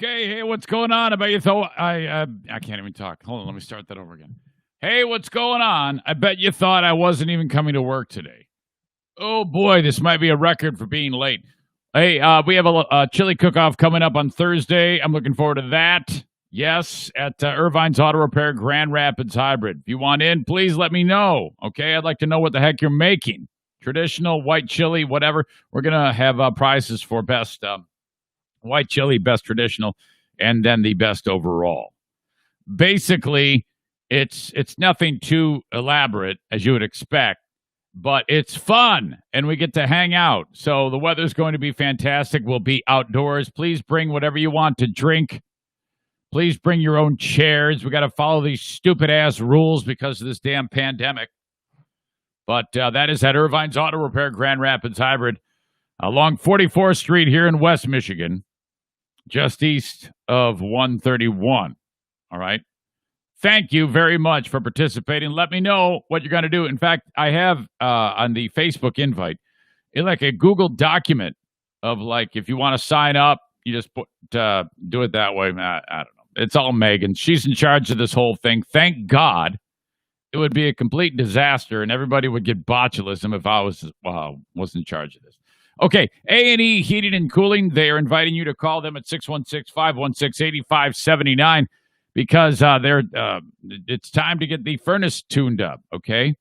Okay, hey, what's going on? I bet you thought I can't even talk. Hold on, let me start that over again. Hey, what's going on? I bet you thought I wasn't even coming to work today. Oh boy, this might be a record for being late. Hey, we have a chili cook-off coming up on Thursday. I'm looking forward to that. Yes, at Irvine's Auto Repair Grand Rapids Hybrid. If you want in, please let me know. Okay, I'd like to know what the heck you're making. Traditional, white chili, whatever. We're gonna have prizes for best white chili, best traditional, and then the best overall. Basically, it's nothing too elaborate as you would expect, but it's fun and we get to hang out. So the weather's going to be fantastic. We'll be outdoors. Please bring whatever you want to drink. Please bring your own chairs. We got to follow these stupid ass rules because of this damn pandemic. But that is at Irvine's Auto Repair Grand Rapids Hybrid along 44th Street here in West Michigan, just east of 131. All right. Thank you very much for participating. Let me know what you're going to do. In fact, I have on the Facebook invite, like a Google document of like, if you want to sign up, you just do it that way. I don't know. It's all Megan. She's in charge of this whole thing. Thank God. It would be a complete disaster, and everybody would get botulism if I was in charge of this. Okay, A&E Heating and Cooling, they are inviting you to call them at 616-516-8579 because it's time to get the furnace tuned up, okay?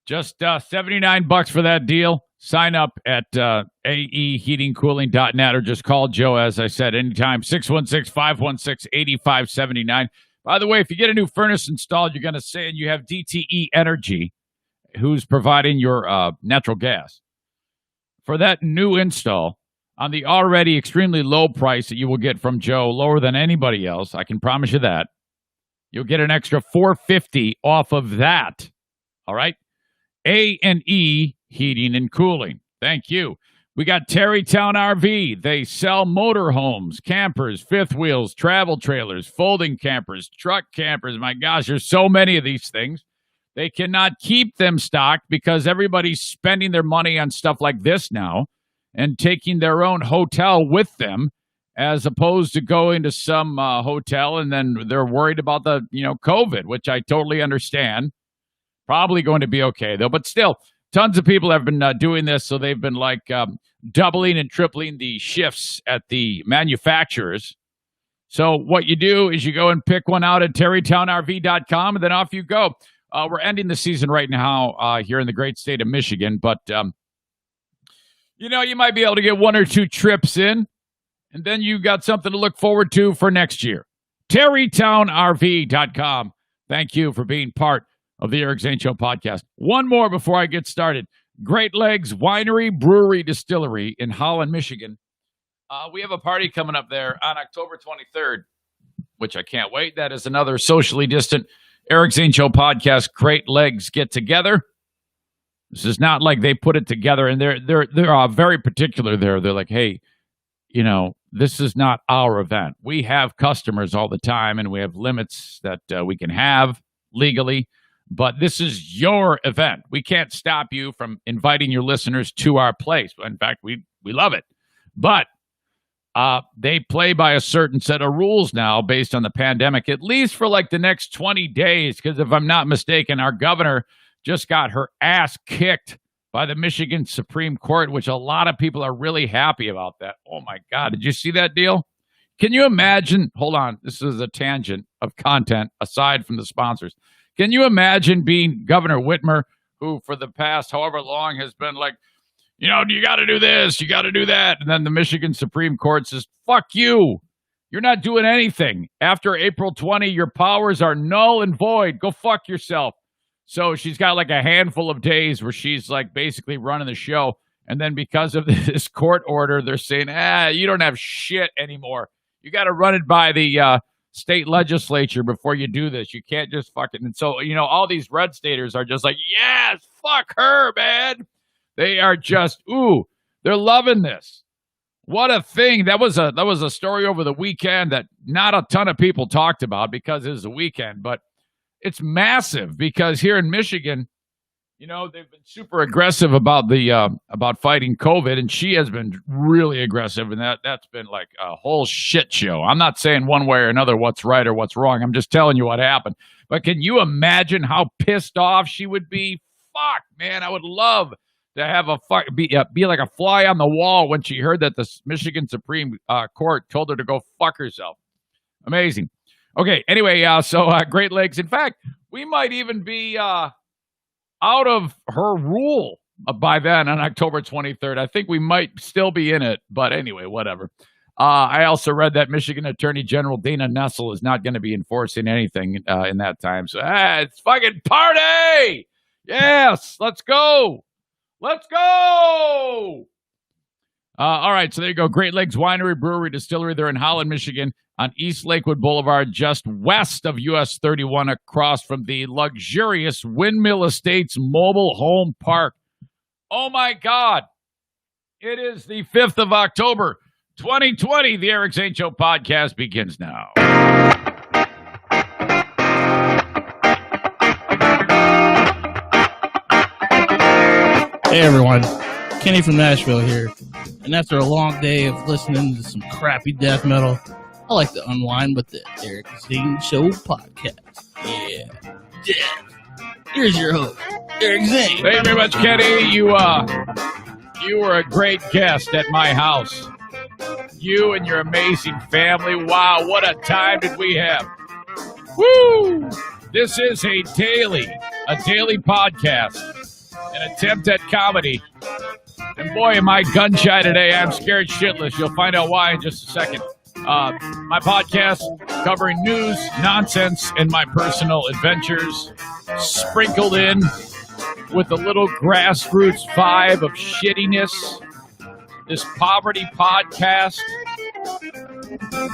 Just $79 for that deal. Sign up at aeheatingcooling.net or just call Joe, as I said, anytime, 616-516-8579. By the way, if you get a new furnace installed, you're going to say you have DTE Energy, who's providing your natural gas. For that new install, on the already extremely low price that you will get from Joe, lower than anybody else, I can promise you that, you'll get an extra $450 off of that. All right? A&E Heating and Cooling. Thank you. We got Terrytown RV. They sell motorhomes, campers, fifth wheels, travel trailers, folding campers, truck campers. My gosh, there's so many of these things. They cannot keep them stocked because everybody's spending their money on stuff like this now and taking their own hotel with them as opposed to going to some hotel and then they're worried about the, COVID, which I totally understand. Probably going to be okay, though. But still, tons of people have been doing this, so they've been doubling and tripling the shifts at the manufacturers. So what you do is you go and pick one out at terrytownrv.com, and then off you go. We're ending the season right now here in the great state of Michigan, but, you might be able to get one or two trips in, and then you got something to look forward to for next year. terrytownrv.com. Thank you for being part of the Eric Zane Show podcast. One more before I get started. Great Legs Winery, Brewery, Distillery in Holland, Michigan. We have a party coming up there on October 23rd, which I can't wait. That is another socially distant Eric Zane Show podcast. Great Legs get together. This is not like they put it together, and they're very particular there. They're like, hey, this is not our event. We have customers all the time, and we have limits that we can have legally. But this is your event. We can't stop you from inviting your listeners to our place. In fact, we love it. But they play by a certain set of rules now based on the pandemic, at least for the next 20 days. Because if I'm not mistaken, our governor just got her ass kicked by the Michigan Supreme Court, which a lot of people are really happy about that. Oh, my God. Did you see that deal? Can you imagine? Hold on. This is a tangent of content aside from the sponsors. Can you imagine being Governor Whitmer, who for the past however long has been like, you got to do this, you got to do that. And then the Michigan Supreme Court says, fuck you. You're not doing anything. After April 20, your powers are null and void. Go fuck yourself. So she's got a handful of days where she's basically running the show. And then because of this court order, they're saying, you don't have shit anymore. You got to run it by the state legislature before you do this. You can't just fucking. And so, all these red staters are just like, yes, fuck her, man. They are just, they're loving this. What a thing. That was a story over the weekend that not a ton of people talked about because it was a weekend, but it's massive because here in Michigan, They've been super aggressive about the about fighting COVID, and she has been really aggressive, and that's been like a whole shit show. I'm not saying one way or another what's right or what's wrong. I'm just telling you what happened. But can you imagine how pissed off she would be? Fuck, man, I would love to have be like a fly on the wall when she heard that the Michigan Supreme Court told her to go fuck herself. Amazing. Okay, anyway, so Great Lakes. In fact, we might even be out of her rule by then on October 23rd. I think we might still be in it, but anyway, whatever. I also read that Michigan Attorney General Dana Nessel is not going to be enforcing anything in that time. So, it's fucking party! Yes, let's go! Let's go! All right, so there you go. Great Lakes Winery, Brewery, Distillery. They're in Holland, Michigan, on East Lakewood Boulevard, just west of US 31, across from the luxurious Windmill Estates Mobile Home Park. Oh, my God. It is the 5th of October, 2020. The Eric Zane Show podcast begins now. Hey, everyone. Kenny from Nashville here. And after a long day of listening to some crappy death metal, I like to unwind with the Eric Zane Show podcast. Yeah. Here's your host, Eric Zane. Thank you very much, Kenny. You were a great guest at my house. You and your amazing family. Wow, what a time did we have. Woo! This is a daily podcast, an attempt at comedy. And boy, am I gun-shy today. I'm scared shitless. You'll find out why in just a second. My podcast covering news, nonsense, and my personal adventures, sprinkled in with a little grassroots vibe of shittiness. This poverty podcast.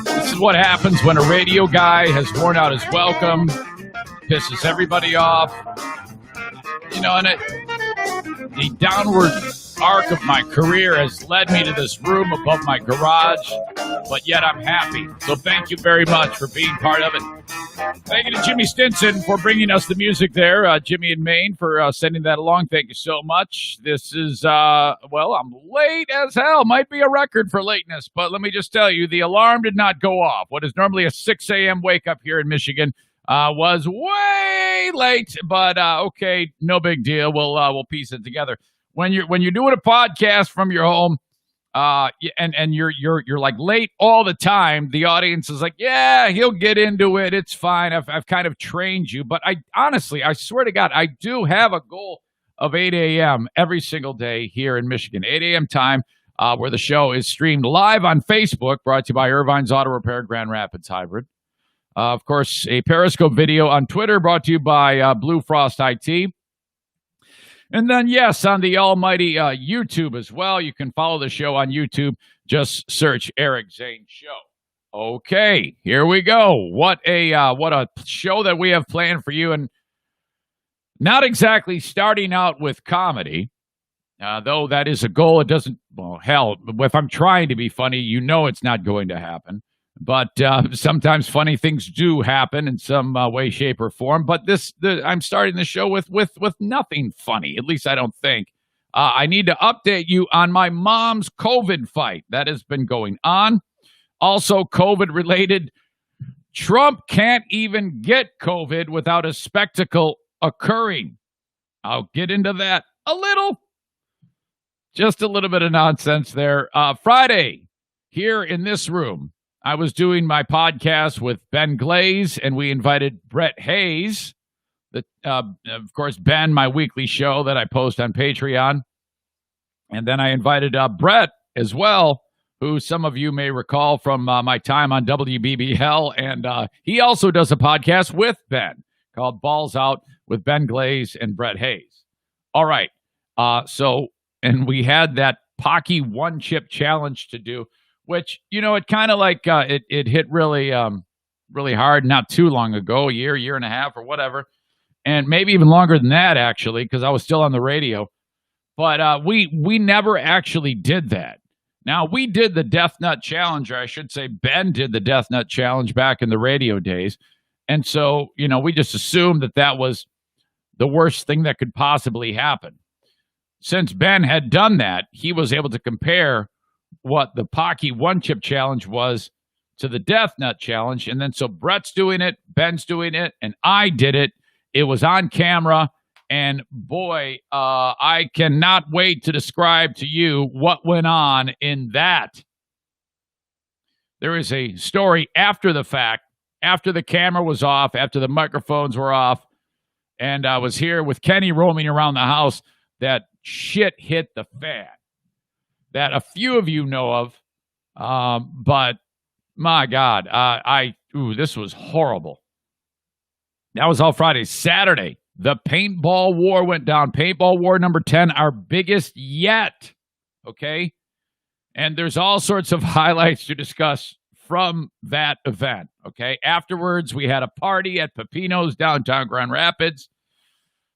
This is what happens when a radio guy has worn out his welcome, pisses everybody off. And the downward arc of my career has led me to this room above my garage, but yet I'm happy. So thank you very much for being part of it. Thank you to Jimmy Stinson for bringing us the music there. Jimmy in Maine for sending that along. Thank you so much. This is, I'm late as hell. Might be a record for lateness, but let me just tell you, the alarm did not go off. What is normally a 6 a.m. wake up here in Michigan was way late, but okay, no big deal. We'll piece it together. When you're doing a podcast from your home, and you're like late all the time, the audience is like, yeah, he'll get into it. It's fine. I've kind of trained you, but I swear to God, I do have a goal of 8 a.m. every single day here in Michigan, 8 a.m. time, where the show is streamed live on Facebook, brought to you by Irvine's Auto Repair, Grand Rapids Hybrid. Of course, a Periscope video on Twitter, brought to you by Blue Frost IT. And then, yes, on the almighty YouTube as well. You can follow the show on YouTube. Just search Eric Zane Show. Okay, here we go. What a show that we have planned for you. And not exactly starting out with comedy, though that is a goal. It doesn't, well, hell, if I'm trying to be funny, it's not going to happen. But sometimes funny things do happen in some way, shape, or form. But I'm starting the show with nothing funny. At least I don't think. I need to update you on my mom's COVID fight that has been going on. Also, COVID related. Trump can't even get COVID without a spectacle occurring. I'll get into that a little. Just a little bit of nonsense there. Friday, here in this room, I was doing my podcast with Ben Glaze, and we invited Brett Hayes. Of course, Ben, my weekly show that I post on Patreon. And then I invited Brett as well, who some of you may recall from my time on WBBL. And he also does a podcast with Ben called Balls Out with Ben Glaze and Brett Hayes. All right. And we had that Pocky One Chip Challenge to do, which, it kind of like it hit really hard not too long ago, a year and a half or whatever. And maybe even longer than that, actually, because I was still on the radio. But we never actually did that. Now, we did the Death Nut Challenge, or I should say Ben did the Death Nut Challenge back in the radio days. And so, we just assumed that was the worst thing that could possibly happen. Since Ben had done that, he was able to compare what the Pocky One Chip Challenge was to the Death Nut Challenge. And then so Brett's doing it, Ben's doing it, and I did it. It was on camera. And boy, I cannot wait to describe to you what went on in that. There is a story after the fact, after the camera was off, after the microphones were off, and I was here with Kenny roaming around the house, that shit hit the fan that a few of you know of. But my God, this was horrible. That was all Friday. Saturday, the paintball war went down. Paintball war number 10, our biggest yet. Okay. And there's all sorts of highlights to discuss from that event. Okay. Afterwards, we had a party at Pepino's downtown Grand Rapids.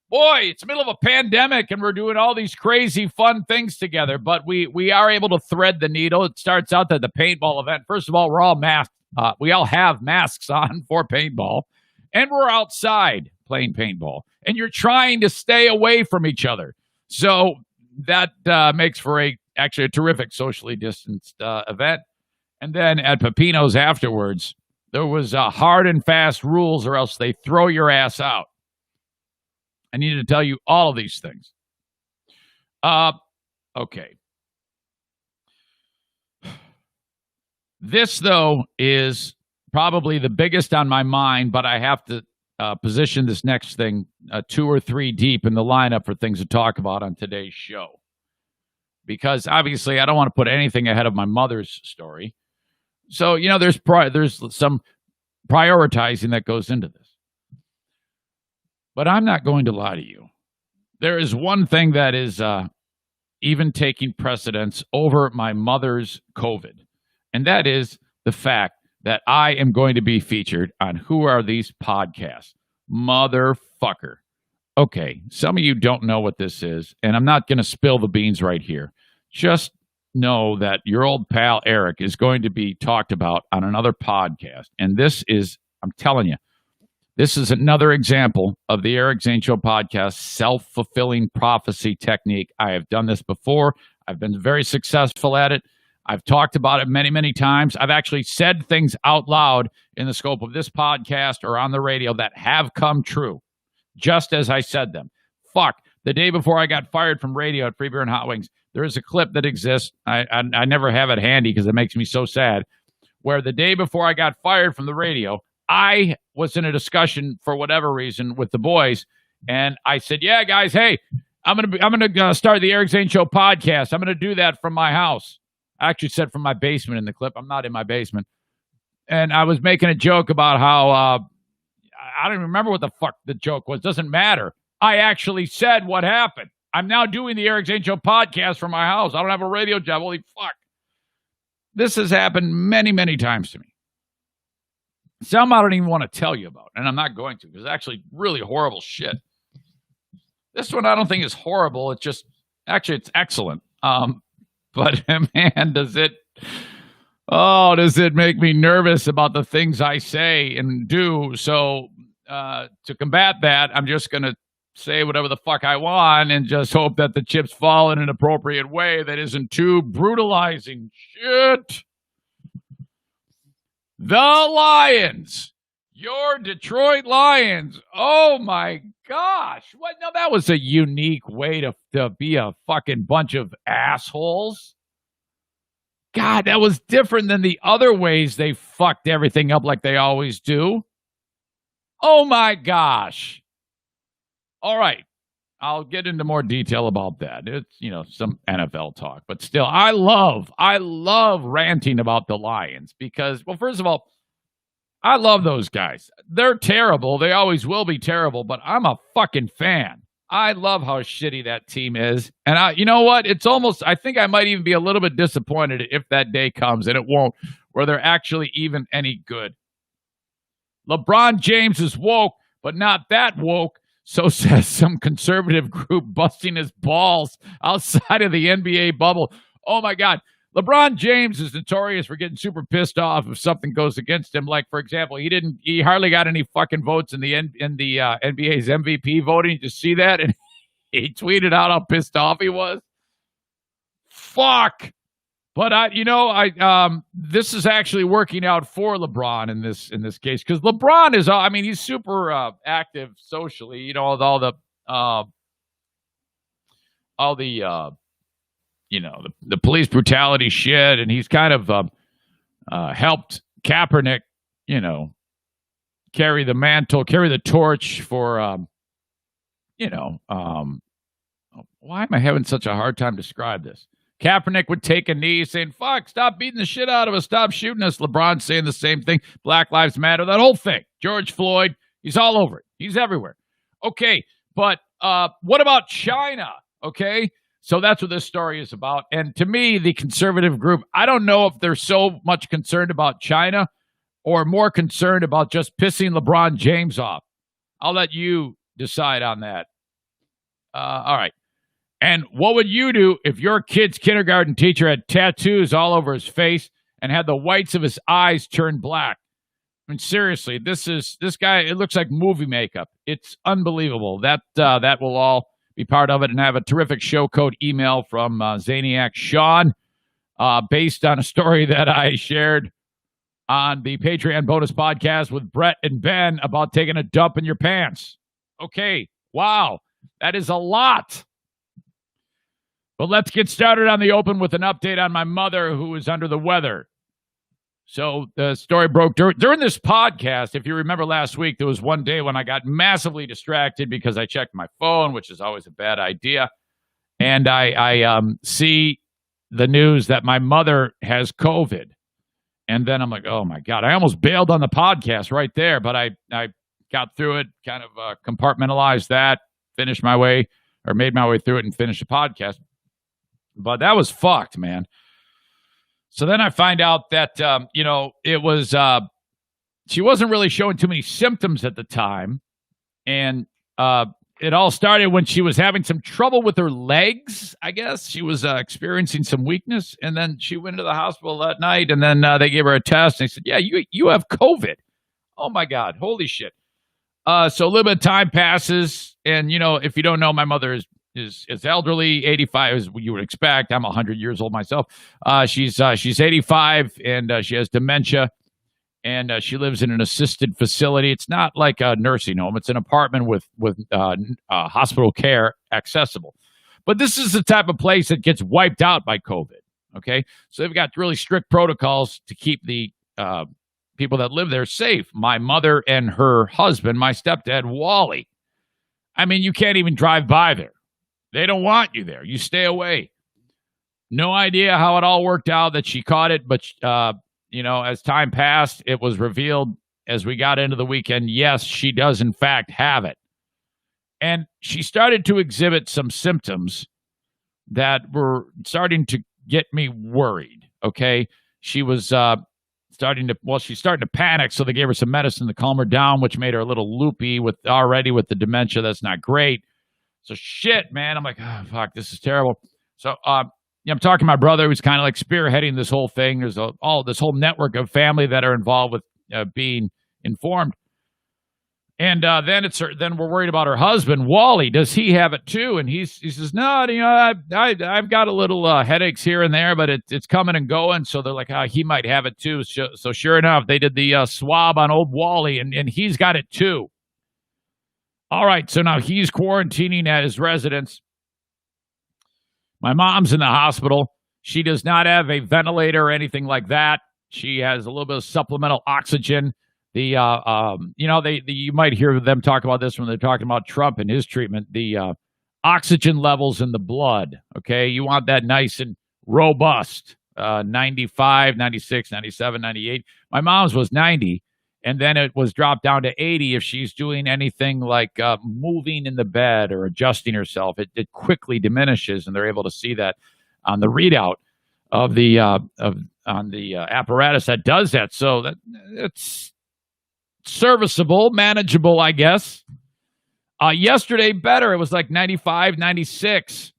Boy, it's the middle of a pandemic and we're doing all these crazy fun things together, but we are able to thread the needle. It starts out that the paintball event, first of all, we're all masked. We all have masks on for paintball, and we're outside playing paintball, and you're trying to stay away from each other. So that makes for actually a terrific socially distanced event. And then at Pepino's afterwards, there was hard and fast rules or else they throw your ass out. I need to tell you all of these things. Okay. This, though, is probably the biggest on my mind, but I have to position this next thing 2 or 3 deep in the lineup for things to talk about on today's show. Because, obviously, I don't want to put anything ahead of my mother's story. So, you know, there's some prioritizing that goes into this. But I'm not going to lie to you. There is one thing that is even taking precedence over my mother's COVID, and that is the fact that I am going to be featured on Who Are These Podcasts? Motherfucker. Okay, some of you don't know what this is, and I'm not going to spill the beans right here. Just know that your old pal Eric is going to be talked about on another podcast, and this is, I'm telling you, this is another example of the Eric Zane Show podcast self-fulfilling prophecy technique. I have done this before. I've been very successful at it. I've talked about it many, many times. I've actually said things out loud in the scope of this podcast or on the radio that have come true, just as I said them. Fuck, the day before I got fired from radio at Free Beer and Hot Wings, there is a clip that exists. I never have it handy because it makes me so sad, where the day before I got fired from the radio, I was in a discussion for whatever reason with the boys, and I said, "Yeah, guys, hey, I'm gonna start the Eric Zane Show podcast. I'm gonna do that from my house." I actually said from my basement in the clip. I'm not in my basement, and I was making a joke about how I don't even remember what the fuck the joke was. Doesn't matter. I actually said what happened. I'm now doing the Eric Zane Show podcast from my house. I don't have a radio job. Holy fuck! This has happened many, many times to me. Some I don't even want to tell you about, and I'm not going to, because it's actually really horrible shit. This one I don't think is horrible. It's just, actually, it's excellent. But man, does it make me nervous about the things I say and do. So to combat that, I'm just going to say whatever the fuck I want and just hope that the chips fall in an appropriate way that isn't too brutalizing. Shit. The Lions, your Detroit Lions. Oh my gosh. What? No, that was a unique way to be a fucking bunch of assholes. God, that was different than the other ways they fucked everything up like they always do. Oh my gosh. All right. I'll get into more detail about that. It's, you know, some NFL talk, but still, I love ranting about the Lions because, well, first of all, I love those guys. They're terrible. They always will be terrible, but I'm a fucking fan. I love how shitty that team is. And you know what? It's almost, I think I might even be a little bit disappointed if that day comes, and it won't, where they're actually even any good. LeBron James is woke, but not that woke. So says some conservative group busting his balls outside of the NBA bubble. Oh, my God. LeBron James is notorious for getting super pissed off if something goes against him. Like, for example, he hardly got any fucking votes in the NBA's MVP voting. Did you see that? And he tweeted out how pissed off he was. Fuck. But this is actually working out for LeBron in this case, because LeBron is, he's super active socially. You know, with all the the police brutality shit, and he's kind of helped Kaepernick, carry the mantle, carry the torch for, why am I having such a hard time describe this? Kaepernick would take a knee saying, fuck, stop beating the shit out of us, stop shooting us. LeBron saying the same thing. Black Lives Matter, that whole thing. George Floyd, he's all over it. He's everywhere. Okay, but what about China? Okay, so that's what this story is about. And to me, the conservative group, I don't know if they're so much concerned about China or more concerned about just pissing LeBron James off. I'll let you decide on that. All right. And what would you do if your kid's kindergarten teacher had tattoos all over his face and had the whites of his eyes turned black? I mean, seriously, this guy, it looks like movie makeup. It's unbelievable. That will all be part of it, and have a terrific show code email from Zaniac Sean based on a story that I shared on the Patreon bonus podcast with Brett and Ben about taking a dump in your pants. Okay, wow, that is a lot. But let's get started on the open with an update on my mother, who is under the weather. So the story broke during this podcast. If you remember last week, there was one day when I got massively distracted because I checked my phone, which is always a bad idea. And I see the news that my mother has COVID. And then I'm like, oh, my God. I almost bailed on the podcast right there. But I got through it, kind of compartmentalized that, made my way through it and finished the podcast. But that was fucked, man. So then I find out that, it was, she wasn't really showing too many symptoms at the time. And it all started when she was having some trouble with her legs, I guess. She was experiencing some weakness. And then she went to the hospital that night. And then they gave her a test. And they said, yeah, you have COVID. Oh, my God. Holy shit. So a little bit of time passes. And, if you don't know, my mother is elderly, 85, as you would expect. I'm 100 years old myself. She's 85, and she has dementia, and she lives in an assisted facility. It's not like a nursing home. It's an apartment with hospital care accessible. But this is the type of place that gets wiped out by COVID, okay? So they've got really strict protocols to keep the people that live there safe. My mother and her husband, my stepdad, Wally. I mean, you can't even drive by there. They don't want you there. You stay away. No idea how it all worked out that she caught it, but, as time passed, it was revealed as we got into the weekend, yes, she does in fact have it. And she started to exhibit some symptoms that were starting to get me worried, okay? She was she's starting to panic, so they gave her some medicine to calm her down, which made her a little loopy with the dementia. That's not great. So shit, man. I'm like, oh, fuck, this is terrible. So I'm talking to my brother, who's kind of like spearheading this whole thing. There's this whole network of family that are involved with being informed. And then we're worried about her husband, Wally. Does he have it too? And he says, no, I've got a little headaches here and there, but it's coming and going. So they're like, he might have it too. So sure enough, they did the swab on old Wally, and he's got it too. All right, so now he's quarantining at his residence. My mom's in the hospital. She does not have a ventilator or anything like that. She has a little bit of supplemental oxygen. You might hear them talk about this when they're talking about Trump and his treatment. The oxygen levels in the blood, okay? You want that nice and robust, 95, 96, 97, 98. My mom's was 90. And then it was dropped down to 80 if she's doing anything like moving in the bed or adjusting herself. It quickly diminishes, and they're able to see that on the readout of the apparatus that does that. So it's serviceable, manageable, I guess. Yesterday, better. It was like 95, 96.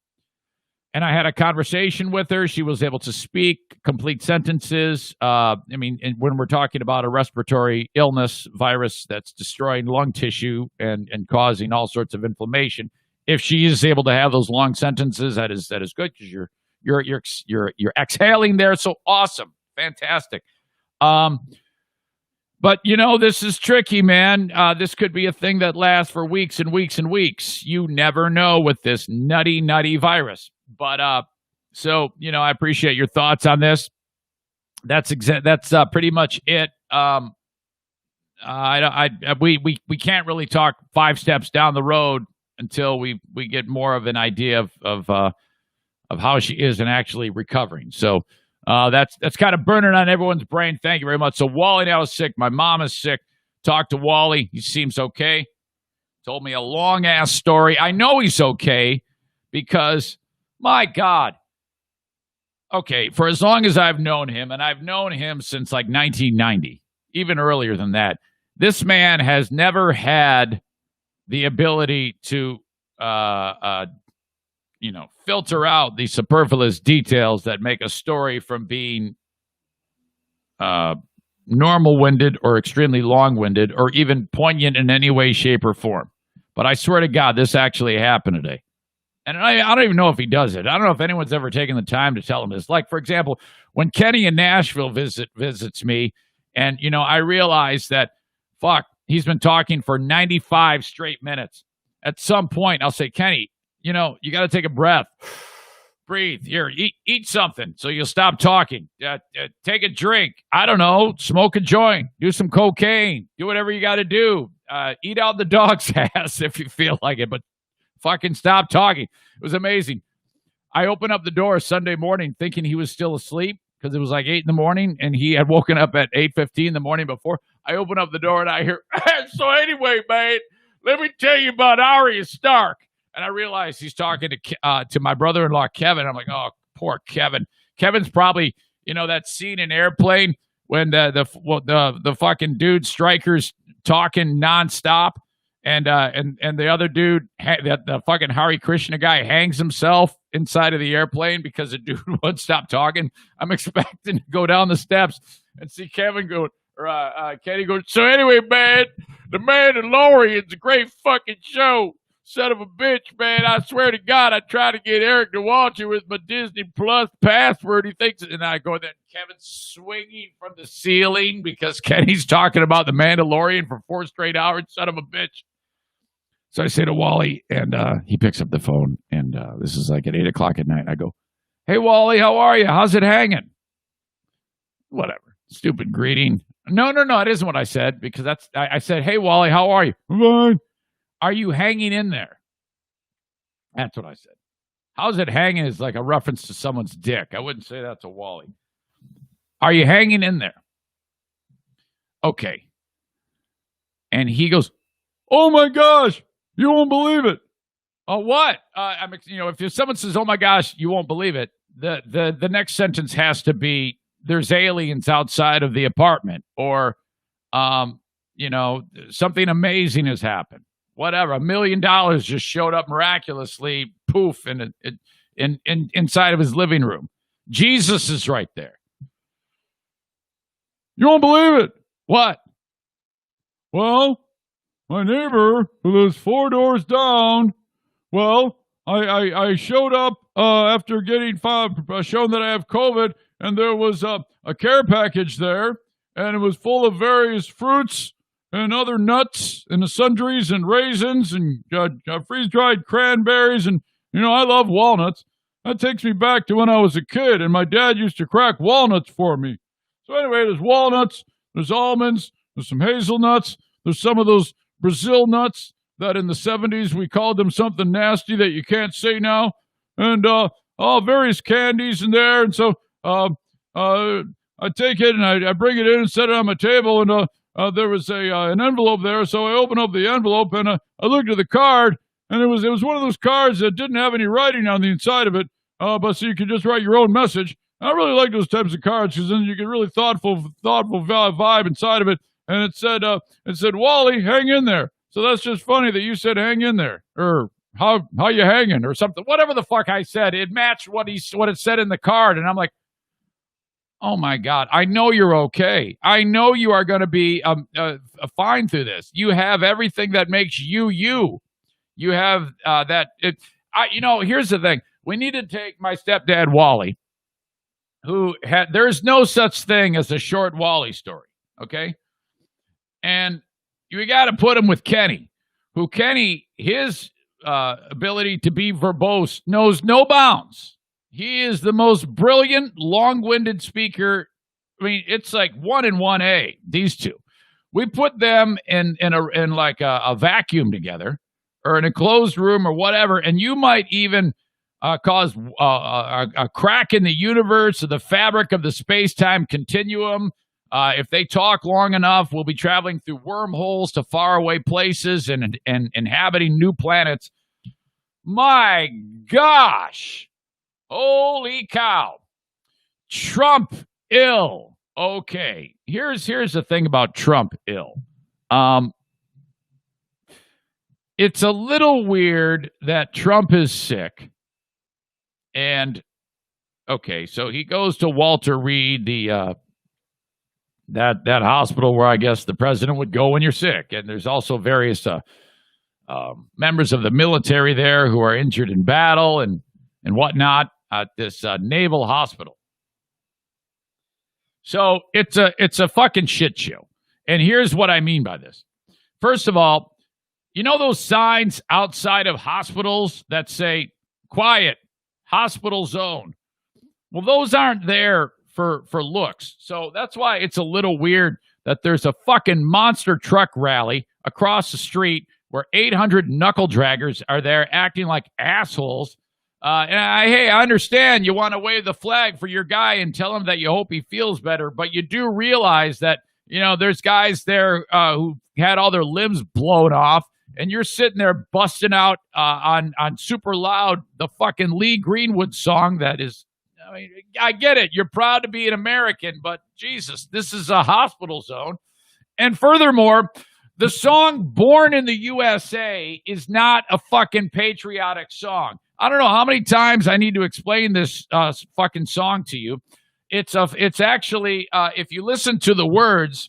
and I had a conversation with her. She was able to speak complete sentences. And when we're talking about a respiratory illness virus that's destroying lung tissue and causing all sorts of inflammation, if she is able to have those long sentences, that is good because you're exhaling there. So awesome, fantastic. But this is tricky, man. This could be a thing that lasts for weeks and weeks and weeks. You never know with this nutty virus. But so I appreciate your thoughts on this. That's pretty much it. We can't really talk 5 steps down the road until we get more of an idea of how she is and actually recovering. So that's kind of burning on everyone's brain. Thank you very much. So Wally now is sick. My mom is sick. Talked to Wally. He seems okay. Told me a long ass story. I know he's okay because, my God. Okay, for as long as I've known him, and I've known him since like 1990, even earlier than that, this man has never had the ability to filter out the superfluous details that make a story from being normal-winded or extremely long-winded or even poignant in any way, shape, or form. But I swear to God, this actually happened today. And I don't even know if he does it. I don't know if anyone's ever taken the time to tell him this. Like, for example, when Kenny in Nashville visits me, and, I realize that, he's been talking for 95 straight minutes. At some point, I'll say, Kenny, you got to take a breath. Breathe. Here, eat something so you'll stop talking. Take a drink. I don't know. Smoke a joint. Do some cocaine. Do whatever you got to do. Eat out the dog's ass if you feel like it, but fucking stop talking. It was amazing. I opened up the door Sunday morning thinking he was still asleep because it was like 8 a.m. and he had woken up at 8:15 the morning before. I open up the door and I hear, so anyway, man, let me tell you about Arya Stark. And I realize he's talking to my brother-in-law, Kevin. I'm like, oh, poor Kevin. Kevin's probably, that scene in Airplane when the fucking dude Stryker's talking nonstop, and the other dude, the fucking Hare Krishna guy, hangs himself inside of the airplane because the dude won't stop talking. I'm expecting to go down the steps and see Kevin go, Kenny goes, so anyway, man, The Mandalorian's a great fucking show. Son of a bitch, man. I swear to God, I tried to get Eric to watch it with my Disney Plus password. He thinks it. And I go, then Kevin's swinging from the ceiling because Kenny's talking about The Mandalorian for 4 straight hours. Son of a bitch. So I say to Wally, and he picks up the phone. And this is like at 8 o'clock at night. I go, hey, Wally, how are you? How's it hanging? Whatever. Stupid greeting. No, it isn't what I said because I said, hey, Wally, how are you? Fine. Are you hanging in there? That's what I said. How's it hanging is like a reference to someone's dick. I wouldn't say that to Wally. Are you hanging in there? Okay. And he goes, oh my gosh, you won't believe it. Oh, what? If someone says, oh my gosh, you won't believe it, the next sentence has to be, there's aliens outside of the apartment, or, something amazing has happened. Whatever, $1 million just showed up miraculously, poof, inside of his living room. Jesus is right there. You won't believe it. What? Well, my neighbor who lives 4 doors down, I showed up after getting shown that I have COVID, and there was a care package there, and it was full of various fruits and other nuts and the sundries and raisins and freeze-dried cranberries. And, I love walnuts. That takes me back to when I was a kid, and my dad used to crack walnuts for me. So anyway, there's walnuts, there's almonds, there's some hazelnuts, there's some of those Brazil nuts that in the 70s we called them something nasty that you can't say now, and all various candies in there. And so I take it and I bring it in and set it on my table, and there was an envelope there, so I opened up the envelope and I looked at the card, and it was one of those cards that didn't have any writing on the inside of it, but so you could just write your own message. I really like those types of cards because then you get really thoughtful vibe inside of it. And it said, Wally, hang in there. So that's just funny that you said hang in there, or how you hanging or something, whatever the fuck I said, it matched what it said in the card, and I'm like, oh my God, I know you're okay. I know you are going to be fine through this. You have everything that makes you you. You have that. Here's the thing. We need to take my stepdad Wally, who had. There's no such thing as a short Wally story. Okay, and you got to put him with Kenny, his ability to be verbose knows no bounds. He is the most brilliant, long-winded speaker. I mean, it's like 1 and 1A, these two. We put them in like a vacuum together or in a closed room or whatever, and you might even cause a crack in the universe or the fabric of the space-time continuum. If they talk long enough, we'll be traveling through wormholes to faraway places and inhabiting new planets. My gosh. Holy cow. Trump ill. Okay. Here's the thing about Trump ill. It's a little weird that Trump is sick. And okay, so he goes to Walter Reed, the that hospital where I guess the president would go when you're sick. And there's also various members of the military there who are injured in battle and whatnot at this naval hospital. So it's a fucking shit show. And here's what I mean by this. First of all, you know those signs outside of hospitals that say, quiet, hospital zone? Well, those aren't there for looks. So that's why it's a little weird that there's a fucking monster truck rally across the street where 800 knuckle draggers are there acting like assholes. I understand you want to wave the flag for your guy and tell him that you hope he feels better, but you do realize that, there's guys there who had all their limbs blown off, and you're sitting there busting out on super loud the fucking Lee Greenwood song that is, I mean, I get it. You're proud to be an American, but Jesus, this is a hospital zone. And furthermore, the song Born in the USA is not a fucking patriotic song. I don't know how many times I need to explain this fucking song to you. It's actually, if you listen to the words,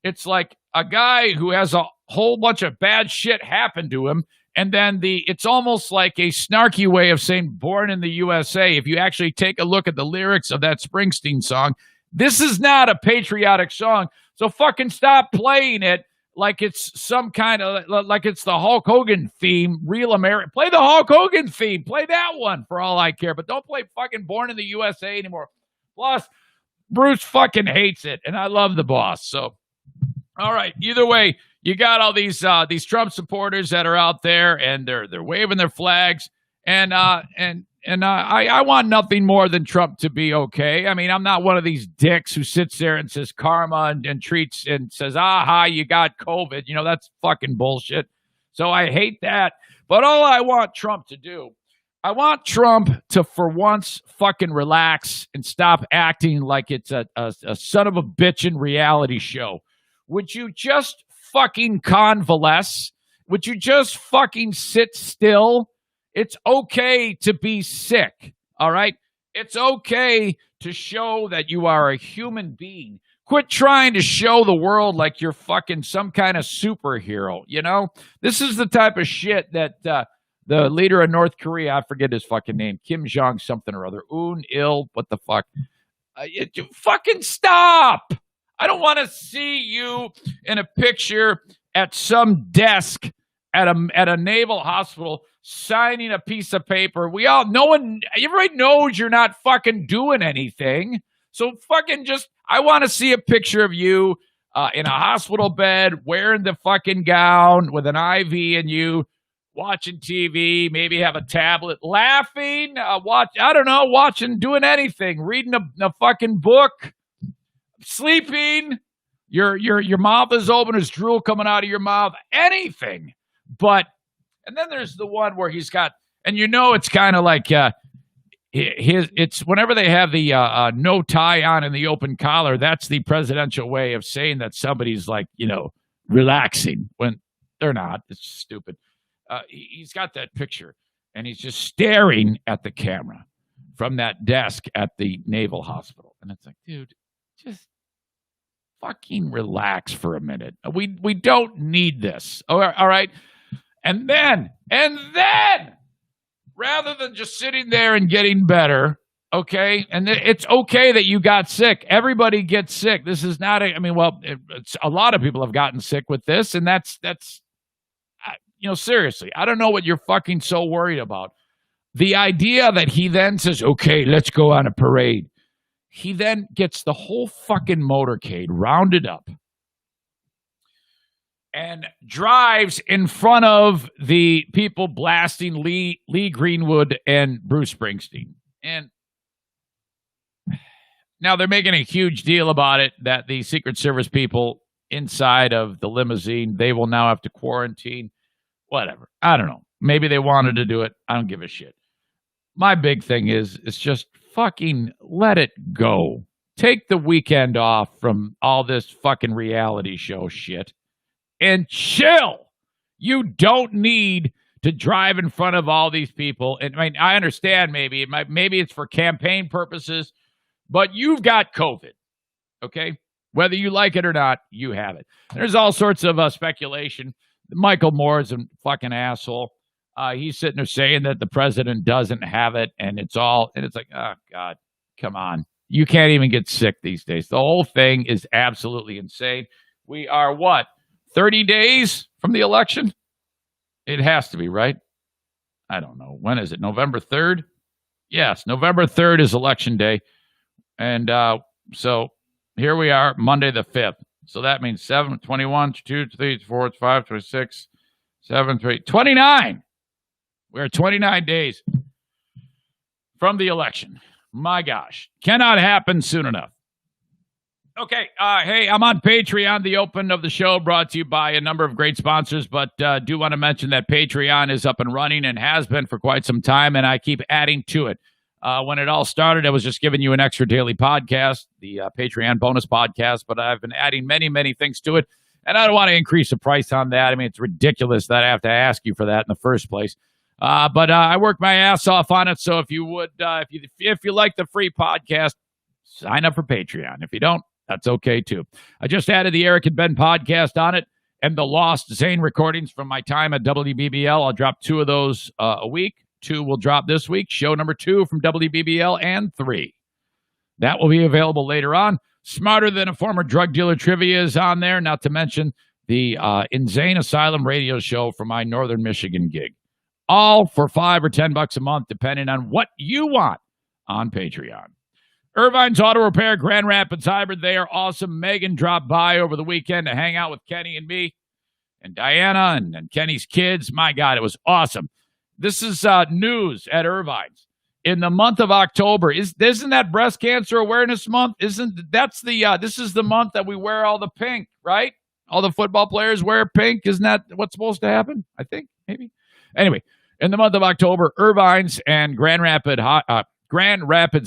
it's like a guy who has a whole bunch of bad shit happen to him. And then it's almost like a snarky way of saying Born in the USA. If you actually take a look at the lyrics of that Springsteen song, this is not a patriotic song. So fucking stop playing it like it's some kind of, like it's the Hulk Hogan theme, Real America. Play the Hulk Hogan theme. Play that one for all I care. But don't play fucking Born in the USA anymore. Plus, Bruce fucking hates it. And I love the boss. So, all right. Either way, you got all these Trump supporters that are out there, and they're waving their flags, and I want nothing more than Trump to be okay. I mean, I'm not one of these dicks who sits there and says karma and treats and says, aha, you got COVID. That's fucking bullshit. So I hate that. But all I want Trump to do, I want Trump to, for once, fucking relax and stop acting like it's a son of a bitch in reality show. Would you just fucking convalesce? Would you just fucking sit still? It's okay to be sick, all right? It's okay to show that you are a human being. Quit trying to show the world like you're fucking some kind of superhero, This is the type of shit that the leader of North Korea, I forget his fucking name, Kim Jong something or other, Un-il, what the fuck? Fucking stop! I don't want to see you in a picture at some desk at a naval hospital signing a piece of paper. Everybody knows you're not fucking doing anything. So fucking I want to see a picture of you in a hospital bed, wearing the fucking gown with an IV in you, watching TV, maybe have a tablet, laughing, watching, doing anything, reading a fucking book, sleeping, your mouth is open, there's drool coming out of your mouth, anything. And then there's the one where he's got, and it's kind of like it's whenever they have the no tie on and the open collar, that's the presidential way of saying that somebody's like, relaxing when they're not. It's stupid. He's got that picture, and he's just staring at the camera from that desk at the Naval Hospital. And it's like, dude, just fucking relax for a minute. We don't need this. All right? And then, rather than just sitting there and getting better, okay, and it's okay that you got sick. Everybody gets sick. This is not it's a lot of people have gotten sick with this, and that's seriously, I don't know what you're fucking so worried about. The idea that he then says, okay, let's go on a parade. He then gets the whole fucking motorcade rounded up and drives in front of the people blasting Lee Greenwood and Bruce Springsteen. And now they're making a huge deal about it, that the Secret Service people inside of the limousine, they will now have to quarantine. Whatever. I don't know. Maybe they wanted to do it. I don't give a shit. My big thing is, it's just fucking let it go. Take the weekend off from all this fucking reality show shit and chill. You don't need to drive in front of all these people. And I mean, I understand maybe it's for campaign purposes, but you've got COVID, okay? Whether you like it or not, you have it. There's all sorts of speculation. Michael Moore is a fucking asshole. He's sitting there saying that the president doesn't have it, and it's like, oh, God, come on. You can't even get sick these days. The whole thing is absolutely insane. We are, 30 days from the election? It has to be, right? I don't know. When is it? November 3rd? Yes, November 3rd is election day. And so here we are, Monday the 5th. So that means 7, 21, 2, 3, 4, 5, 26, 7, 3, 29. We're 29 days from the election. My gosh. Cannot happen soon enough. Okay. Hey, I'm on Patreon. The open of the show brought to you by a number of great sponsors, but do want to mention that Patreon is up and running and has been for quite some time, and I keep adding to it. When it all started, I was just giving you an extra daily podcast, the Patreon bonus podcast, but I've been adding many, many things to it, and I don't want to increase the price on that. I mean, it's ridiculous that I have to ask you for that in the first place. But I work my ass off on it, so if you would, if you like the free podcast, sign up for Patreon. If you don't, that's okay, too. I just added the Eric and Ben podcast on it and the lost Zane recordings from my time at WBBL. I'll drop 2 of those a week. 2 will drop this week. Show number 2 from WBBL and 3. That will be available later on. Smarter Than a Former Drug Dealer trivia is on there, not to mention the Insane Asylum radio show for my Northern Michigan gig. All for $5 or $10 a month, depending on what you want on Patreon. Irvine's Auto Repair, Grand Rapids Hybrid. They are awesome. Megan dropped by over the weekend to hang out with Kenny and me and Diana and Kenny's kids. My God, it was awesome. This is news at Irvine's. In the month of October, isn't that Breast Cancer Awareness Month? This is the month that we wear all the pink, right? All the football players wear pink. Isn't that what's supposed to happen? I think, maybe. Anyway, in the month of October, Irvine's and Grand Rapids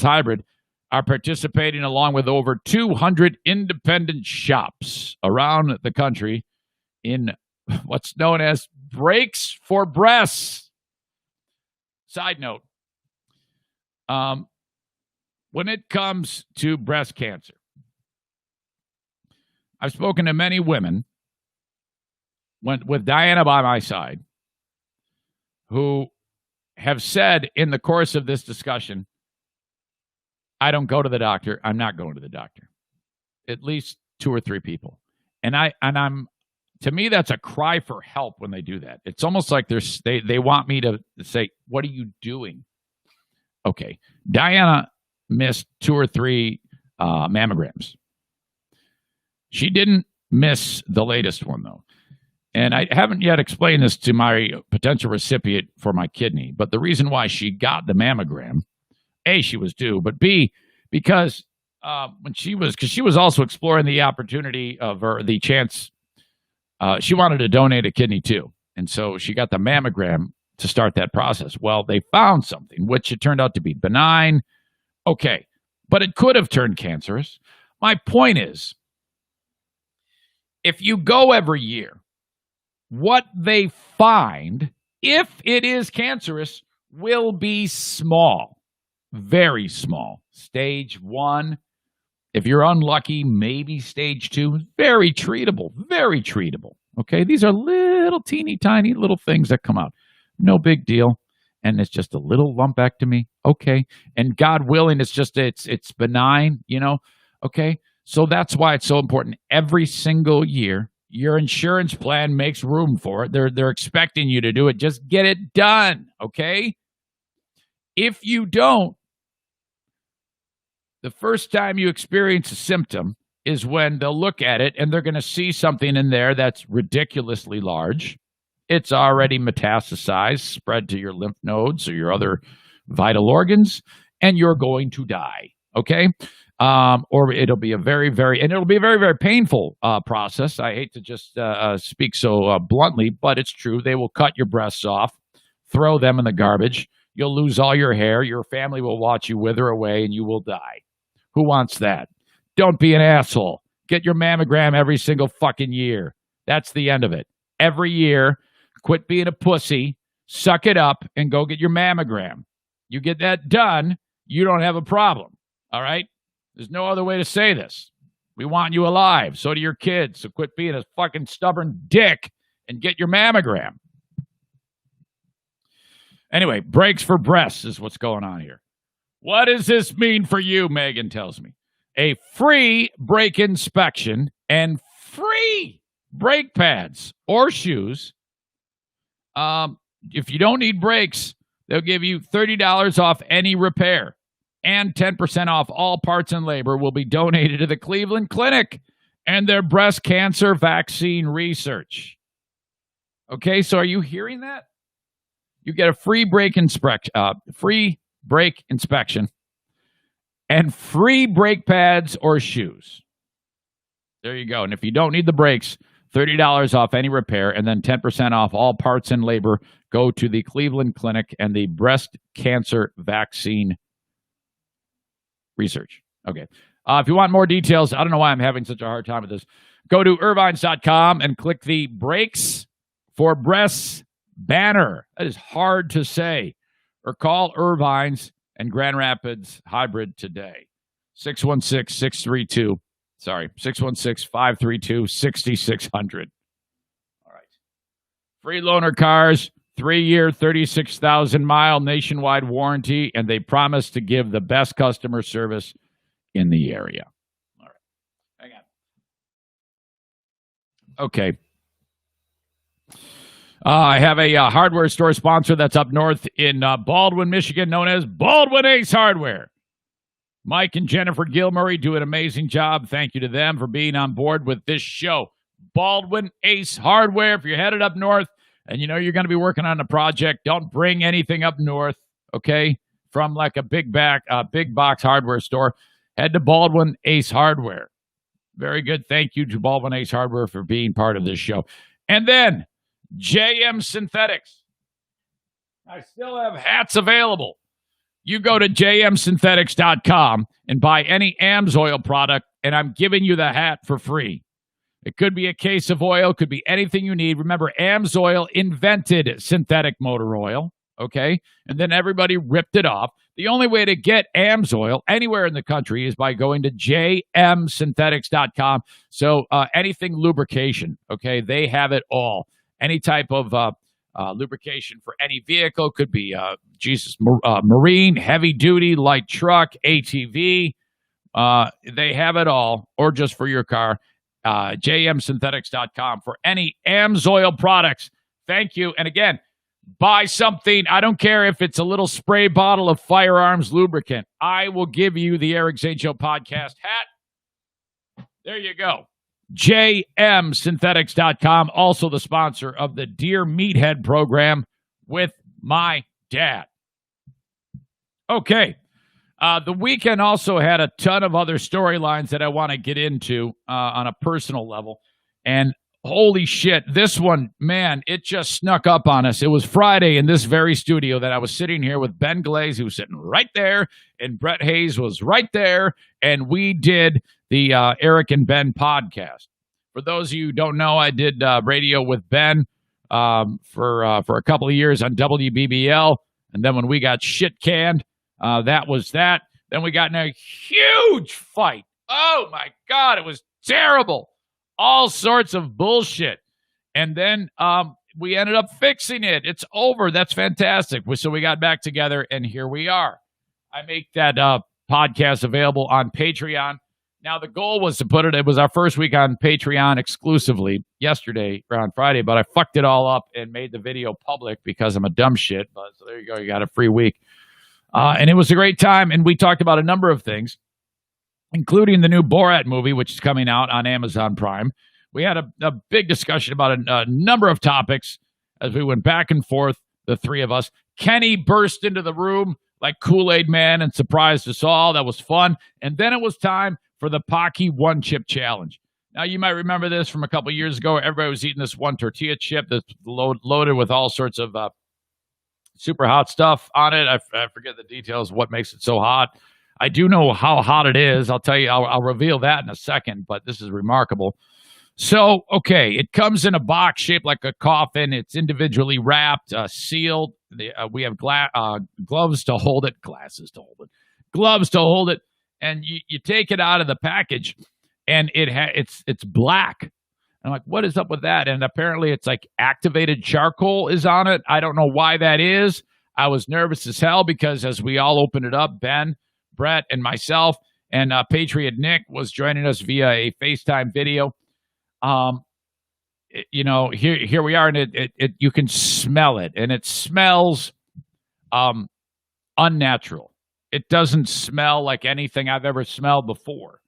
Hybrid are participating along with over 200 independent shops around the country in what's known as Breaks for Breasts. Side note, when it comes to breast cancer, I've spoken to many women with Diana by my side who have said in the course of this discussion, I don't go to the doctor. I'm not going to the doctor. At least 2 or 3 people. And I'm to me, that's a cry for help when they do that. It's almost like they want me to say, what are you doing? Okay. Diana missed 2 or 3 mammograms. She didn't miss the latest one, though. And I haven't yet explained this to my potential recipient for my kidney. But the reason why she got the mammogram, A, she was due, but B, because she was also exploring the opportunity of the chance. She wanted to donate a kidney too. And so she got the mammogram to start that process. Well, they found something, which it turned out to be benign. Okay. But it could have turned cancerous. My point is, if you go every year, what they find if it is cancerous, will be small, very small. Stage 1. If you're unlucky, maybe stage 2. Very treatable, very treatable. Okay, these are little teeny tiny little things that come out. No big deal. And it's just a little lumpectomy. Okay. And God willing, it's benign, Okay. So that's why it's so important. Every single year, your insurance plan makes room for it. They're expecting you to do it. Just get it done. Okay. If you don't, the first time you experience a symptom is when they'll look at it and they're going to see something in there that's ridiculously large. It's already metastasized, spread to your lymph nodes or your other vital organs, and you're going to die, okay? Or it'll be a very, very painful process. I hate to just speak so bluntly, but it's true. They will cut your breasts off, throw them in the garbage. You'll lose all your hair. Your family will watch you wither away, and you will die. Who wants that? Don't be an asshole. Get your mammogram every single fucking year. That's the end of it. Every year, quit being a pussy, suck it up, and go get your mammogram. You get that done, you don't have a problem, all right? There's no other way to say this. We want you alive. So do your kids. So quit being a fucking stubborn dick and get your mammogram. Anyway, breaks for breasts is what's going on here. What does this mean for you, Megan tells me? A free brake inspection and free brake pads or shoes. If you don't need brakes, they'll give you $30 off any repair, and 10% off all parts and labor will be donated to the Cleveland Clinic and their breast cancer vaccine research. Okay, so are you hearing that? You get a free brake inspection and free brake pads or shoes. There you go. And if you don't need the brakes, $30 off any repair, and then 10% off all parts and labor go to the Cleveland Clinic and the breast cancer vaccine research. Okay. If you want more details, I don't know why I'm having such a hard time with this. Go to irvines.com and click the Brakes for Breasts banner. That is hard to say. Or call Irvines and Grand Rapids Hybrid today. 616-532-6600. All right. Free loaner cars, 3-year, 36,000-mile nationwide warranty, and they promise to give the best customer service in the area. All right. Hang on. Okay. I have a hardware store sponsor that's up north in Baldwin, Michigan, known as Baldwin Ace Hardware. Mike and Jennifer Gilmurray do an amazing job. Thank you to them for being on board with this show. Baldwin Ace Hardware. If you're headed up north and you know you're going to be working on a project, don't bring anything up north, okay, from like a big box hardware store. Head to Baldwin Ace Hardware. Very good. Thank you to Baldwin Ace Hardware for being part of this show. And then JM Synthetics. I still have hats available. You go to jmsynthetics.com and buy any AMSOIL product, and I'm giving you the hat for free. It could be a case of oil, could be anything you need. Remember, AMSOIL invented synthetic motor oil, okay? And then everybody ripped it off. The only way to get AMSOIL anywhere in the country is by going to jmsynthetics.com. So anything lubrication, okay? They have it all. Any type of lubrication for any vehicle. Could be, marine, heavy duty, light truck, ATV. They have it all, or just for your car. jmsynthetics.com for any AMSOIL products. Thank you. And again, buy something. I don't care if it's a little spray bottle of firearms lubricant. I will give you the Eric Zane Show podcast hat. There you go. jmsynthetics.com, also the sponsor of the Deer Meathead program with my dad. Okay. The weekend also had a ton of other storylines that I want to get into on a personal level. And holy shit, this one, man, it just snuck up on us. It was Friday in this very studio that I was sitting here with Ben Glaze, who was sitting right there, and Brett Hayes was right there, and we did the Eric and Ben podcast. For those of you who don't know, I did radio with Ben for a couple of years on WBBL, and then when we got shit canned, that was that. Then we got in a huge fight. Oh my God, it was terrible. All sorts of bullshit. And then we ended up fixing it. It's over. That's fantastic. So we got back together, and here we are. I make that podcast available on Patreon. Now, the goal was to put it was our first week on Patreon exclusively yesterday or on Friday, but I fucked it all up and made the video public because I'm a dumb shit. But so there you go. You got a free week. And it was a great time, and we talked about a number of things, including the new Borat movie, which is coming out on Amazon Prime. We had a big discussion about a number of topics as we went back and forth, the three of us. Kenny burst into the room like Kool-Aid Man and surprised us all. That was fun. And then it was time for the Pocky One Chip Challenge. Now, you might remember this from a couple years ago. Everybody was eating this one tortilla chip that's loaded with all sorts of super hot stuff on it. I forget the details of what makes it so hot. I do know how hot it is. I'll tell you, I'll reveal that in a second, but this is remarkable. So, okay, it comes in a box shaped like a coffin. It's individually wrapped, sealed. We have gloves to hold it, gloves to hold it, and you take it out of the package, and it's black. I'm like, what is up with that? And apparently it's like activated charcoal is on it. I don't know why that is. I was nervous as hell because as we all opened it up, Ben, Brett, and myself, and Patriot Nick was joining us via a FaceTime video. Here we are, and it you can smell it, and it smells unnatural. It doesn't smell like anything I've ever smelled before,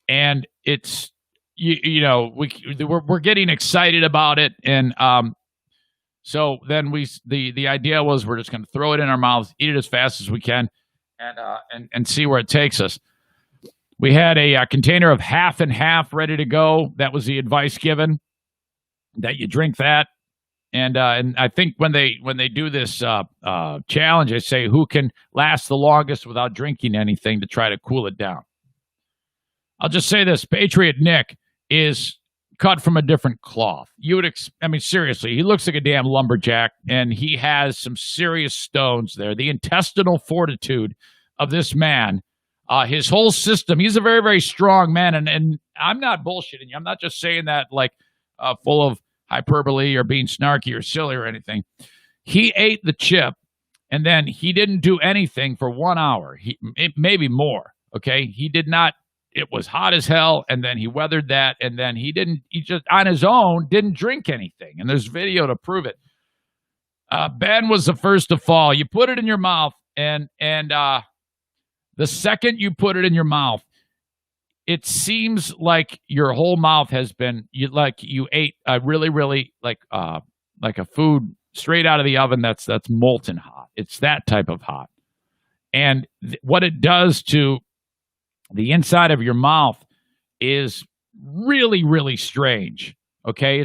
and it's we're getting excited about it, and so then the idea was we're just going to throw it in our mouths, eat it as fast as we can, and see where it takes us. We had a container of half and half ready to go. That was the advice given, that you drink that. And I think when they do this challenge, they say who can last the longest without drinking anything to try to cool it down. I'll just say this: Patriot Nick is cut from a different cloth. Seriously, he looks like a damn lumberjack, and he has some serious stones there. The intestinal fortitude of this man. His whole system, he's a very, very strong man, and I'm not bullshitting you. I'm not just saying that like full of hyperbole or being snarky or silly or anything. He ate the chip, and then he didn't do anything for 1 hour, maybe more, okay? He did not, it was hot as hell, and then he weathered that, and then he just, on his own, didn't drink anything, and there's video to prove it. Ben was the first to fall. You put it in your mouth, and the second you put it in your mouth, it seems like your whole mouth has been you ate a really, really like a food straight out of the oven that's molten hot. It's that type of hot, and what it does to the inside of your mouth is really, really strange. Okay,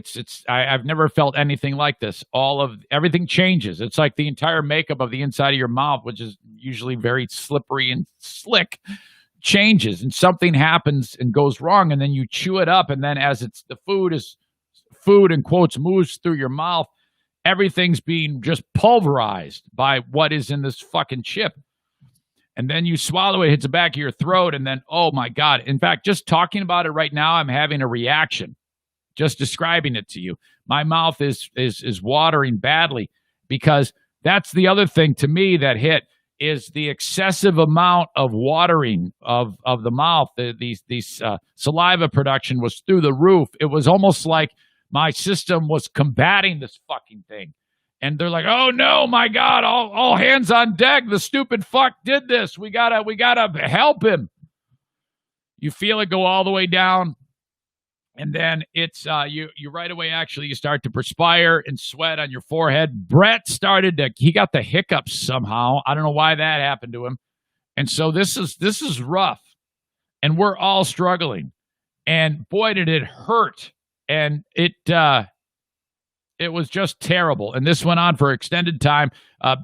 I've never felt anything like this. Everything changes. It's like the entire makeup of the inside of your mouth, which is usually very slippery and slick, changes, and something happens and goes wrong, and then you chew it up, and then as the food in quotes moves through your mouth, everything's being just pulverized by what is in this fucking chip. And then you swallow it, hits the back of your throat, and then, oh my God. In fact, just talking about it right now, I'm having a reaction. Just describing it to you. My mouth is watering badly, because that's the other thing to me that hit is the excessive amount of watering of the mouth. These saliva production was through the roof. It was almost like my system was combating this fucking thing. And they're like, oh no, my God, all hands on deck. The stupid fuck did this. We gotta help him. You feel it go all the way down. And then it's you right away, actually, you start to perspire and sweat on your forehead. Brett he got the hiccups somehow. I don't know why that happened to him. And so this is rough. And we're all struggling. And boy, did it hurt. And it was just terrible. And this went on for extended time.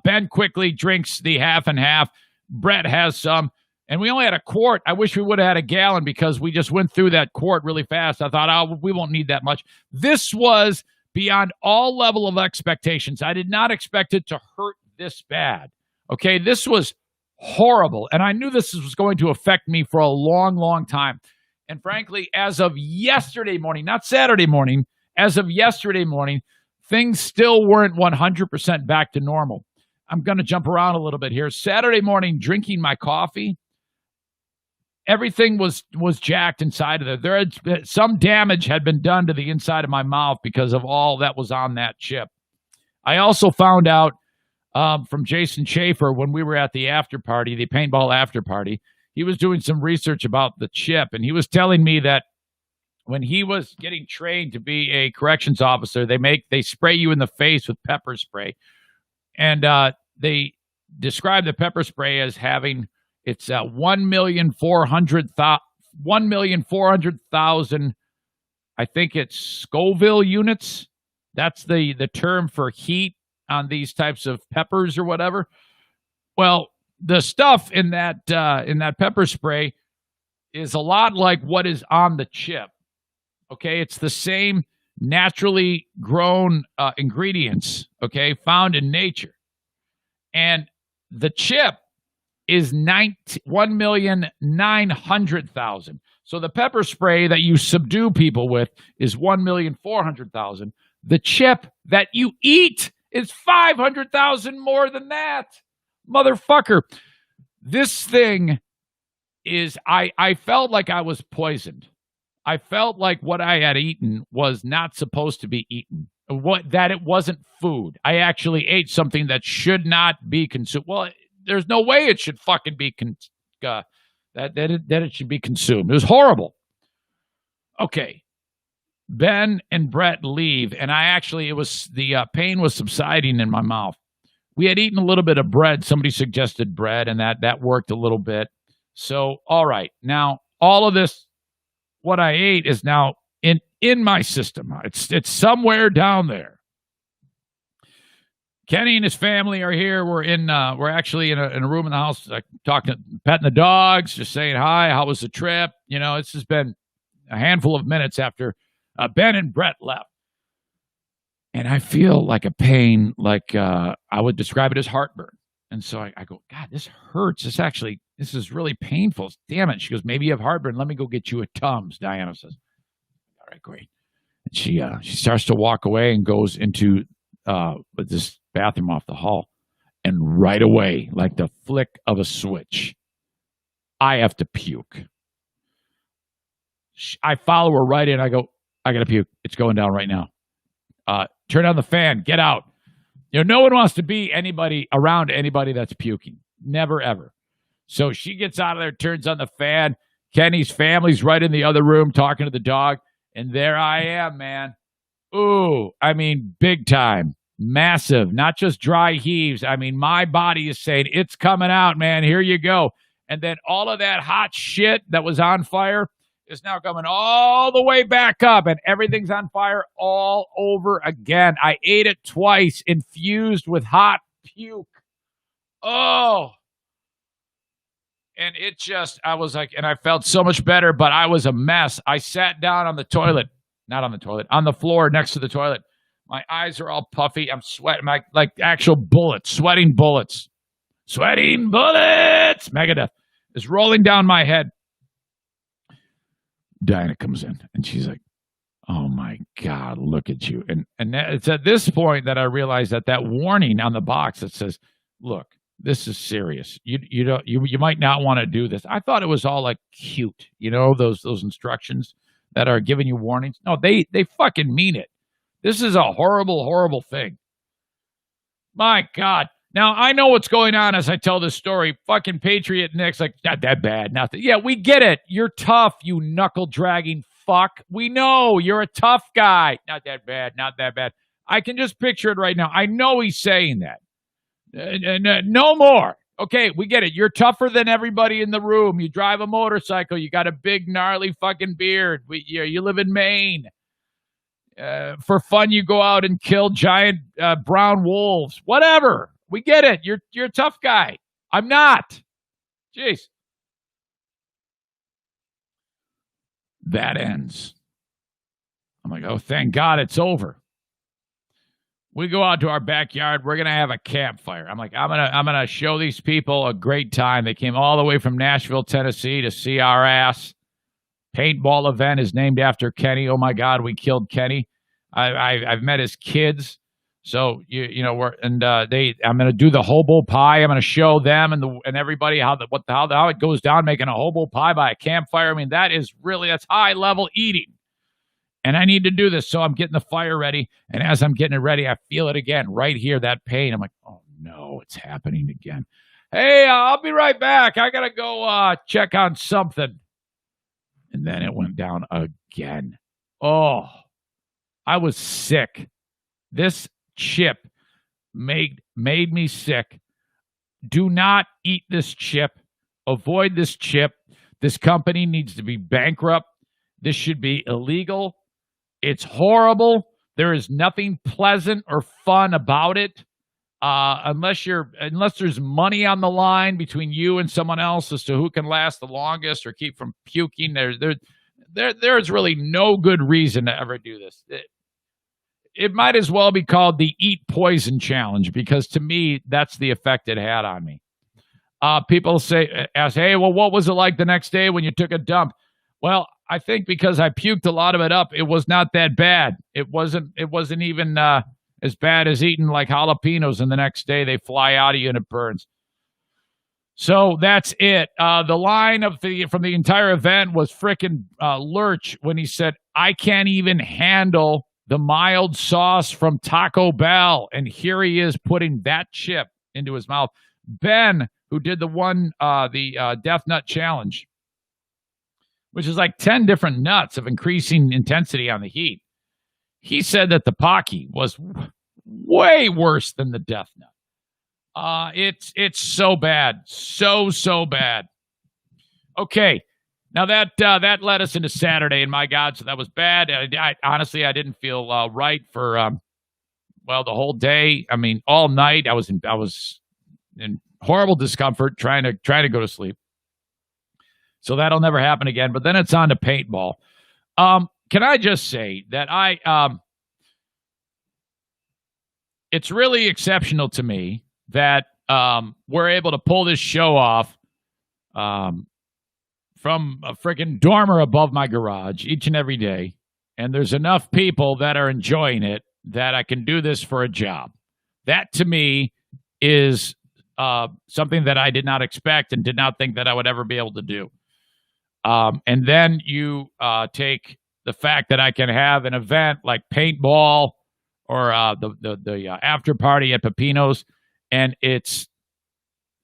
Ben quickly drinks the half and half. Brett has some. And we only had a quart. I wish we would have had a gallon because we just went through that quart really fast. I thought, we won't need that much. This was beyond all level of expectations. I did not expect it to hurt this bad. Okay, this was horrible, and I knew this was going to affect me for a long, long time. And frankly, as of yesterday morning, not Saturday morning, as of yesterday morning, things still weren't 100% back to normal. I'm going to jump around a little bit here. Saturday morning, drinking my coffee, everything was jacked inside of there. Some damage had been done to the inside of my mouth because of all that was on that chip. I also found out from Jason Schaefer when we were at the after party, the paintball after party. He was doing some research about the chip, and he was telling me that when he was getting trained to be a corrections officer, they spray you in the face with pepper spray, and they describe the pepper spray as having it's 1,400,000. I think it's Scoville units. That's the term for heat on these types of peppers or whatever. Well, the stuff in that pepper spray is a lot like what is on the chip. Okay, it's the same naturally grown ingredients, okay, found in nature. And the chip is 1,900,000. So the pepper spray that you subdue people with is 1,400,000. The chip that you eat is 500,000 more than that. Motherfucker. This thing is, I felt like I was poisoned. I felt like what I had eaten was not supposed to be eaten. That it wasn't food. I actually ate something that should not be consumed. Well, there's no way it should fucking be that it should be consumed. It was horrible. Okay. Ben and Brett leave, and it was the pain was subsiding in my mouth. We had eaten a little bit of bread. Somebody suggested bread, and that worked a little bit. So, all right. Now, all of this, what I ate is now in my system. It's somewhere down there. Kenny and his family are here. We're actually in a room in the house, talking, petting the dogs, just saying hi. How was the trip? You know, it's just been a handful of minutes after Ben and Brett left. And I feel like a pain, like I would describe it as heartburn. And so I go, God, this hurts. This is really painful. Damn it. She goes, maybe you have heartburn. Let me go get you a Tums, Diana says. All right, great. And she starts to walk away and goes into this bathroom off the hall. And right away, like the flick of a switch, I have to puke. I follow her right in. I go, I got to puke. It's going down right now. Turn on the fan. Get out. You know, no one wants to be around anybody that's puking. Never, ever. So she gets out of there, turns on the fan. Kenny's family's right in the other room talking to the dog. And there I am, man. Ooh, I mean, big time. Massive. Not just dry heaves. I mean, my body is saying, it's coming out, man. Here you go. And then all of that hot shit that was on fire is now coming all the way back up, and everything's on fire all over again. I ate it twice, infused with hot puke. Oh. And I was like, and I felt so much better, but I was a mess. I sat down on the toilet, not on the toilet, on the floor next to the toilet. My eyes are all puffy. I'm sweating like actual bullets, sweating bullets. Sweating bullets! Megadeth is rolling down my head. Diana comes in, and she's like, oh, my God, look at you. And it's at this point that I realized that warning on the box that says, look, this is serious. You might not want to do this. I thought it was all like cute, you know, those instructions that are giving you warnings. No, they fucking mean it. This is a horrible, horrible thing. My God. Now, I know what's going on as I tell this story. Fucking Patriot Nick's like, not that bad, nothing. Yeah, we get it. You're tough, you knuckle-dragging fuck. We know you're a tough guy. Not that bad, not that bad. I can just picture it right now. I know he's saying that. No more. Okay, we get it. You're tougher than everybody in the room. You drive a motorcycle. You got a big, gnarly fucking beard. You live in Maine. For fun, you go out and kill giant brown wolves. Whatever. We get it. You're a tough guy. I'm not. Jeez. That ends. I'm like, oh, thank God it's over. we go out to our backyard. We're gonna have a campfire. I'm like, I'm gonna show these people a great time. They came all the way from Nashville, Tennessee, to see our ass. Paintball event is named after Kenny. Oh my God, we killed Kenny. I've met his kids. So I'm gonna do the hobo pie. I'm gonna show them and everybody how it goes down making a hobo pie by a campfire. I mean, that's high level eating. And I need to do this. So I'm getting the fire ready. And as I'm getting it ready, I feel it again right here, that pain. I'm like, oh no, it's happening again. Hey, I'll be right back. I gotta go check on something. And then it went down again. Oh, I was sick. This chip made me sick. Do not eat this chip. Avoid this chip. This company needs to be bankrupt. This should be illegal. It's horrible. There is nothing pleasant or fun about it. Unless there's money on the line between you and someone else as to who can last the longest or keep from puking. There's really no good reason to ever do this. It might as well be called the Eat Poison Challenge, because to me, that's the effect it had on me. People ask, hey, well, what was it like the next day when you took a dump? Well, I think because I puked a lot of it up, it was not that bad. It wasn't even as bad as eating like jalapenos, and the next day they fly out of you and it burns. So that's it. The line from the entire event was frickin' Lurch when he said, I can't even handle the mild sauce from Taco Bell. And here he is putting that chip into his mouth. Ben, who did the Death Nut Challenge, which is like 10 different nuts of increasing intensity on the heat. He said that the Pocky was way worse than the Death Nut. It's so bad. So bad. Okay. Now that led us into Saturday, and my God, so that was bad. I honestly, I didn't feel right for the whole day. I mean, all night I was in horrible discomfort trying to go to sleep. So that'll never happen again. But then it's on to paintball. Can I just say that it's really exceptional to me that we're able to pull this show off from a freaking dormer above my garage each and every day. And there's enough people that are enjoying it that I can do this for a job. That to me is something that I did not expect and did not think that I would ever be able to do. And then you take the fact that I can have an event like paintball or the after party at Pepino's, and it's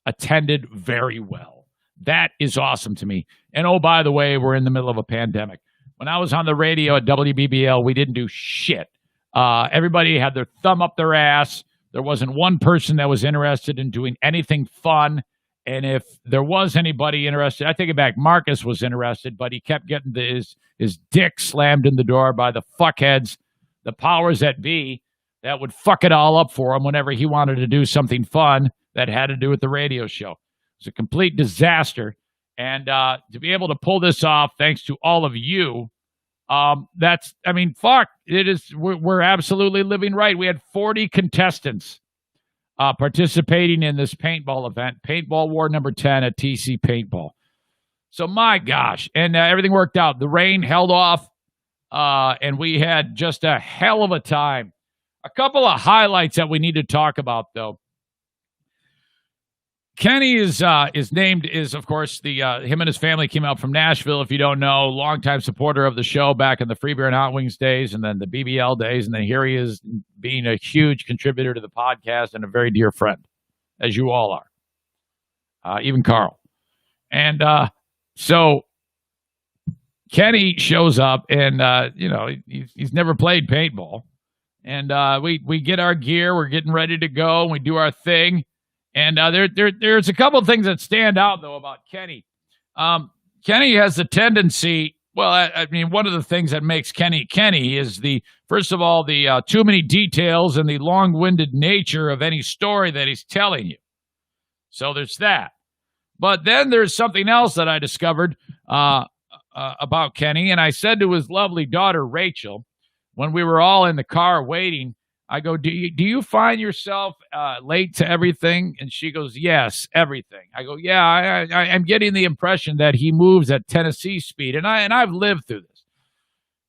attended very well. That is awesome to me. And oh, by the way, we're in the middle of a pandemic. When I was on the radio at WBBL, we didn't do shit. Everybody had their thumb up their ass. There wasn't one person that was interested in doing anything fun. And if there was anybody interested, I take it back, Marcus was interested, but he kept getting his dick slammed in the door by the fuckheads, the powers that be, that would fuck it all up for him whenever he wanted to do something fun that had to do with the radio show. It was a complete disaster. And to be able to pull this off, thanks to all of you, fuck, it is. We're absolutely living right. We had 40 contestants participating in this paintball event, Paintball War number 10 at TC Paintball. So my gosh, and everything worked out. The rain held off, and we had just a hell of a time. A couple of highlights that we need to talk about, though. Kenny is of course him and his family came out from Nashville. If you don't know, longtime supporter of the show back in the Free Beer and Hot Wings days, and then the BBL days, and then here he is being a huge contributor to the podcast and a very dear friend, as you all are, even Carl. And so Kenny shows up, and he's never played paintball, and we get our gear, we're getting ready to go, and we do our thing. And there's a couple of things that stand out, though, about Kenny. Kenny has a tendency, one of the things that makes Kenny is first of all, the too many details and the long-winded nature of any story that he's telling you. So there's that. But then there's something else that I discovered about Kenny, and I said to his lovely daughter, Rachel, when we were all in the car waiting, I go, do you find yourself late to everything? And she goes, yes, everything. I go, yeah, I'm getting the impression that he moves at Tennessee speed, and I've lived through this.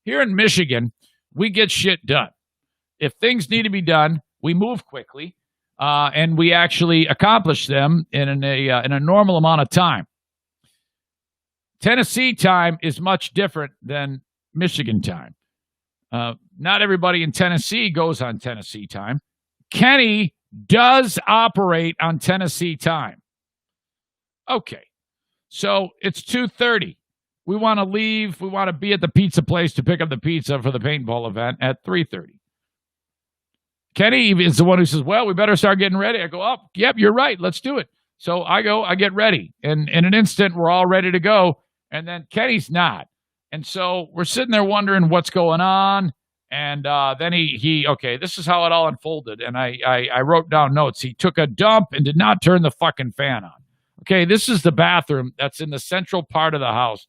Here in Michigan, we get shit done. If things need to be done, we move quickly, and we actually accomplish them in a normal amount of time. Tennessee time is much different than Michigan time. Not everybody in Tennessee goes on Tennessee time. Kenny does operate on Tennessee time. Okay, so it's 2:30. We want to leave. We want to be at the pizza place to pick up the pizza for the paintball event at 3:30. Kenny is the one who says, well, we better start getting ready. I go, oh, yep, you're right. Let's do it. So I get ready. And in an instant, we're all ready to go. And then Kenny's not. And so we're sitting there wondering what's going on. And then okay, this is how it all unfolded. And I wrote down notes. He took a dump and did not turn the fucking fan on. Okay, this is the bathroom that's in the central part of the house.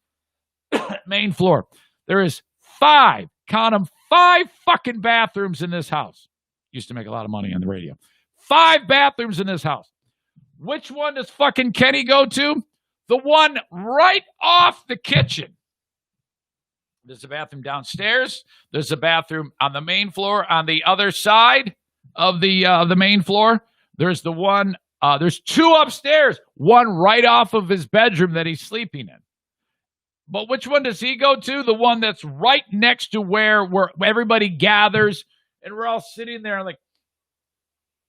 Main floor. There is 5, count them, 5 fucking bathrooms in this house. Used to make a lot of money on the radio. 5 bathrooms in this house. Which one does fucking Kenny go to? The one right off the kitchen. There's a bathroom downstairs. There's a bathroom on the main floor on the other side of the main floor. There's the one. There's 2 upstairs. One right off of his bedroom that he's sleeping in. But which one does he go to? The one that's right next to where everybody gathers, and we're all sitting there like,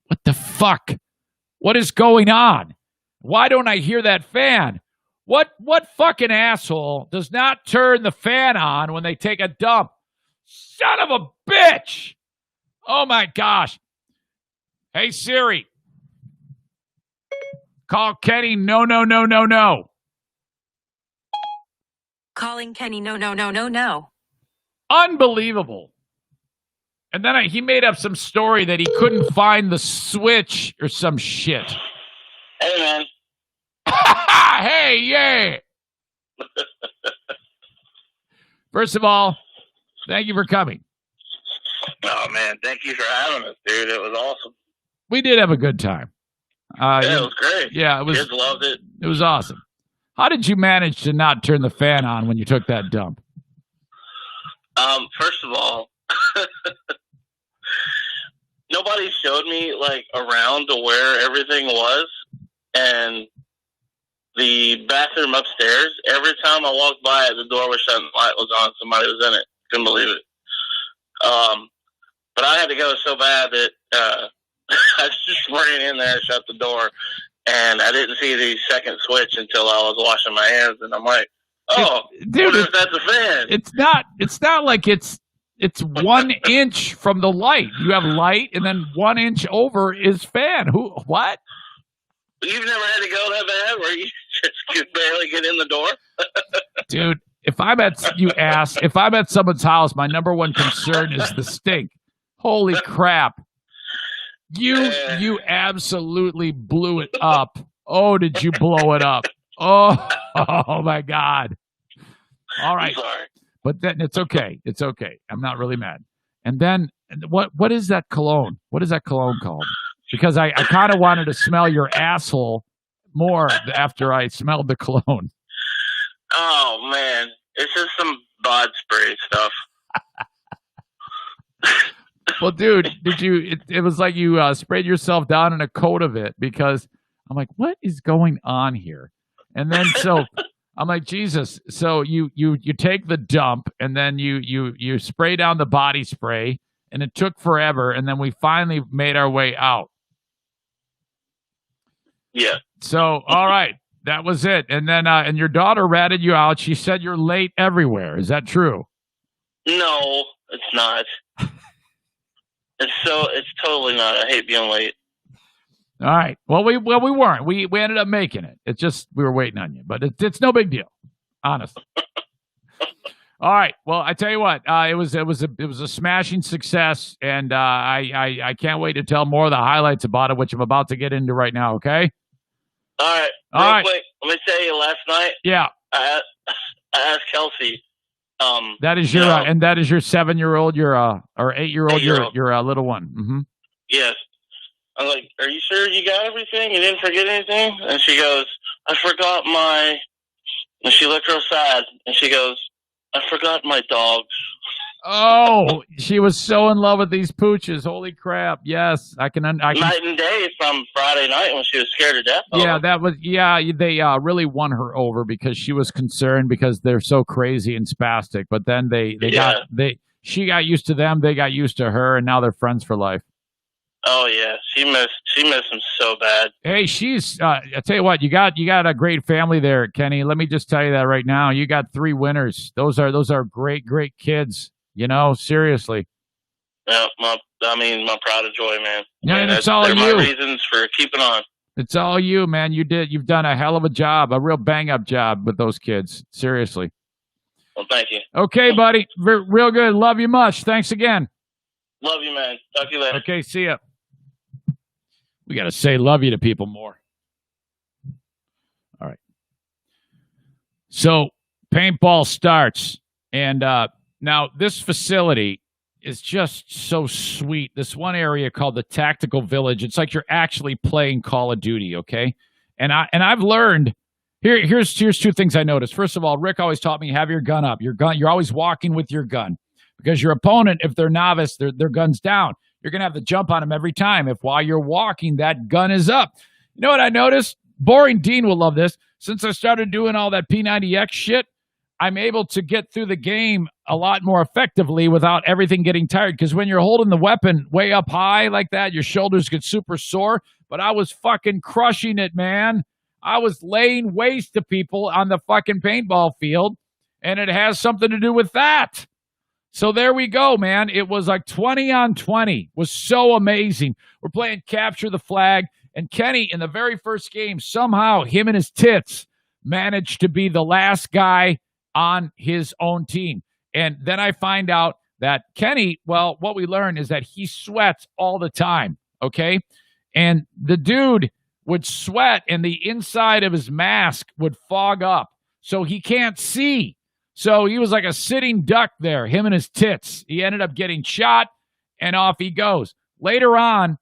what the fuck? What is going on? Why don't I hear that fan? What fucking asshole does not turn the fan on when they take a dump? Son of a bitch! Oh my gosh. Hey Siri. Call Kenny. No. Calling Kenny. No. Unbelievable. And then he made up some story that he couldn't find the switch or some shit. Hey, man. Hey, yeah. First of all, thank you for coming. Oh, man. Thank you for having us, dude. It was awesome. We did have a good time. Yeah, it was great. Yeah, Kids loved it. It was awesome. How did you manage to not turn the fan on when you took that dump? First of all, nobody showed me like around to where everything was, and the bathroom upstairs. Every time I walked by it, the door was shut and the light was on. Somebody was in it. Couldn't believe it. But I had to go so bad that I just ran in there, shut the door, and I didn't see the second switch until I was washing my hands. And I'm like, "Oh, dude, what if that's a fan?" It's not. It's not like it's 1 inch from the light. You have light, and then 1 inch over is fan. What? You've never had to go that bad where you just could barely get in the door? Dude, if I'm at someone's house, my number one concern is the stink. Holy crap. You absolutely blew it up. Oh, did you blow it up? Oh my God. All right. I'm sorry. But then it's okay. It's okay. I'm not really mad. And then what is that cologne? What is that cologne called? Because I kind of wanted to smell your asshole more after I smelled the cologne. Oh, man. It's just some bod spray stuff. Well, dude, it was like you sprayed yourself down in a coat of it, because I'm like, what is going on here? And then so I'm like, Jesus. So you take the dump, and then you spray down the body spray, and it took forever, and then we finally made our way out. Yeah. So, all right, that was it. And then and your daughter ratted you out. She said you're late everywhere. Is that true? No, it's not. It's totally not. I hate being late. All right. Well, we weren't. We ended up making it. It's just we were waiting on you, but it's no big deal, honestly. All right. Well, I tell you what, it was a smashing success, and I can't wait to tell more of the highlights about it, which I'm about to get into right now. Okay. All right. Real quick, let me tell you. Last night, yeah, I asked Kelsey, That is your and that is your 7-year-old, your or 8-year-old, your little one. Mm-hmm. Yes. I'm like, are you sure you got everything? You didn't forget anything? And she goes, I forgot my. And she looked real sad, and she goes, I forgot my dogs. Oh, she was so in love with these pooches. Holy crap! Yes, I can. Night and day from Friday night when she was scared to death. Yeah, that was. Yeah, they really won her over because she was concerned because they're so crazy and spastic. But then she got used to them. They got used to her, and now they're friends for life. Oh yeah, she missed him so bad. Hey, she's. I tell you what, you got a great family there, Kenny. Let me just tell you that right now. You got 3 winners. Those are great kids. You know, seriously. Yeah, my pride of joy, man. Yeah, and it's all you. My reasons for keeping on. It's all you, man. You've done a hell of a job, a real bang-up job with those kids. Seriously. Well, thank you. Okay, buddy. Real good. Love you much. Thanks again. Love you, man. Talk to you later. Okay, see ya. We got to say love you to people more. All right. So, paintball starts, and now, this facility is just so sweet. This one area called the Tactical Village. It's like you're actually playing Call of Duty, okay? And I've learned here's 2 things I noticed. First of all, Rick always taught me have your gun up. You're always walking with your gun because your opponent, if they're novice, their gun's down. You're gonna have to jump on them every time. If while you're walking, that gun is up. You know what I noticed? Boring Dean will love this. Since I started doing all that P90X shit, I'm able to get through the game a lot more effectively without everything getting tired. Because when you're holding the weapon way up high like that, your shoulders get super sore. But I was fucking crushing it, man. I was laying waste to people on the fucking paintball field. And it has something to do with that. So there we go, man. It was like 20 on 20. It was so amazing. We're playing Capture the Flag. And Kenny, in the very first game, somehow him and his tits managed to be the last guy on his own team. And then I find out that Kenny, well, what we learned is that he sweats all the time, okay? And the dude would sweat and the inside of his mask would fog up, so he can't see. So he was like a sitting duck there, him and his tits. He ended up getting shot, and off he goes. Later on,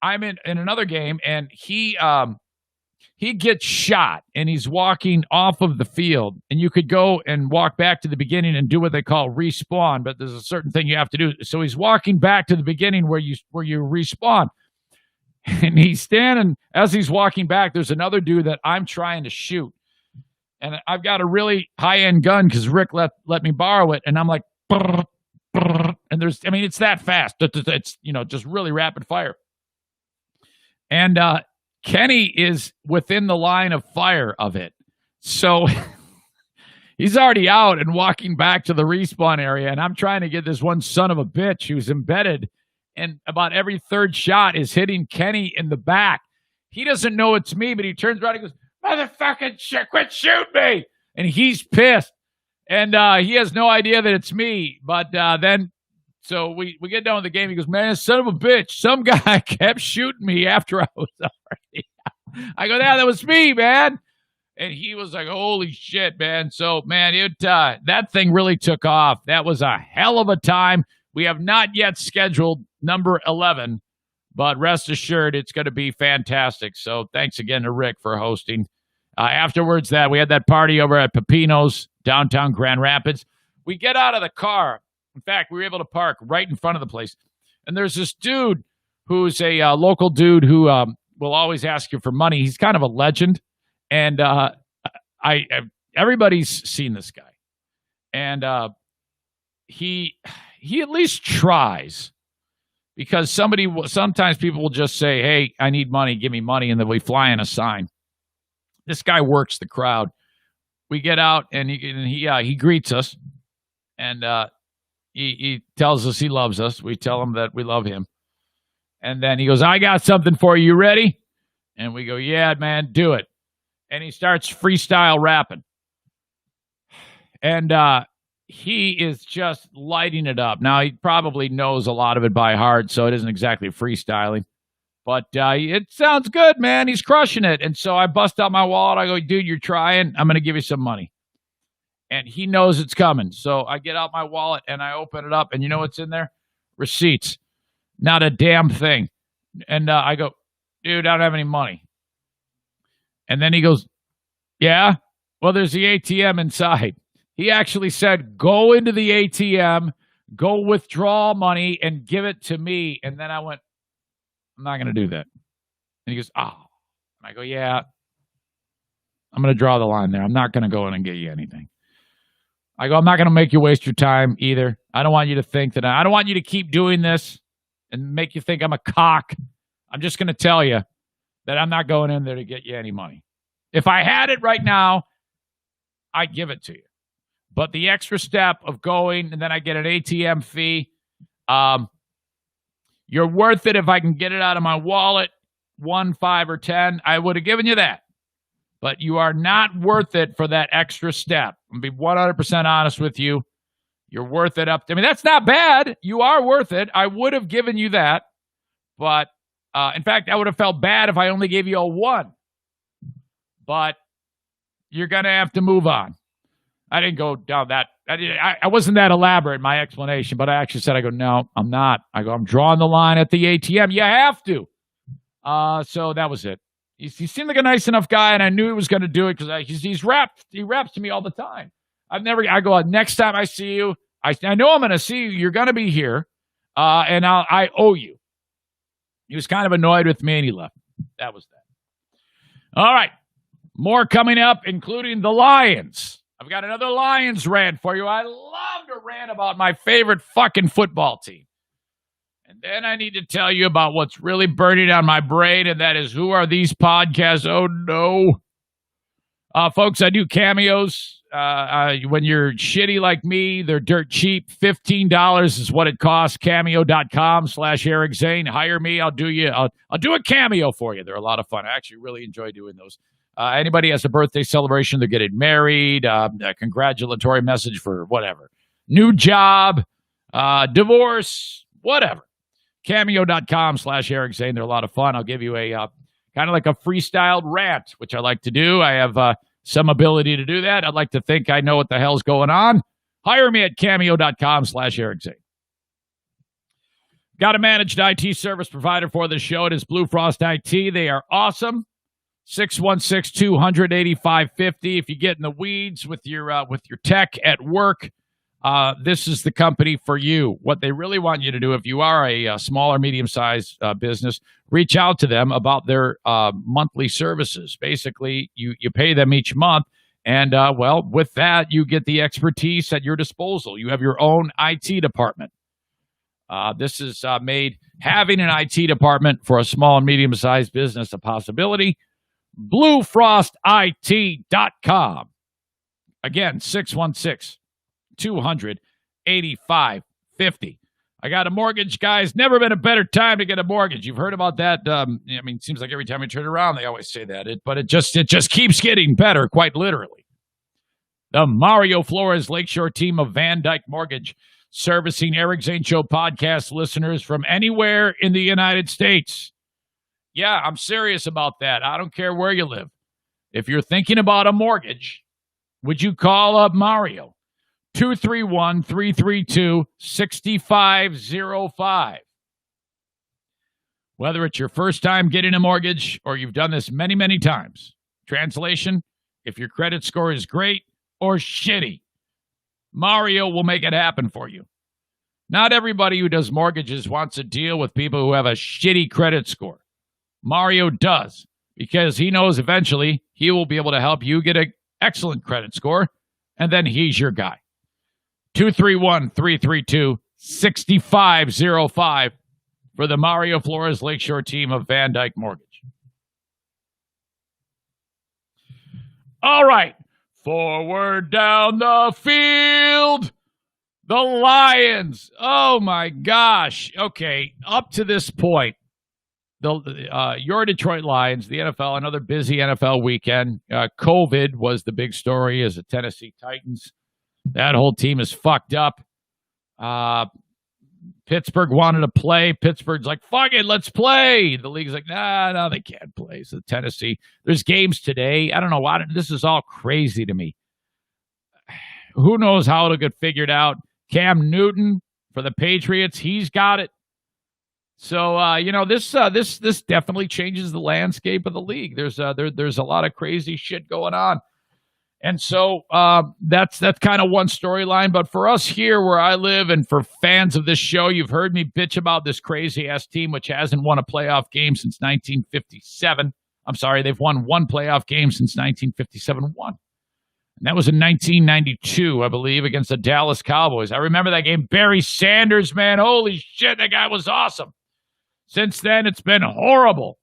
I'm in another game, and he gets shot, and he's walking off of the field. And you could go and walk back to the beginning and do what they call respawn, but there's a certain thing you have to do. So he's walking back to the beginning where you respawn. And he's standing, as he's walking back, there's another dude that I'm trying to shoot. And I've got a really high-end gun because Rick let me borrow it. And I'm like, brr, brr, and it's that fast. It's, just really rapid fire. And Kenny is within the line of fire of it. So he's already out and walking back to the respawn area. And I'm trying to get this one son of a bitch who's embedded. And about every third shot is hitting Kenny in the back. He doesn't know it's me, but he turns around and goes, motherfucking shit, quit shooting me. And he's pissed. And he has no idea that it's me. But then, so we get done with the game. He goes, man, son of a bitch, some guy kept shooting me after I was already out. I go, yeah, that was me, man. And he was like, holy shit, man. So, man, that thing really took off. That was a hell of a time. We have not yet scheduled number 11, but rest assured it's going to be fantastic. So thanks again to Rick for hosting. Afterwards, we had that party over at Pepino's, downtown Grand Rapids. We get out of the car. In fact, we were able to park right in front of the place. And there's this dude who's a local dude who will always ask you for money. He's kind of a legend. And everybody's seen this guy. And he at least tries. Because sometimes people will just say, hey, I need money, give me money, and then we fly in a sign. This guy works the crowd. We get out, and he greets us, and he tells us he loves us. We tell him that we love him. And then he goes, I got something for you. You ready? And we go, yeah, man, do it. And he starts freestyle rapping. And he is just lighting it up. Now, he probably knows a lot of it by heart, so it isn't exactly freestyling. But it sounds good, man. He's crushing it. And so I bust out my wallet. I go, dude, you're trying. I'm going to give you some money. and he knows it's coming. So I get out my wallet and I open it up, and you know what's in there? Receipts. Not a damn thing. And I go, dude, I don't have any money. And then he goes, yeah? Well, there's the ATM inside. He actually said, go into the ATM, go withdraw money, and give it to me. And then I went, I'm not going to do that. And he goes, oh. And I go, yeah, I'm going to draw the line there. I'm not going to go in and get you anything. I go, I'm not going to make you waste your time either. I don't want you to think that I don't want you to keep doing this and make you think I'm a cock. I'm just going to tell you that I'm not going in there to get you any money. If I had it right now, I'd give it to you. But the extra step of going and then I get an ATM fee, you're worth it if I can get it out of my wallet, 1, 5, or 10. I would have given you that. But you are not worth it for that extra step. I'm going to be 100% honest with you. You're worth it up. I mean, that's not bad. You are worth it. I would have given you that. But, in fact, I would have felt bad if I only gave you a 1. But you're going to have to move on. I didn't go down that. I wasn't that elaborate in my explanation, but I actually said, I go, no, I'm not. I go, I'm drawing the line at the ATM. You have to. So that was it. He seemed like a nice enough guy, and I knew he was going to do it because he raps to me all the time. I go, next time I see you, I know I'm going to see you. You're going to be here, and I owe you. He was kind of annoyed with me, and he left. That was that. All right. More coming up, including the Lions. I've got another Lions rant for you. I love to rant about my favorite fucking football team. And then I need to tell you about what's really burning on my brain, and that is, who are these podcasts? Oh, no. Folks, I do cameos. When you're shitty like me, they're dirt cheap. $15 is what it costs. Cameo.com/Eric Zane. Hire me. I'll do a cameo for you. They're a lot of fun. I actually really enjoy doing those. Anybody has a birthday celebration, they're getting married, a congratulatory message for whatever. New job, divorce, whatever. Cameo.com/Eric Zane. They're a lot of fun. I'll give you a kind of like a freestyled rant, which I like to do. I have some ability to do that. I'd like to think I know what the hell's going on. Hire me at Cameo.com/Eric Zane. Got a managed IT service provider for the show. It is Blue Frost IT. They are awesome. 616-200-8550. If you get in the weeds with your tech at work, this is the company for you. What they really want you to do, if you are a small or medium-sized business, reach out to them about their monthly services. Basically, you pay them each month, and, with that, you get the expertise at your disposal. You have your own IT department. This has made having an IT department for a small and medium-sized business a possibility. BlueFrostIT.com. Again, 616-200-8550. I got a mortgage, guys. Never been a better time to get a mortgage. You've heard about that. It seems like every time you turn around, they always say that. But it just keeps getting better, quite literally. The Mario Flores Lakeshore team of Van Dyke Mortgage, servicing Eric Zane Show podcast listeners from anywhere in the United States. Yeah, I'm serious about that. I don't care where you live. If you're thinking about a mortgage, would you call up Mario? 231-332-6505. Whether it's your first time getting a mortgage or you've done this many, many times. Translation, if your credit score is great or shitty, Mario will make it happen for you. Not everybody who does mortgages wants to deal with people who have a shitty credit score. Mario does, because he knows eventually he will be able to help you get an excellent credit score, and then he's your guy. 231-332-6505 for the Mario Flores Lakeshore team of Van Dyke Mortgage. All right, forward down the field, the Lions. Oh, my gosh. Okay, up to this point, your Detroit Lions, the NFL, another busy NFL weekend. COVID was the big story as the Tennessee Titans. That whole team is fucked up. Pittsburgh wanted to play. Pittsburgh's like, fuck it, let's play. The league's like, no, they can't play. So Tennessee, there's games today. I don't know why. This is all crazy to me. who knows how it'll get figured out. Cam Newton for the Patriots, he's got it. So this definitely changes the landscape of the league. There's a lot of crazy shit going on, and so that's kind of one storyline. But for us here where I live, and for fans of this show, you've heard me bitch about this crazy ass team which hasn't won a playoff game since 1957. I'm sorry, they've won one playoff game since 1957. One. And that was in 1992, I believe, against the Dallas Cowboys. I remember that game. Barry Sanders, man, holy shit, that guy was awesome. Since then, it's been horrible.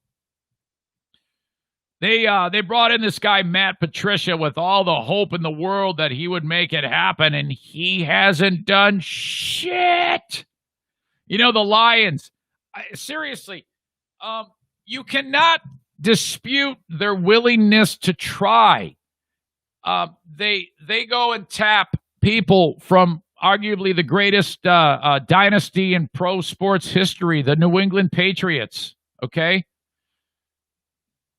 They brought in this guy, Matt Patricia, with all the hope in the world that he would make it happen, and he hasn't done shit. The Lions, seriously, you cannot dispute their willingness to try. They go and tap people from arguably the greatest dynasty in pro sports history, the New England Patriots, okay?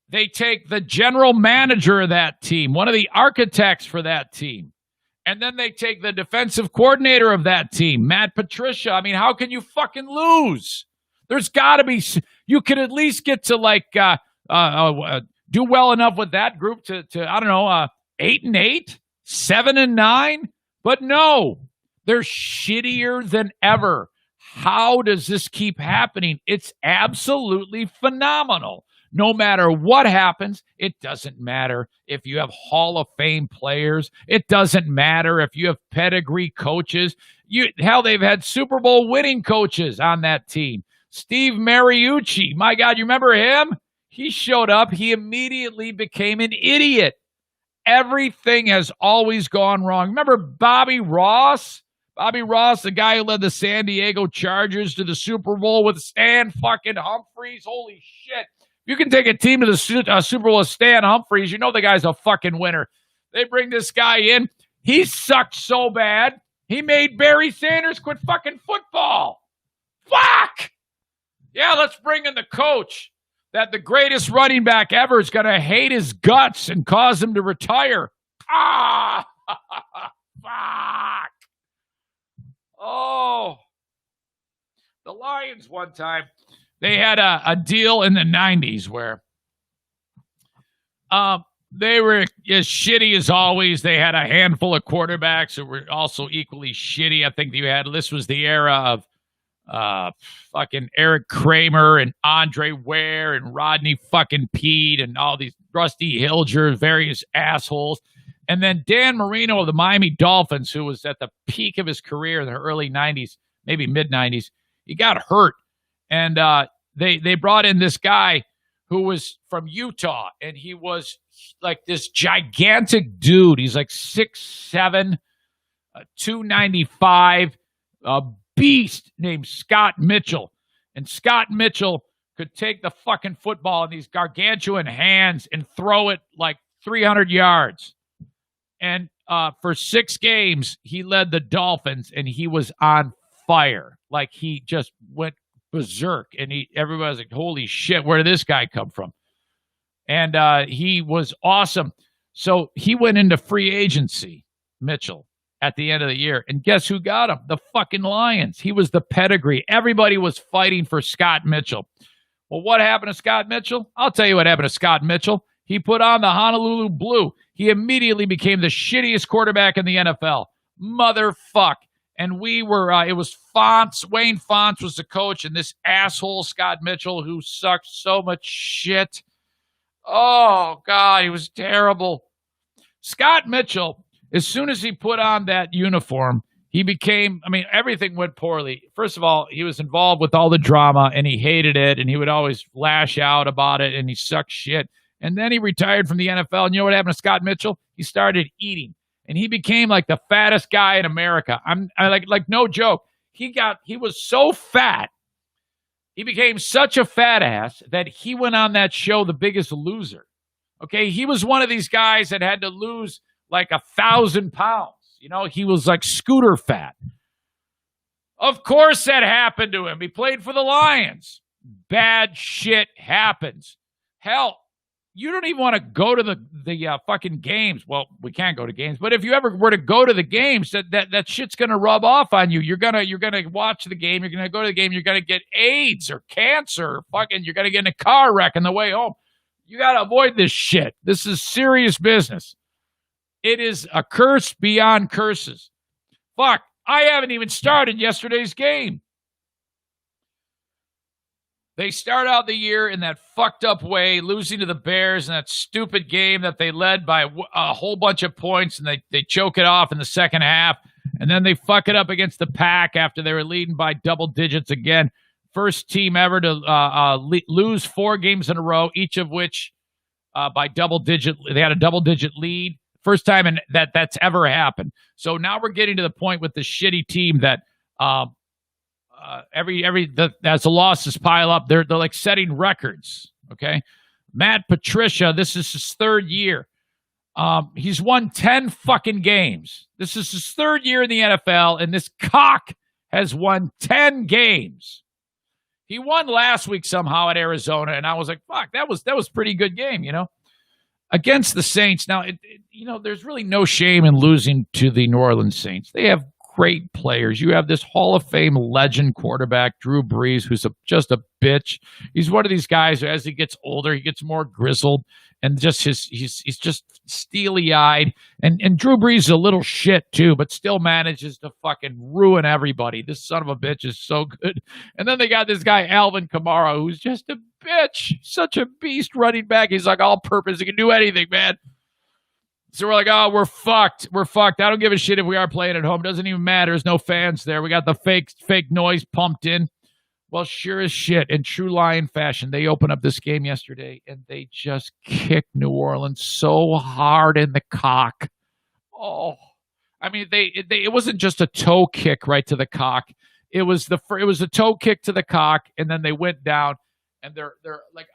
They take the general manager of that team, one of the architects for that team, and then they take the defensive coordinator of that team, Matt Patricia. I mean, how can you fucking lose? There's got to be – you could at least get to, do well enough with that group to I don't know, 8-8, 7-9, but no, they're shittier than ever. How does this keep happening? It's absolutely phenomenal. No matter what happens, it doesn't matter if you have Hall of Fame players. It doesn't matter if you have pedigree coaches. They've had Super Bowl winning coaches on that team. Steve Mariucci, my God, you remember him? He showed up. He immediately became an idiot. Everything has always gone wrong. Remember Bobby Ross? Bobby Ross, the guy who led the San Diego Chargers to the Super Bowl with Stan fucking Humphries. Holy shit. You can take a team to the Super Bowl with Stan Humphries. You know the guy's a fucking winner. They bring this guy in. He sucked so bad, he made Barry Sanders quit fucking football. Fuck! Yeah, let's bring in the coach that the greatest running back ever is going to hate his guts and cause him to retire. Ah! Fuck! Oh. The Lions one time, they had a deal in the 90s where they were as shitty as always. They had a handful of quarterbacks that were also equally shitty. I think this was the era of fucking Eric Kramer and Andre Ware and Rodney fucking Peete and all these Rusty Hilger, various assholes. And then Dan Marino of the Miami Dolphins, who was at the peak of his career in the early 90s, maybe mid-90s, he got hurt. And they brought in this guy who was from Utah, and he was like this gigantic dude. He's like 6'7", 295, a beast named Scott Mitchell. And Scott Mitchell could take the fucking football in these gargantuan hands and throw it like 300 yards. And for 6 games, he led the Dolphins, and he was on fire. Like, he just went berserk, and everybody was like, holy shit, where did this guy come from? And he was awesome. So he went into free agency, Mitchell, at the end of the year. And guess who got him? The fucking Lions. He was the pedigree. Everybody was fighting for Scott Mitchell. Well, what happened to Scott Mitchell? I'll tell you what happened to Scott Mitchell. He put on the Honolulu Blue. He immediately became the shittiest quarterback in the NFL. Motherfuck. And it was Fonts. Wayne Fonts was the coach, and this asshole Scott Mitchell, who sucked so much shit. Oh, God, he was terrible. Scott Mitchell, as soon as he put on that uniform, he became, everything went poorly. First of all, he was involved with all the drama, and he hated it, and he would always lash out about it, and he sucked shit. And then he retired from the NFL, and you know what happened to Scott Mitchell? He started eating. And he became like the fattest guy in America. I like no joke. He was so fat. He became such a fat ass that he went on that show, The Biggest Loser. Okay. He was one of these guys that had to lose like 1,000 pounds. He was like scooter fat. Of course that happened to him. He played for the Lions. Bad shit happens. Hell, you don't even want to go to the fucking games. Well, we can't go to games, but if you ever were to go to the games, that shit's gonna rub off on you. You're gonna watch the game. You're gonna go to the game. You're gonna get AIDS or cancer. Fucking, you're gonna get in a car wreck on the way home. You gotta avoid this shit. This is serious business. It is a curse beyond curses. Fuck, I haven't even started yesterday's game. They start out the year in that fucked up way, losing to the Bears in that stupid game that they led by a whole bunch of points, and they choke it off in the second half. And then they fuck it up against the Pack after they were leading by double digits again. First team ever to lose 4 games in a row, each of which by double digit. They had a double digit lead. First time that's ever happened. So now we're getting to the point with the shitty team that as the losses pile up, they're like setting records. Okay, Matt Patricia, this is his 3rd year. He's won 10 fucking games. This is his 3rd year in the NFL, and this cock has won 10 games. He won last week somehow at Arizona, and I was like, fuck, that was a pretty good game, against the Saints. Now, there's really no shame in losing to the New Orleans Saints. They have great players. You have this Hall of Fame legend quarterback, Drew Brees, who's just a bitch. He's one of these guys who, as he gets older, he gets more grizzled and just he's just steely-eyed. And Drew Brees is a little shit too, but still manages to fucking ruin everybody. This son of a bitch is so good. And then they got this guy, Alvin Kamara, who's just a bitch. Such a beast running back. He's like all-purpose. He can do anything, man. So we're like, oh, we're fucked. We're fucked. I don't give a shit if we are playing at home. Doesn't even matter. There's no fans there. We got the fake noise pumped in. Well, sure as shit, in true Lion fashion, they opened up this game yesterday, and they just kicked New Orleans so hard in the cock. Oh, I mean, it wasn't just a toe kick right to the cock. It was a toe kick to the cock, and then they went down, and they're like,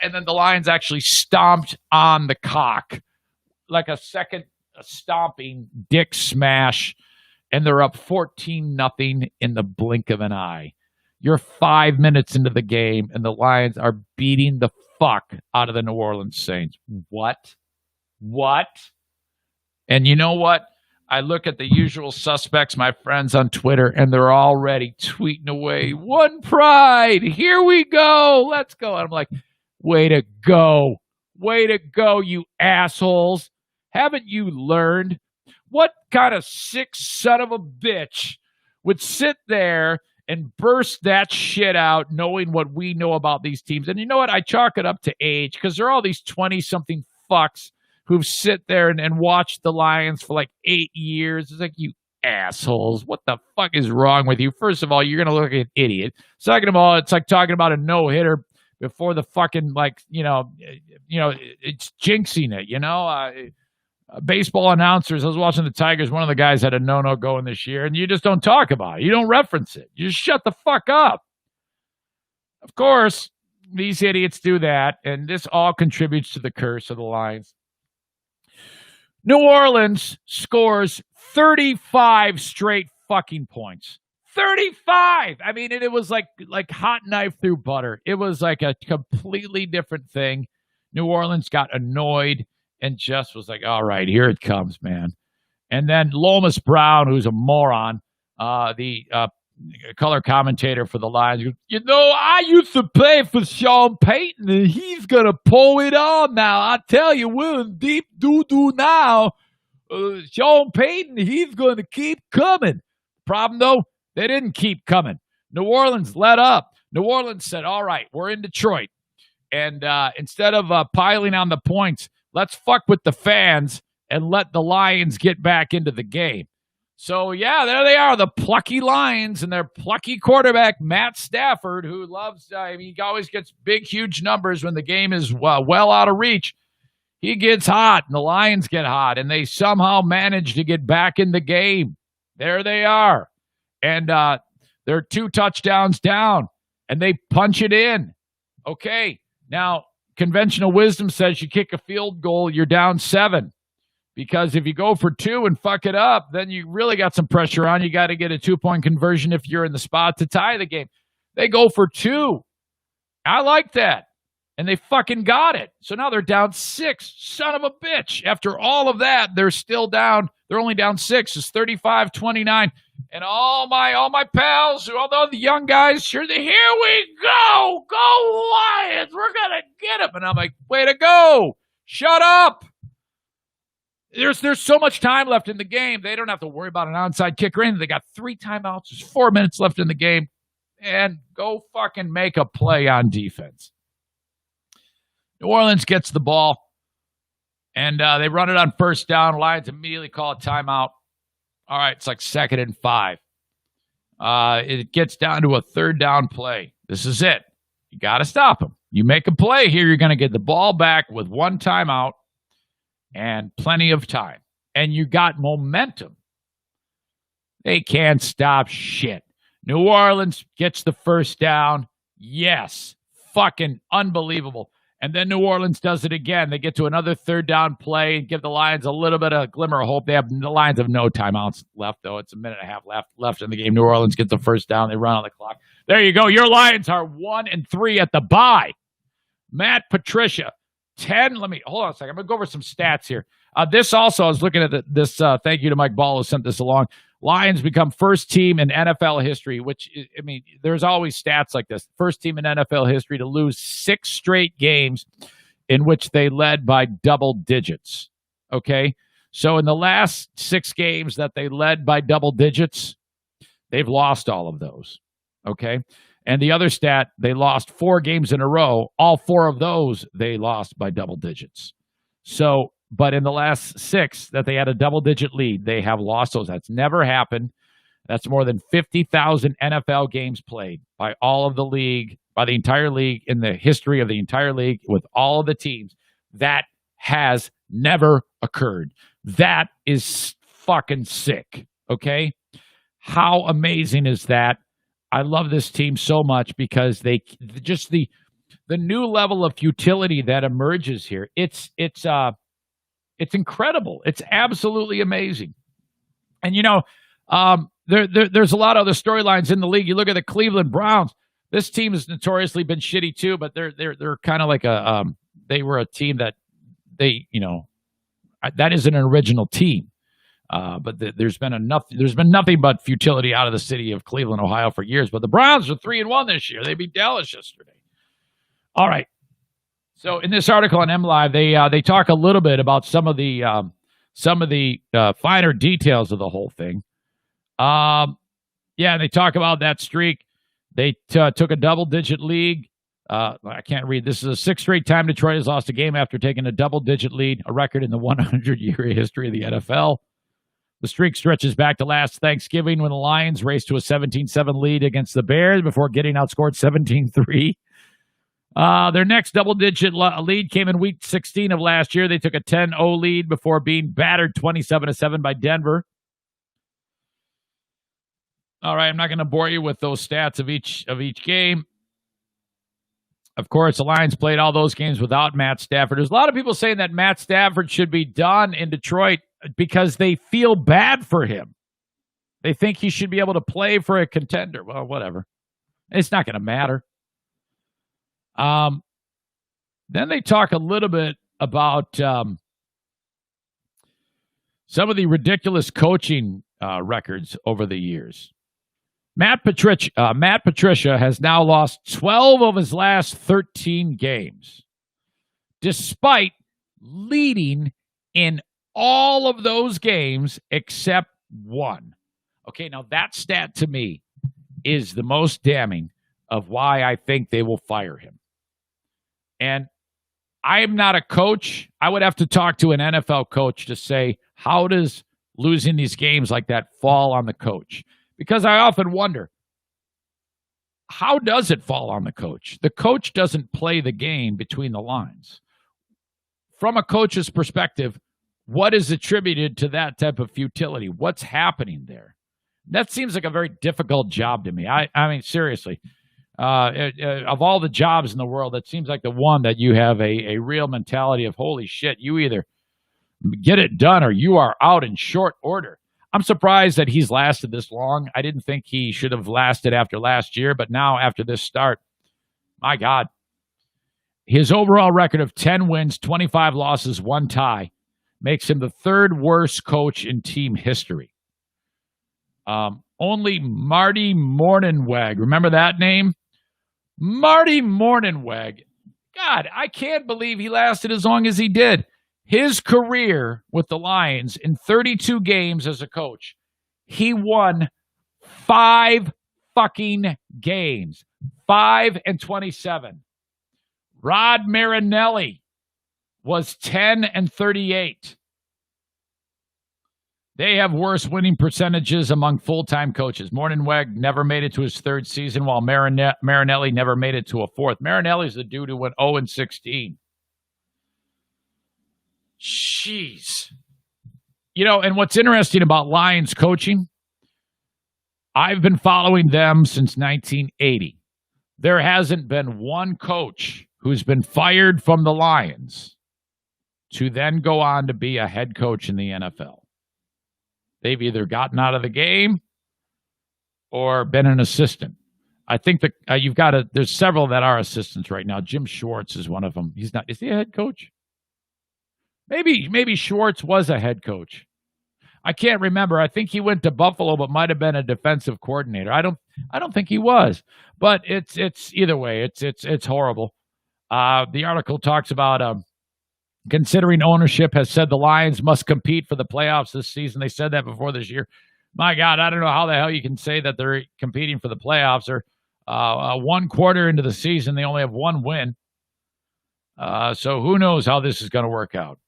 and then the Lions actually stomped on the cock. Like a stomping dick smash, and they're up 14-0 in the blink of an eye. You're 5 minutes into the game, and the Lions are beating the fuck out of the New Orleans Saints. What? And you know what? I look at the usual suspects, my friends on Twitter, and they're already tweeting away, "One pride, here we go, let's go." And I'm like, way to go, you assholes. Haven't you learned? What kind of sick son of a bitch would sit there and burst that shit out knowing what we know about these teams? And you know what? I chalk it up to age, because there are all these 20-something fucks who've sit there and watched the Lions for like 8 years. It's like, you assholes. What the fuck is wrong with you? First of all, you're going to look like an idiot. Second of all, it's like talking about a no-hitter before the fucking, it's jinxing it, baseball announcers. I was watching the Tigers. One of the guys had a no-no going this year, and you just don't talk about it. You don't reference it. You just shut the fuck up. Of course, these idiots do that, and this all contributes to the curse of the Lions. New Orleans scores 35 straight fucking points. 35! I mean, it was like hot knife through butter. It was like a completely different thing. New Orleans got annoyed and just was like, all right, here it comes, man. And then Lomas Brown, who's a moron, the color commentator for the Lions, goes, I used to play for Sean Payton, and he's going to pull it on now. I tell you, we're in deep doo-doo now. Sean Payton, he's going to keep coming. Problem, though, they didn't keep coming. New Orleans let up. New Orleans said, all right, we're in Detroit. And instead of piling on the points, let's fuck with the fans and let the Lions get back into the game. So, yeah, there they are, the plucky Lions and their plucky quarterback, Matt Stafford, who loves, he always gets big, huge numbers when the game is well out of reach. He gets hot, and the Lions get hot, and they somehow manage to get back in the game. There they are. And they're 2 touchdowns down, and they punch it in. Okay, now, conventional wisdom says you kick a field goal, you're down 7. Because if you go for 2 and fuck it up, then you really got some pressure on. You got to get a 2-point conversion if you're in the spot to tie the game. They go for 2. I like that. And they fucking got it. So now they're down 6. Son of a bitch. After all of that, they're still down. They're only down 6. It's 35-29. And all my pals, although the young guys, here we go. Go Lions. We're going to get them. And I'm like, way to go. Shut up. There's so much time left in the game. They don't have to worry about an onside kick or anything. They got 3 timeouts. There's 4 minutes left in the game. And go fucking make a play on defense. New Orleans gets the ball, and they run it on first down. Lions immediately call a timeout. All right, it's like 2nd and 5. It gets down to a 3rd down play. This is it. You got to stop them. You make a play here, you're going to get the ball back with 1 timeout and plenty of time. And you got momentum. They can't stop shit. New Orleans gets the first down. Yes. Fucking unbelievable. And then New Orleans does it again. They get to another 3rd down play and give the Lions a little bit of glimmer of hope. The Lions have no timeouts left, though. It's a minute and a half left in the game. New Orleans gets the first down. They run on the clock. There you go. Your Lions are 1-3 at the bye. Matt Patricia, 10. Hold on a second. I'm going to go over some stats here. This also, I was looking at this. Thank you to Mike Ball who sent this along. Lions become first team in NFL history, which, I mean, there's always stats like this. First team in NFL history to lose 6 straight games in which they led by double digits. Okay? So in the last 6 games that they led by double digits, they've lost all of those. Okay? And the other stat, they lost 4 games in a row. All 4 of those, they lost by double digits. So, but in the last 6 that they had a double-digit lead, they have lost those. That's never happened. That's more than 50,000 NFL games played by all of the league, by the entire league, in the history of the entire league, with all of the teams. That has never occurred. That is fucking sick, okay? How amazing is that? I love this team so much because they just the new level of futility that emerges here. It's incredible. It's absolutely amazing. And, you know, there's a lot of other storylines in the league. You look at the Cleveland Browns. This team has notoriously been shitty too, but they're kind of like they were a team that that isn't an original team. But there's been nothing but futility out of the city of Cleveland, Ohio for years. But the Browns are 3-1 this year. They beat Dallas yesterday. All right. So in this article on MLive, they talk a little bit about some of the finer details of the whole thing. They talk about that streak. They took a double-digit lead. I can't read. This is the 6th straight time Detroit has lost a game after taking a double-digit lead, a record in the 100-year history of the NFL. The streak stretches back to last Thanksgiving when the Lions raced to a 17-7 lead against the Bears before getting outscored 17-3. Their next double-digit lead came in Week 16 of last year. They took a 10-0 lead before being battered 27-7 by Denver. All right, I'm not going to bore you with those stats of each game. Of course, the Lions played all those games without Matt Stafford. There's a lot of people saying that Matt Stafford should be done in Detroit because they feel bad for him. They think he should be able to play for a contender. Well, whatever. It's not going to matter. Then they talk a little bit about some of the ridiculous coaching records over the years. Matt Patricia has now lost 12 of his last 13 games, despite leading in all of those games except one. Okay, now that stat to me is the most damning of why I think they will fire him. And I am not a coach. I would have to talk to an NFL coach to say, how does losing these games like that fall on the coach? Because I often wonder, how does it fall on the coach? The coach doesn't play the game between the lines. From a coach's perspective, what is attributed to that type of futility? What's happening there? That seems like a very difficult job to me. I mean, seriously. Of all the jobs in the world, that seems like the one that you have a real mentality of, holy shit, you either get it done or you are out in short order. I'm surprised that he's lasted this long. I didn't think he should have lasted after last year, but now after this start, my God, His overall record of 10 wins, 25 losses, 1 tie makes him the third worst coach in team history. Only Marty Mornhinweg. Remember that name? Marty Mornhinweg. God, I can't believe he lasted as long as he did. His career with the Lions in 32 games as a coach, he won 5 fucking games. 5-27. Rod Marinelli was 10-38. They have worse winning percentages among full-time coaches. Mornhinweg never made it to his 3rd season, while Marinelli never made it to a 4th. Marinelli's the dude who went 0-16. Jeez. You know, and what's interesting about Lions coaching, I've been following them since 1980. There hasn't been one coach who's been fired from the Lions to then go on to be a head coach in the NFL. They've either gotten out of the game or been an assistant. I think that there's several that are assistants right now. Jim Schwartz is one of them. Is he a head coach? Maybe Schwartz was a head coach. I can't remember. I think he went to Buffalo, but might have been a defensive coordinator. I don't think he was. But it's either way. It's horrible. The article talks about considering ownership has said the Lions must compete for the playoffs this season. They said that before this year. My God, I don't know how the hell you can say that they're competing for the playoffs. Or 1 quarter into the season, they only have 1 win. So who knows how this is going to work out.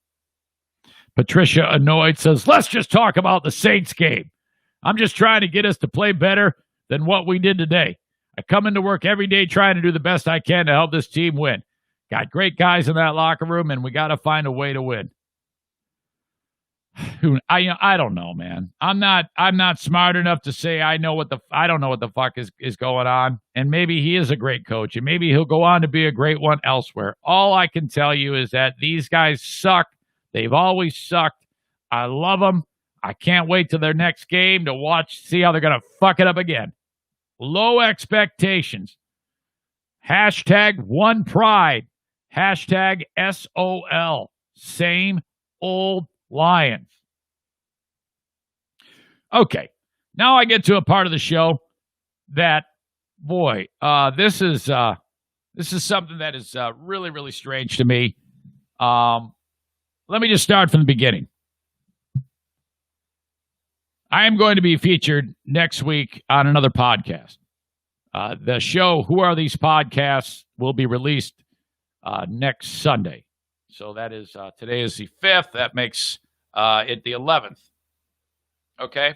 Patricia, annoyed, says, let's just talk about the Saints game. I'm just trying to get us to play better than what we did today. I come into work every day trying to do the best I can to help this team win. Got great guys in that locker room, and we got to find a way to win. I don't know, man. I'm not smart enough to say I don't know what the fuck is going on. And maybe he is a great coach, and maybe he'll go on to be a great one elsewhere. All I can tell you is that these guys suck. They've always sucked. I love them. I can't wait till their next game to see how they're going to fuck it up again. Low expectations. #one pride. #SOL. Same old Lions. Okay. Now I get to a part of the show that, boy, this is something that is really, really strange to me. Let me just start from the beginning. I am going to be featured next week on another podcast. The show, Who Are These Podcasts, will be released next Sunday. So that is, today is the 5th. That makes it the 11th. Okay?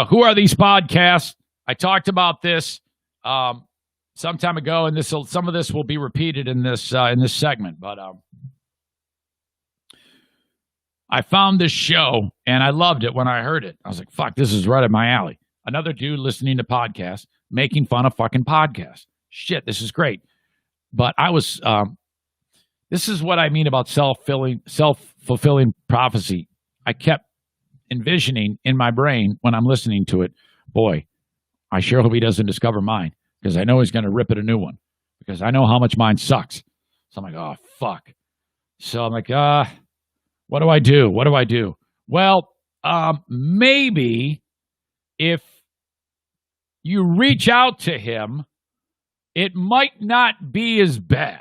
Who Are These Podcasts? I talked about this some time ago, and some of this will be repeated in this segment. But I found this show, and I loved it when I heard it. I was like, fuck, this is right up my alley. Another dude listening to podcasts, making fun of fucking podcasts. Shit, this is great. But I was, this is what I mean about self-fulfilling prophecy. I kept envisioning in my brain when I'm listening to it, boy, I sure hope he doesn't discover mine, because I know he's going to rip it a new one, because I know how much mine sucks. So I'm like, oh, fuck. So I'm like, what do I do? What do I do? Well, maybe if you reach out to him, it might not be as bad.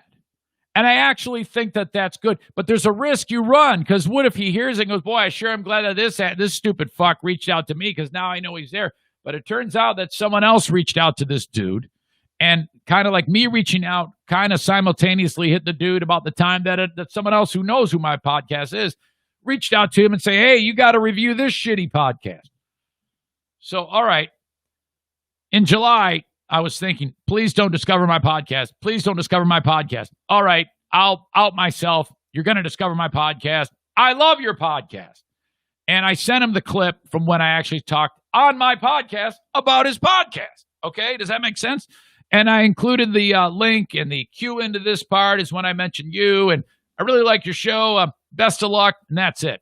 And I actually think that that's good. But there's a risk you run, because what if he hears it and goes, boy, I sure am glad that this stupid fuck reached out to me, because now I know he's there. But it turns out that someone else reached out to this dude, and kind of like me reaching out, kind of simultaneously hit the dude about the time that someone else who knows who my podcast is reached out to him and say, hey, you got to review this shitty podcast. So, all right. In July, I was thinking, please don't discover my podcast. Please don't discover my podcast. All right, I'll out myself. You're going to discover my podcast. I love your podcast. And I sent him the clip from when I actually talked on my podcast about his podcast. Okay, does that make sense? And I included the link, and the cue into this part is when I mentioned you, and I really like your show. Best of luck, and that's it.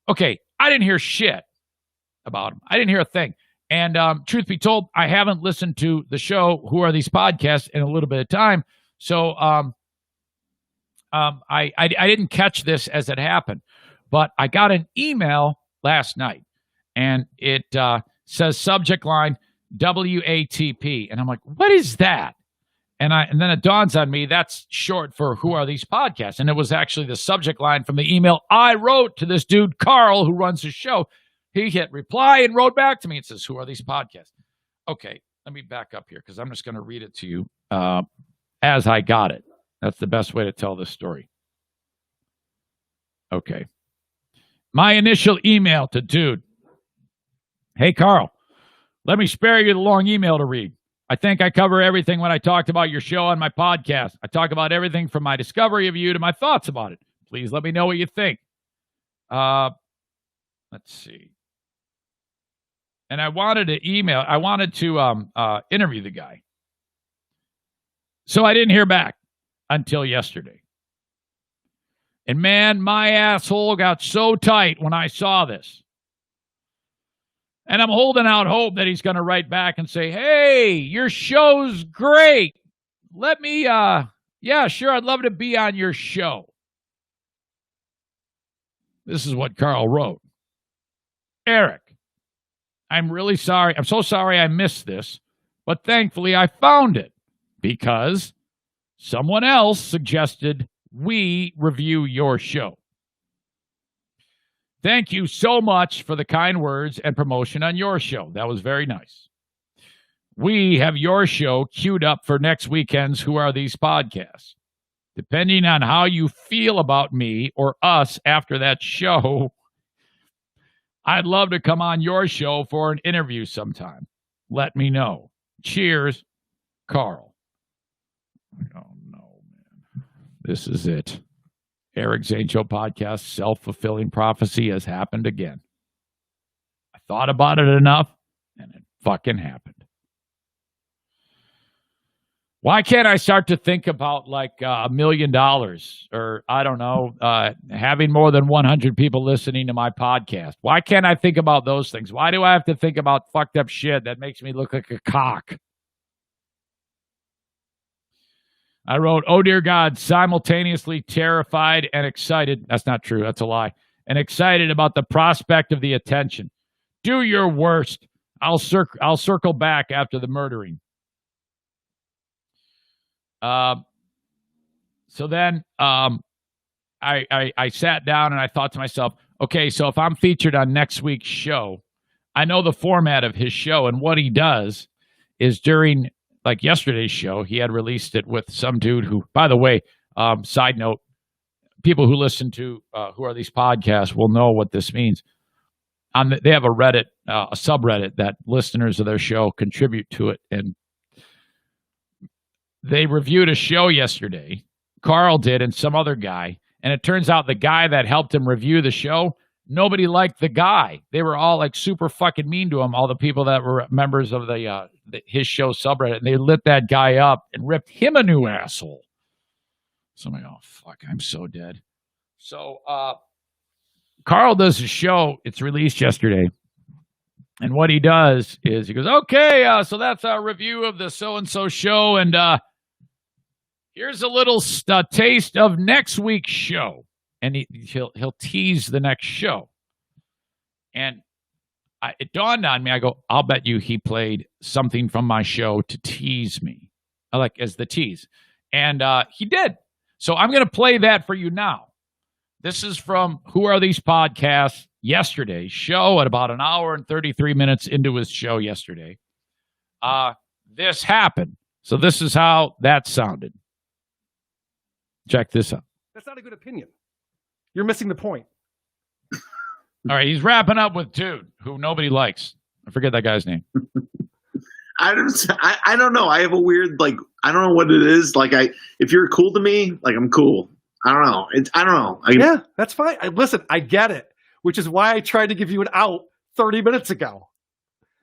Okay, I didn't hear shit about him. I didn't hear a thing. And truth be told, I haven't listened to the show, Who Are These Podcasts, in a little bit of time. So I didn't catch this as it happened, but I got an email last night, and it says subject line WATP, and I'm like, what is that? And then it dawns on me that's short for Who Are These Podcasts? And it was actually the subject line from the email I wrote to this dude, Carl, who runs his show. He hit reply and wrote back to me and says, Who Are These Podcasts? Okay, let me back up here because I'm just going to read it to you as I got it. That's the best way to tell this story. Okay. My initial email to dude. Hey, Carl, let me spare you the long email to read. I think I cover everything when I talked about your show on my podcast. I talk about everything from my discovery of you to my thoughts about it. Please let me know what you think. Let's see. And I wanted to interview the guy. So I didn't hear back until yesterday. And man, my asshole got so tight when I saw this. And I'm holding out hope that he's going to write back and say, hey, your show's great. Let me, yeah, sure, I'd love to be on your show. This is what Carl wrote. Eric, I'm really sorry. I'm so sorry I missed this, but thankfully I found it because someone else suggested we review your show. Thank you so much for the kind words and promotion on your show. That was very nice. We have your show queued up for next weekend's Who Are These Podcasts. Depending on how you feel about me or us after that show, I'd love to come on your show for an interview sometime. Let me know. Cheers, Carl. Oh, no, man. This is it. Eric Zane Show Podcast, self-fulfilling prophecy has happened again. I thought about it enough, and it fucking happened. Why can't I start to think about like $1 million or, I don't know, having more than 100 people listening to my podcast? Why can't I think about those things? Why do I have to think about fucked up shit that makes me look like a cock? I wrote, oh, dear God, simultaneously terrified and excited. That's not true. That's a lie. And excited about the prospect of the attention. Do your worst. I'll circle back after the murdering. So then I sat down and I thought to myself, okay, so if I'm featured on next week's show, I know the format of his show, and what he does is during like yesterday's show, he had released it with some dude who, by the way, side note, people who listen to Who Are These Podcasts will know what this means. They have a Reddit, a subreddit that listeners of their show contribute to it, and they reviewed a show yesterday. Carl did, and some other guy, and it turns out the guy that helped him review the show, nobody liked the guy. They were all like super fucking mean to him, all the people that were members of his show subreddit, and they lit that guy up and ripped him a new asshole. So I'm like, oh, fuck, I'm so dead. So Carl does a show. It's released yesterday. And what he does is he goes, okay, so that's our review of the so-and-so show, and here's a little taste of next week's show. And he'll tease the next show. And it dawned on me. I go, I'll bet you he played something from my show to tease me. I like as the tease. And he did. So I'm going to play that for you now. This is from Who Are These Podcasts yesterday's show at about an hour and 33 minutes into his show yesterday. This happened. So this is how that sounded. Check this out. That's not a good opinion. You're missing the point. All right, he's wrapping up with dude who nobody likes. I forget that guy's name. I don't know. I have a weird, like, I don't know what it is. Like, if you're cool to me, like, I'm cool. I don't know. I don't know. Yeah, that's fine. Listen, I get it, which is why I tried to give you an out 30 minutes ago.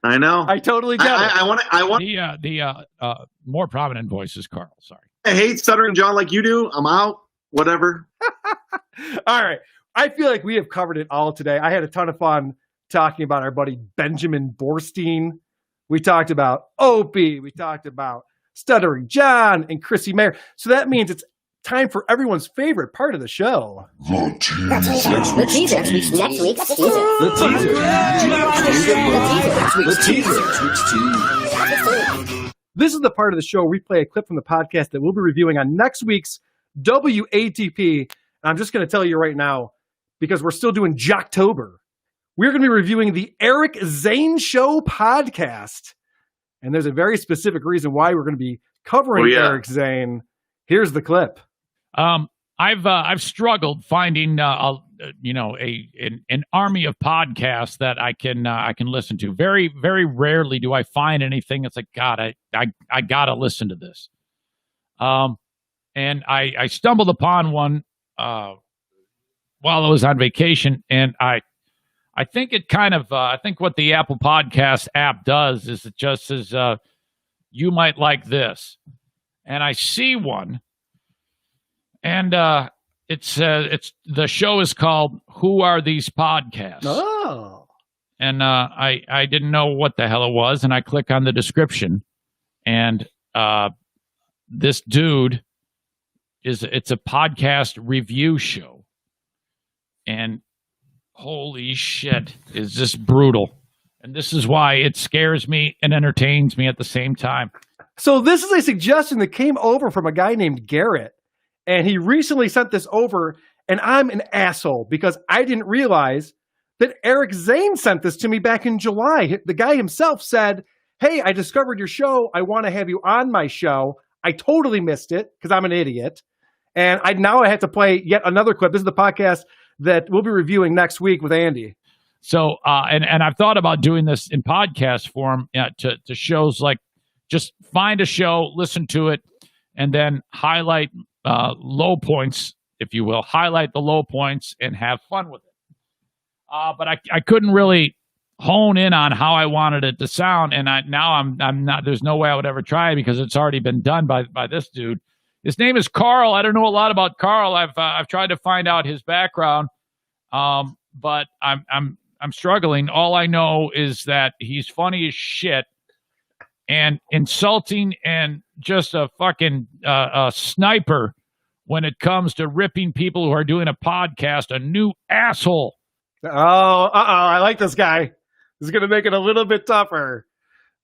I know. I totally get it. I want the more prominent voice is Carl. Sorry. I hate stuttering John like you do. I'm out. Whatever. All right. I feel like we have covered it all today. I had a ton of fun talking about our buddy Benjamin Borstein. We talked about Opie. We talked about Stuttering John, and Chrissy Mayer. So that means it's time for everyone's favorite part of the show. The teaser. Next week's teaser. This is the part of the show where we play a clip from the podcast that we'll be reviewing on next week's WATP. And I'm just going to tell you right now, because we're still doing Jocktober, we're going to be reviewing the Eric Zane Show podcast. And there's a very specific reason why we're going to be covering Eric Zane. Here's the clip. I've struggled finding an army of podcasts that I can listen to. Very, very rarely do I find anything that's like, God, I gotta listen to this. And I stumbled upon one while I was on vacation, and I think it kind of I think what the Apple Podcast app does is it just says you might like this, and I see one. And it's the show is called "Who Are These Podcasts?" Oh, and I didn't know what the hell it was, and I click on the description, and this dude it's a podcast review show, and holy shit, is this brutal? And this is why it scares me and entertains me at the same time. so this is a suggestion that came over from a guy named Garrett. And he recently sent this over, and I'm an asshole because I didn't realize that Eric Zane sent this to me back in July. The guy himself said, hey, I discovered your show. I want to have you on my show. I totally missed it because I'm an idiot. And now I have to play yet another clip. This is the podcast that we'll be reviewing next week with Andy. So, and I've thought about doing this in podcast form to shows like just find a show, listen to it, and then highlight low points, if you will, highlight the low points and have fun with it. But I couldn't really hone in on how I wanted it to sound, and I'm not. There's no way I would ever try it because it's already been done by this dude. His name is Carl. I don't know a lot about Carl. I've tried to find out his background, but I'm struggling. All I know is that he's funny as shit and insulting and just a fucking sniper when it comes to ripping people who are doing a podcast a new asshole. I like this guy. This is going to make it a little bit tougher.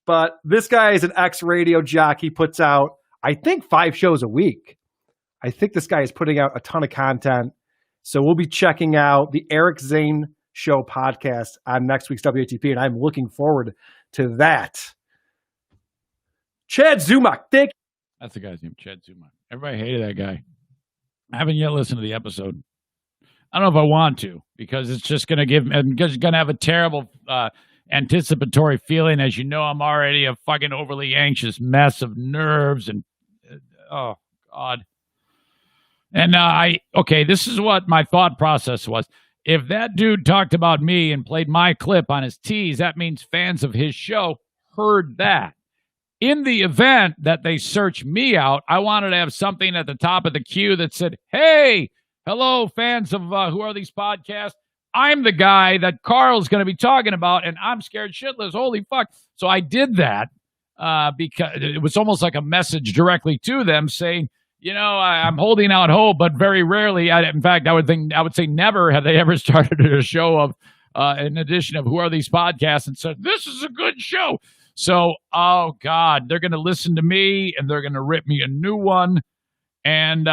But this guy is an ex-radio jock. He puts out, I think, 5 shows a week. I think this guy is putting out a ton of content. So we'll be checking out the Eric Zane Show podcast on next week's WATP, and I'm looking forward to that. Chad Zumock, thank you. That's the guy's name, Chad Zumock. Everybody hated that guy. I haven't yet listened to the episode. I don't know if I want to because it's just going to have a terrible anticipatory feeling. As you know, I'm already a fucking overly anxious mess of nerves and oh God. And this is what my thought process was. If that dude talked about me and played my clip on his tease, that means fans of his show heard that. In the event that they search me out, I wanted to have something at the top of the queue that said, hey, hello, fans of Who Are These Podcasts? I'm the guy that Carl's going to be talking about, and I'm scared shitless. Holy fuck. So I did that because it was almost like a message directly to them saying, I'm holding out hope, but very rarely, in fact, I would say never have they ever started a show of an edition of Who Are These Podcasts and said, this is a good show. So, oh God, they're going to listen to me and they're going to rip me a new one. And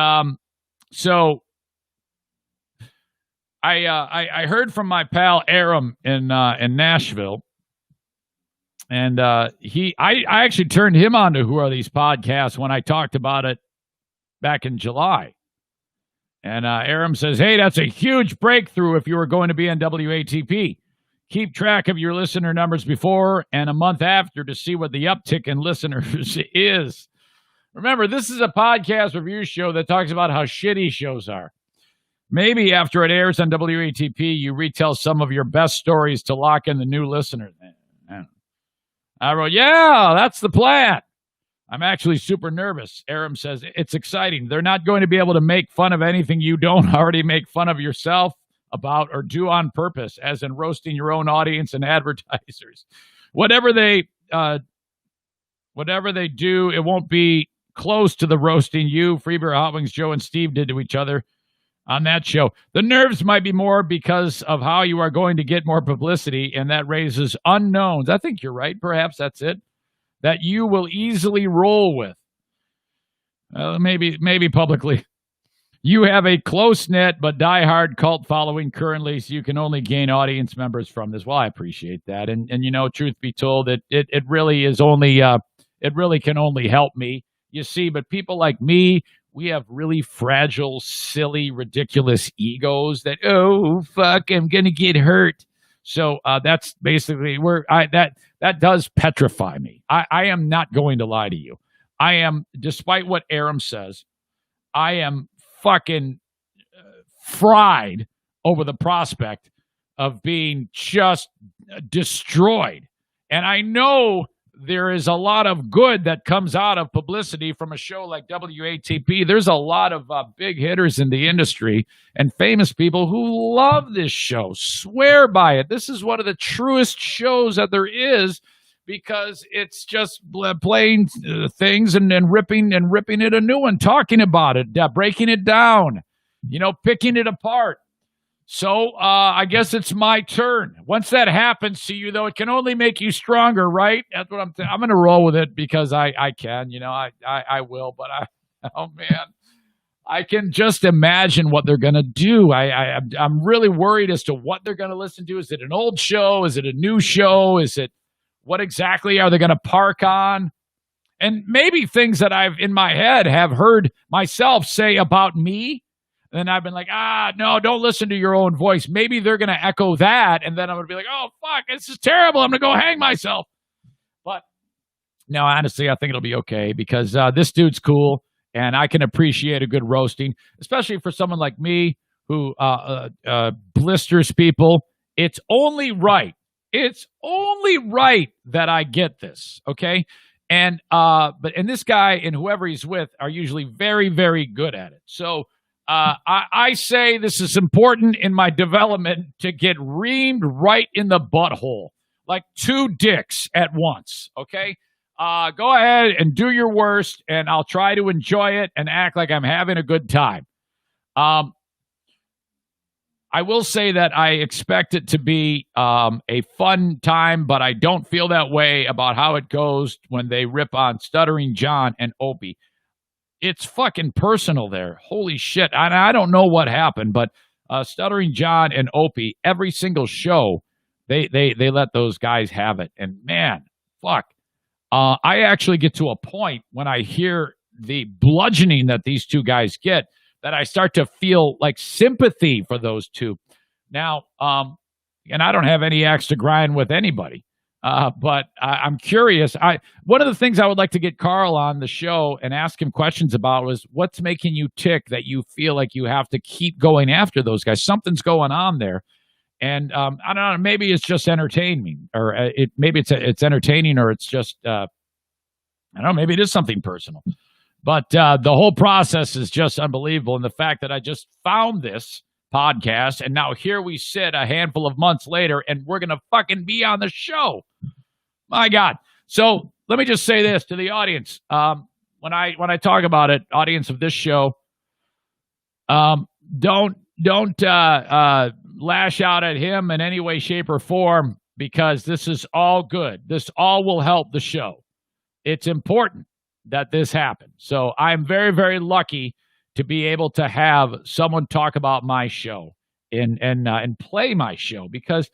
so I heard from my pal Aram in Nashville, and I actually turned him on to Who Are These Podcasts when I talked about it back in July. And Aram says, hey, that's a huge breakthrough if you were going to be on WATP. Keep track of your listener numbers before and a month after to see what the uptick in listeners is. Remember, this is a podcast review show that talks about how shitty shows are. Maybe after it airs on WATP, you retell some of your best stories to lock in the new listeners. I wrote, yeah, that's the plan. I'm actually super nervous. Aram says, it's exciting. They're not going to be able to make fun of anything you don't already make fun of yourself about or do on purpose, as in roasting your own audience and advertisers. Whatever they whatever they do, it won't be close to the roasting you, Freebeer, Hot Wings, Joe, and Steve did to each other on that show. The nerves might be more because of how you are going to get more publicity, and that raises unknowns. I think you're right. Perhaps that's it. That you will easily roll with. Maybe publicly. You have a close-knit but diehard cult following currently, so you can only gain audience members from this. Well, I appreciate that. And truth be told, it really is only it really can only help me. You see, but people like me, we have really fragile, silly, ridiculous egos that, oh, fuck, I'm going to get hurt. So that's basically that does petrify me. I am not going to lie to you. I am, despite what Aram says, I am fucking fried over the prospect of being just destroyed. And I know there is a lot of good that comes out of publicity from a show like WATP. There's a lot of big hitters in the industry and famous people who love this show, swear by it. This is one of the truest shows that there is, because it's just playing things and ripping it a new one, talking about it, breaking it down, picking it apart. So I guess it's my turn. Once that happens to you, though, it can only make you stronger, right? That's what I'm going to roll with it because I can. I will. But oh, man, I can just imagine what they're going to do. I'm really worried as to what they're going to listen to. Is it an old show? Is it a new show? Is it what exactly are they going to park on? And maybe things that I've in my head have heard myself say about me. And I've been like, no, don't listen to your own voice. Maybe they're going to echo that. And then I'm going to be like, oh, fuck, this is terrible. I'm going to go hang myself. But no, honestly, I think it'll be okay because this dude's cool. And I can appreciate a good roasting, especially for someone like me who blisters people. It's only right. It's only right that I get this, okay? And this guy and whoever he's with are usually very, very good at it. So I say this is important in my development to get reamed right in the butthole, like two dicks at once, okay? Go ahead and do your worst, and I'll try to enjoy it and act like I'm having a good time. I will say that I expect it to be a fun time, but I don't feel that way about how it goes when they rip on Stuttering John and Opie. It's fucking personal there. Holy shit. I don't know what happened, but Stuttering John and Opie, every single show, they let those guys have it. And man, fuck. I actually get to a point when I hear the bludgeoning that these two guys get that I start to feel like sympathy for those two. Now, and I don't have any axe to grind with anybody, but I'm curious. One of the things I would like to get Carl on the show and ask him questions about was what's making you tick that you feel like you have to keep going after those guys. Something's going on there. And I don't know, maybe it's just entertaining, or maybe it's entertaining, or it's just, I don't know, maybe it is something personal. But the whole process is just unbelievable. And the fact that I just found this podcast, and now here we sit a handful of months later, and we're going to fucking be on the show. My God. So let me just say this to the audience. When I talk about it, audience of this show, don't lash out at him in any way, shape, or form, because this is all good. This all will help the show. It's important that this happened. So I'm very, very lucky to be able to have someone talk about my show and play my show, because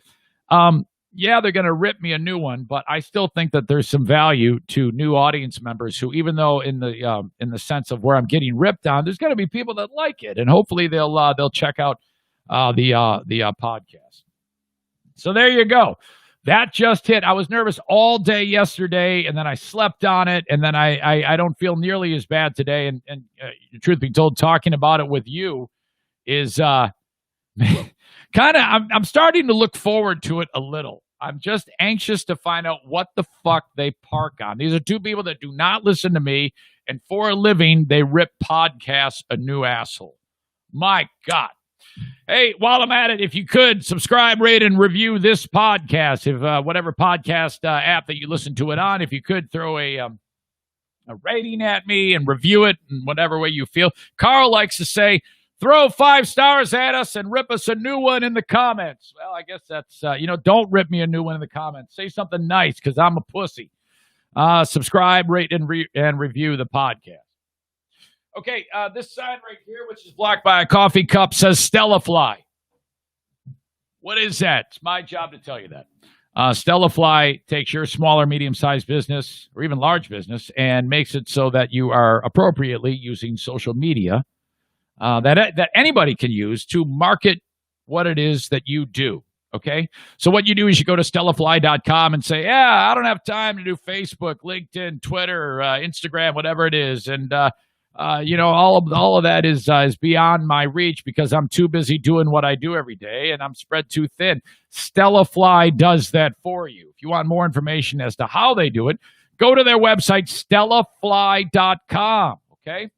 yeah, they're going to rip me a new one, but I still think that there's some value to new audience members who, even though in the sense of where I'm getting ripped on, there's going to be people that like it, and hopefully they'll check out the podcast. So there you go. That just hit. I was nervous all day yesterday, and then I slept on it, and then I don't feel nearly as bad today. And truth be told, talking about it with you is kind of, I'm starting to look forward to it a little. I'm just anxious to find out what the fuck they park on. These are two people that do not listen to me, and for a living, they rip podcasts a new asshole. My God. Hey, while I'm at it, if you could subscribe, rate, and review this podcast, if whatever podcast app that you listen to it on, if you could throw a a rating at me and review it in whatever way you feel. Carl likes to say, throw 5 stars at us and rip us a new one in the comments. Well, I guess that's, don't rip me a new one in the comments. Say something nice because I'm a pussy. Subscribe, rate, and review the podcast. Okay, this sign right here, which is blocked by a coffee cup, says Stella Fly. What is that? It's my job to tell you that. Stella Fly takes your small or medium-sized business or even large business and makes it so that you are appropriately using social media that anybody can use to market what it is that you do. Okay, so what you do is you go to stellafly.com and say, I don't have time to do Facebook, LinkedIn, Twitter, Instagram, whatever it is. And, all of that is beyond my reach because I'm too busy doing what I do every day and I'm spread too thin. Stellafly does that for you. If you want more information as to how they do it, go to their website, stellafly.com. Okay.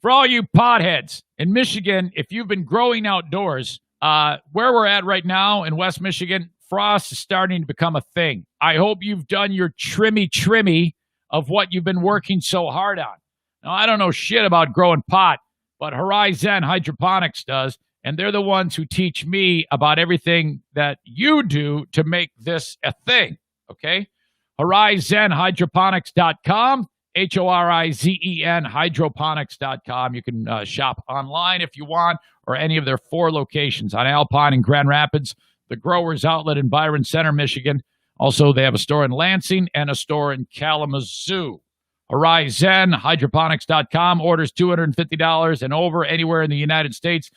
For all you potheads in Michigan, if you've been growing outdoors, where we're at right now in West Michigan, frost is starting to become a thing. I hope you've done your trimmy of what you've been working so hard on. Now, I don't know shit about growing pot, but Horizon Hydroponics does, and they're the ones who teach me about everything that you do to make this a thing, okay? HorizonHydroponics.com, HORIZEN, hydroponics.com. You can shop online if you want, or any of their 4 locations on Alpine and Grand Rapids, the Growers Outlet in Byron Center, Michigan. Also, they have a store in Lansing and a store in Kalamazoo. HorizonHydroponics.com. Orders $250 and over anywhere in the United States.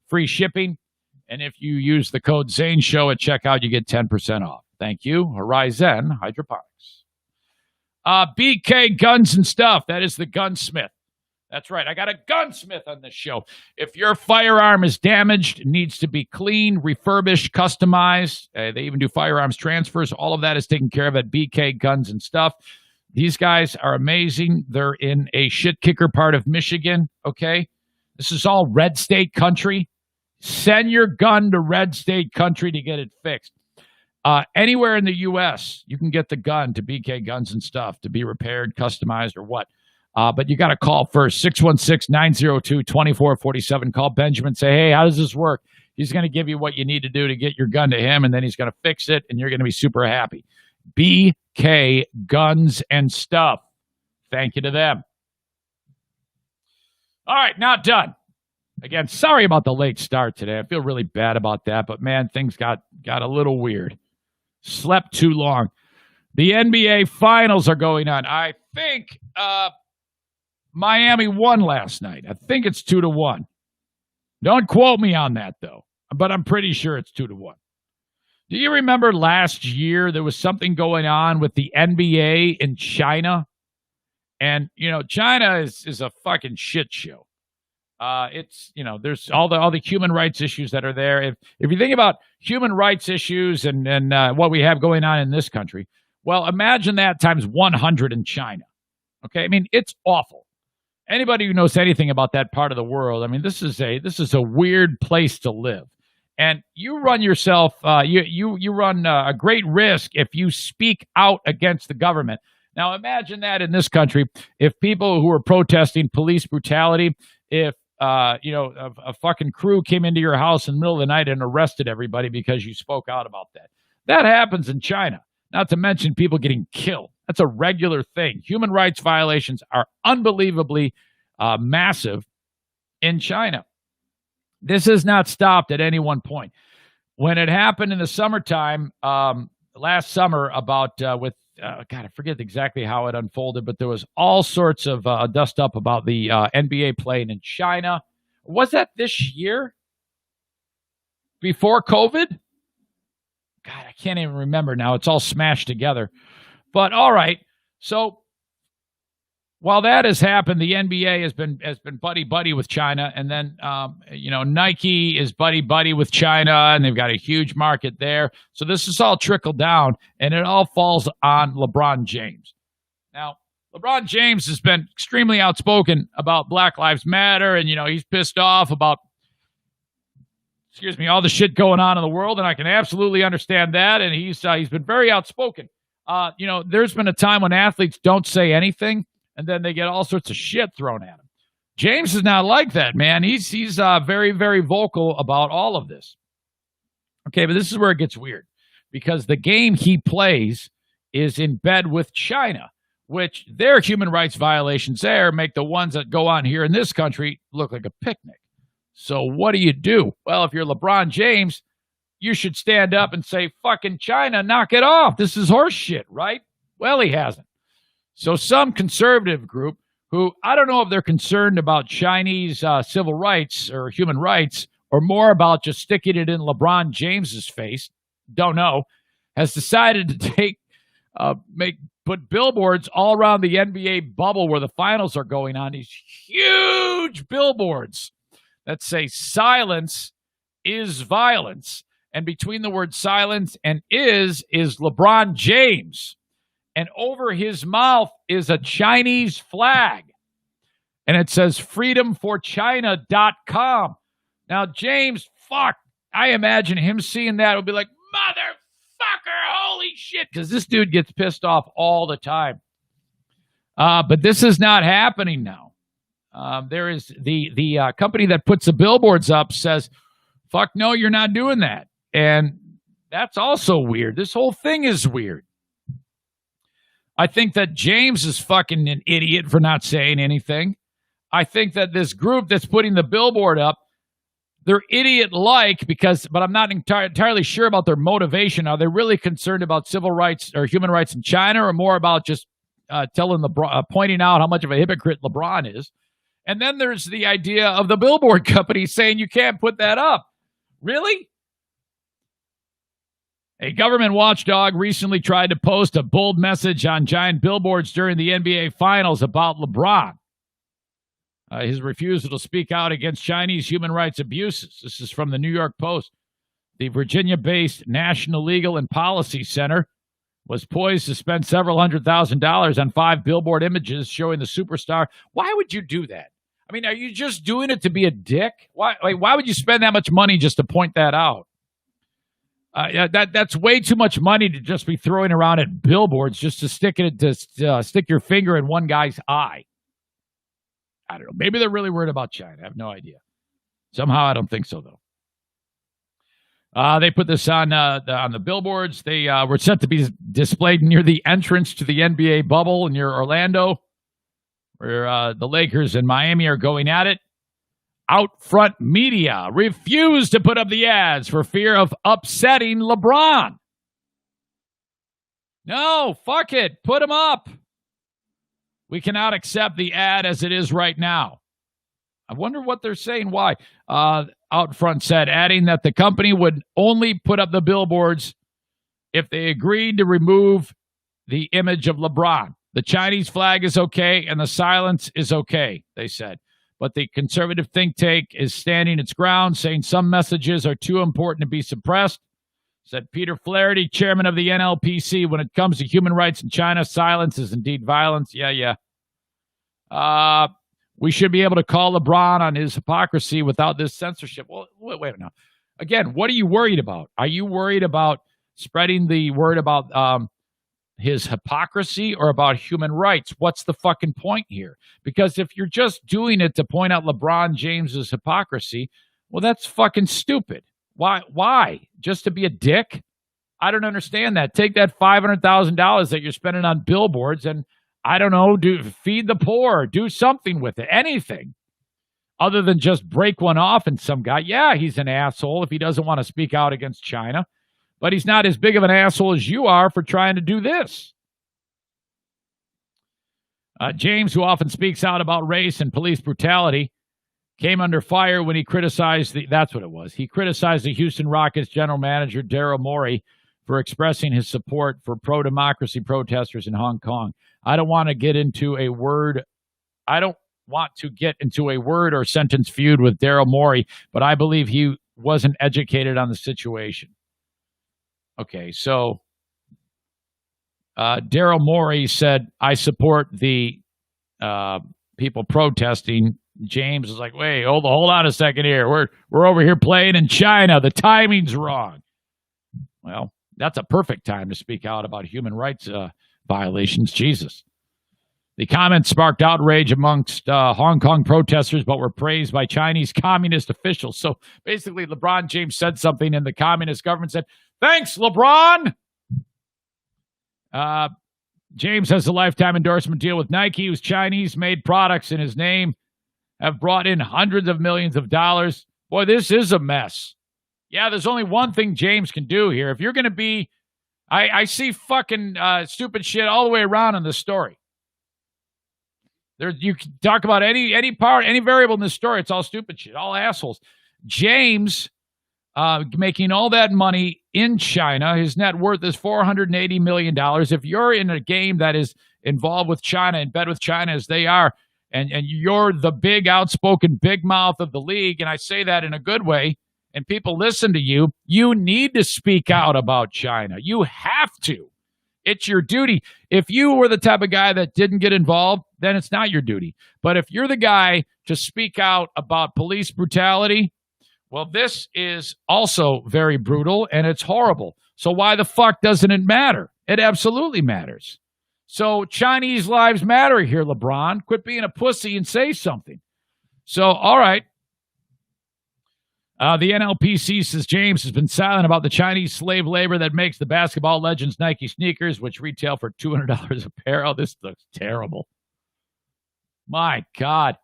Free shipping. And if you use the code Zane Show at checkout, you get 10% off. Thank you. Horizon Hydroponics. BK Guns and Stuff. That is the gunsmith. That's right. I got a gunsmith on this show. If your firearm is damaged, needs to be cleaned, refurbished, customized, they even do firearms transfers. All of that is taken care of at BK Guns and Stuff. These guys are amazing. They're in a shit kicker part of Michigan, okay? This is all red state country. Send your gun to red state country to get it fixed. Anywhere in the U.S., you can get the gun to BK Guns and Stuff to be repaired, customized, or what. But you got to call first, 616-902-2447. Call Benjamin, say, hey, how does this work? He's going to give you what you need to do to get your gun to him, and then he's going to fix it, and you're going to be super happy. BK Guns and Stuff. Thank you to them. All right, now done. Again, sorry about the late start today. I feel really bad about that, but, man, things got a little weird. Slept too long. The NBA Finals are going on. I think Miami won last night. I think it's 2-1. Don't quote me on that, though, but I'm pretty sure it's 2-1. Do you remember last year there was something going on with the NBA in China? And, China is a fucking shit show. It's, there's all the human rights issues that are there. If you think about human rights issues and what we have going on in this country, well, imagine that times 100 in China. Okay, I mean, it's awful. Anybody who knows anything about that part of the world, I mean, this is a weird place to live, and you run yourself, you run a great risk if you speak out against the government. Now, imagine that in this country, if people who are protesting police brutality, if a fucking crew came into your house in the middle of the night and arrested everybody because you spoke out about that. That happens in China. Not to mention people getting killed. That's a regular thing. Human rights violations are unbelievably massive in China. This has not stopped at any one point. When it happened in the summertime, last summer, God, I forget exactly how it unfolded, but there was all sorts of dust up about the NBA playing in China. Was that this year? Before COVID? God, I can't even remember now. It's all smashed together. But all right. So while that has happened, the NBA has been buddy with China, and then Nike is buddy with China, and they've got a huge market there. So this is all trickled down, and it all falls on LeBron James. Now, LeBron James has been extremely outspoken about Black Lives Matter, and he's pissed off about all the shit going on in the world, and I can absolutely understand that. And he's been very outspoken. There's been a time when athletes don't say anything, and then they get all sorts of shit thrown at them. James is not like that, man. He's very, very vocal about all of this. Okay, but this is where it gets weird, because the game he plays is in bed with China, which their human rights violations there make the ones that go on here in this country look like a picnic. So what do? Well, if you're LeBron James, you should stand up and say, fucking China, knock it off. This is horse shit, right? Well, he hasn't. So some conservative group who, I don't know if they're concerned about Chinese civil rights or human rights or more about just sticking it in LeBron James's face, don't know, has decided to put billboards all around the NBA bubble where the finals are going on, these huge billboards that say silence is violence. And between the word silence and is LeBron James. And over his mouth is a Chinese flag. And it says freedomforchina.com. Now, James, fuck, I imagine him seeing that would be like, motherfucker, holy shit, because this dude gets pissed off all the time. But this is not happening now. There is the company that puts the billboards up says, fuck no, you're not doing that. And that's also weird. This whole thing is weird. I think that James is fucking an idiot for not saying anything. I think that this group that's putting the billboard up, they're idiot-like but I'm not entirely sure about their motivation. Are they really concerned about civil rights or human rights in China, or more about just pointing out how much of a hypocrite LeBron is? And then there's the idea of the billboard company saying you can't put that up. Really? A government watchdog recently tried to post a bold message on giant billboards during the NBA Finals about LeBron. His refusal to speak out against Chinese human rights abuses. This is from the New York Post. The Virginia-based National Legal and Policy Center was poised to spend several $100,000 on 5 billboard images showing the superstar. Why would you do that? I mean, are you just doing it to be a dick? Why would you spend that much money just to point that out? That's way too much money to just be throwing around at billboards just to stick your finger in one guy's eye. I don't know. Maybe they're really worried about China. I have no idea. Somehow I don't think so, though. They put this on the billboards. They were set to be displayed near the entrance to the NBA bubble near Orlando, where the Lakers and Miami are going at it. Outfront media refused to put up the ads for fear of upsetting LeBron. No, fuck it. Put them up. We cannot accept the ad as it is right now. I wonder what they're saying. Why? Outfront said, adding that the company would only put up the billboards if they agreed to remove the image of LeBron. The Chinese flag is okay and the silence is okay, they said. But the conservative think tank is standing its ground, saying some messages are too important to be suppressed. Said Peter Flaherty, chairman of the NLPC, when it comes to human rights in China, silence is indeed violence. Yeah. We should be able to call LeBron on his hypocrisy without this censorship. Well, wait a minute now. Again, what are you worried about? Are you worried about spreading the word about his hypocrisy or about human rights? What's the fucking point here? Because if you're just doing it to point out LeBron James's hypocrisy, well, that's fucking stupid. Why? Just to be a dick? I don't understand that. Take that $500,000 that you're spending on billboards and, I don't know, feed the poor, do something with it, anything other than just break one off in some guy. Yeah, he's an asshole if he doesn't want to speak out against China, but he's not as big of an asshole as you are for trying to do this. James, who often speaks out about race and police brutality, came under fire when he criticized that's what it was. He criticized the Houston Rockets general manager, Daryl Morey, for expressing his support for pro-democracy protesters in Hong Kong. I don't want to get into a word or sentence feud with Daryl Morey, but I believe he wasn't educated on the situation. Okay, so Daryl Morey said, I support the people protesting. James is like, wait, hold on a second here. We're over here playing in China. The timing's wrong. Well, that's a perfect time to speak out about human rights violations. Jesus. The comments sparked outrage amongst Hong Kong protesters, but were praised by Chinese communist officials. So basically, LeBron James said something, and the communist government said, "Thanks, LeBron." James has a lifetime endorsement deal with Nike, whose Chinese-made products in his name have brought in hundreds of millions of dollars. Boy, this is a mess. Yeah, there's only one thing James can do here. If you're going to be, I see fucking stupid shit all the way around in this story. You can talk about any part, any variable in this story. It's all stupid shit, all assholes. James making all that money in China. His net worth is $480 million. If you're in a game that is involved with China, in bed with China as they are, and you're the big outspoken big mouth of the league, and I say that in a good way, and people listen to you, you need to speak out about China. You have to. It's your duty. If you were the type of guy that didn't get involved, then it's not your duty. But if you're the guy to speak out about police brutality, well, this is also very brutal, and it's horrible. So why the fuck doesn't it matter? It absolutely matters. So Chinese lives matter here, LeBron. Quit being a pussy and say something. So, all right. The NLPC says James has been silent about the Chinese slave labor that makes the basketball legends Nike sneakers, which retail for $200 a pair. Oh, this looks terrible. My God.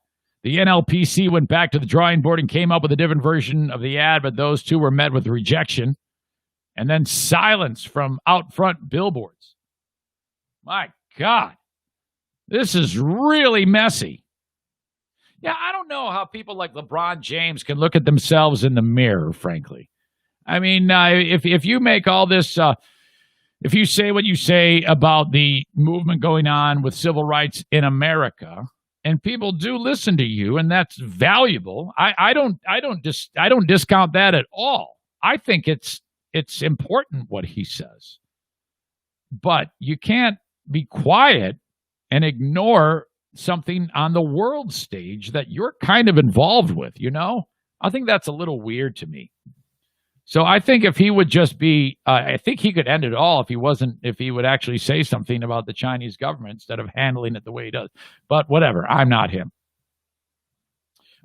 The NLPC went back to the drawing board and came up with a different version of the ad, but those two were met with rejection and then silence from out front billboards. My God. This is really messy. Yeah, I don't know how people like LeBron James can look at themselves in the mirror, frankly. I mean, if you make all this, if you say what you say about the movement going on with civil rights in America, and people do listen to you, and that's valuable, I don't discount that at all. I think it's important what he says, but you can't be quiet and ignore something on the world stage that you're kind of involved with, you know? I think that's a little weird to me. So I think if he would just be, I think he could end it all if he would actually say something about the Chinese government instead of handling it the way he does. But whatever, I'm not him.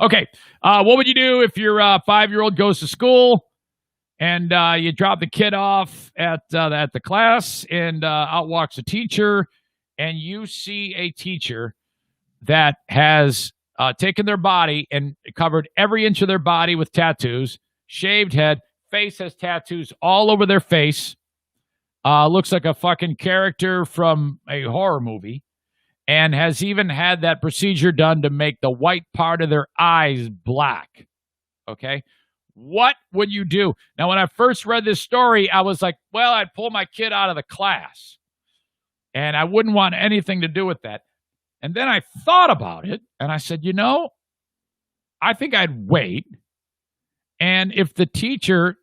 Okay, what would you do if your 5-year-old goes to school and you drop the kid off at the class and out walks a teacher, and you see a teacher that has taken their body and covered every inch of their body with tattoos, shaved head, face has tattoos all over their face, looks like a fucking character from a horror movie, and has even had that procedure done to make the white part of their eyes black. Okay? What would you do? Now, when I first read this story, I was like, well, I'd pull my kid out of the class, and I wouldn't want anything to do with that. And then I thought about it, and I said, you know, I think I'd wait. And if the teacher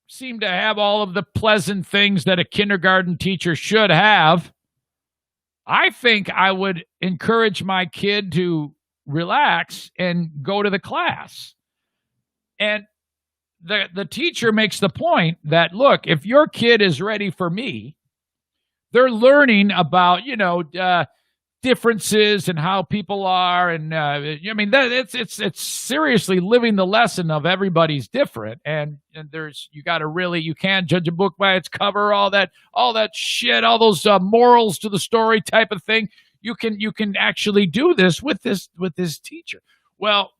seemed to have all of the pleasant things that a kindergarten teacher should have, I think I would encourage my kid to relax and go to the class. And the teacher makes the point that, look, if your kid is ready for me, they're learning about, differences and how people are, and I mean that it's seriously living the lesson of everybody's different, and you can't judge a book by its cover, all that shit, all those morals to the story type of thing. You can actually do this with this teacher. Well,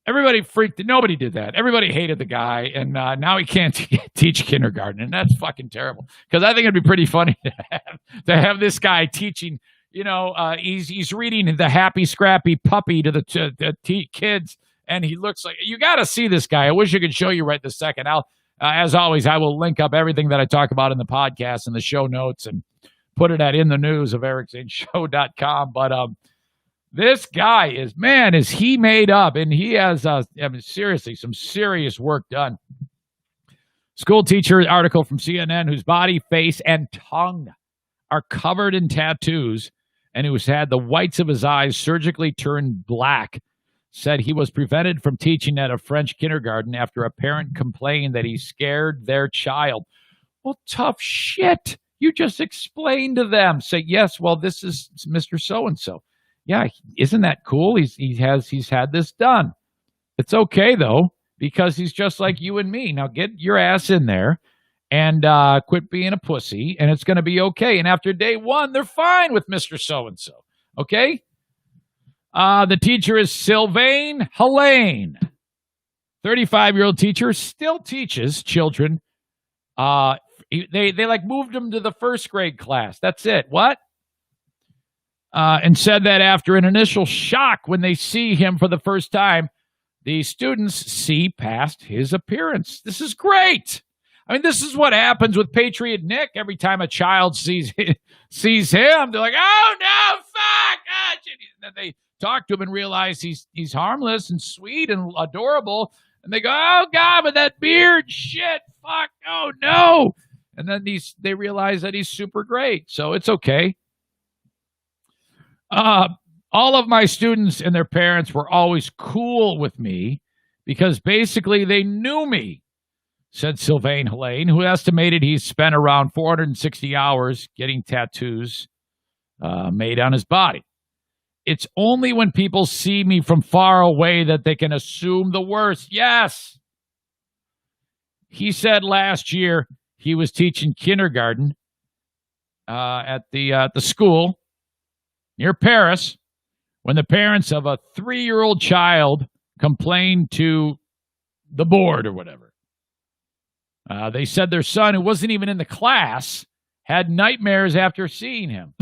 everybody freaked. Nobody did that. Everybody hated the guy, and now he can't teach kindergarten, and that's fucking terrible. Because I think it'd be pretty funny to have this guy teaching. He's reading The Happy Scrappy Puppy to the kids, and he looks like, you got to see this guy. I wish I could show you right this second. As always, I will link up everything that I talk about in the podcast and the show notes, and put it at in the news of ericzaneshow.com. But this guy is he made up, and he has, seriously, some serious work done. School teacher article from CNN, whose body, face, and tongue are covered in tattoos, and who's had the whites of his eyes surgically turned black, said he was prevented from teaching at a French kindergarten after a parent complained that he scared their child. Well, tough shit. You just explain to them. Say, yes, well, this is Mr. So-and-so. Yeah, isn't that cool? He's had this done. It's okay, though, because he's just like you and me. Now get your ass in there and quit being a pussy, and it's going to be okay. And after day one, they're fine with Mr. So-and-so. Okay? The teacher is Sylvain Helene. 35-year-old teacher, still teaches children. They like moved him to the first grade class. That's it. What? And said that after an initial shock when they see him for the first time, the students see past his appearance. This is great. I mean, this is what happens with Patriot Nick. Every time a child sees him, they're like, "Oh no, fuck!" And then they talk to him and realize he's harmless and sweet and adorable, and they go, "Oh God, but that beard, shit, fuck, oh no!" And then they realize that he's super great, so it's okay. All of my students and their parents were always cool with me because basically they knew me, said Sylvain Helene, who estimated he spent around 460 hours getting tattoos made on his body. It's only when people see me from far away that they can assume the worst. Yes. He said last year he was teaching kindergarten at the school near Paris when the parents of a 3-year-old child complained to the board or whatever. They said their son, who wasn't even in the class, had nightmares after seeing him.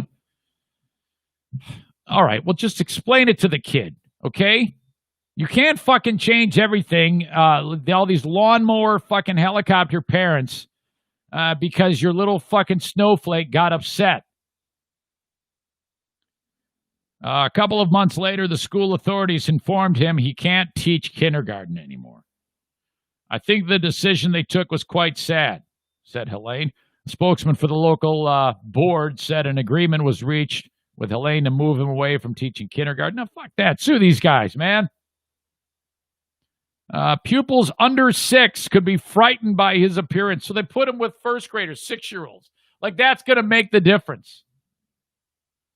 All right, well, just explain it to the kid, okay? You can't fucking change everything, all these lawnmower fucking helicopter parents, because your little fucking snowflake got upset. A couple of months later, the school authorities informed him he can't teach kindergarten anymore. I think the decision they took was quite sad, said Helene. A spokesman for the local board said an agreement was reached with Helene to move him away from teaching kindergarten. Now, fuck that. Sue these guys, man. Pupils under 6 could be frightened by his appearance, so they put him with first graders, 6-year-olds. Like, that's going to make the difference.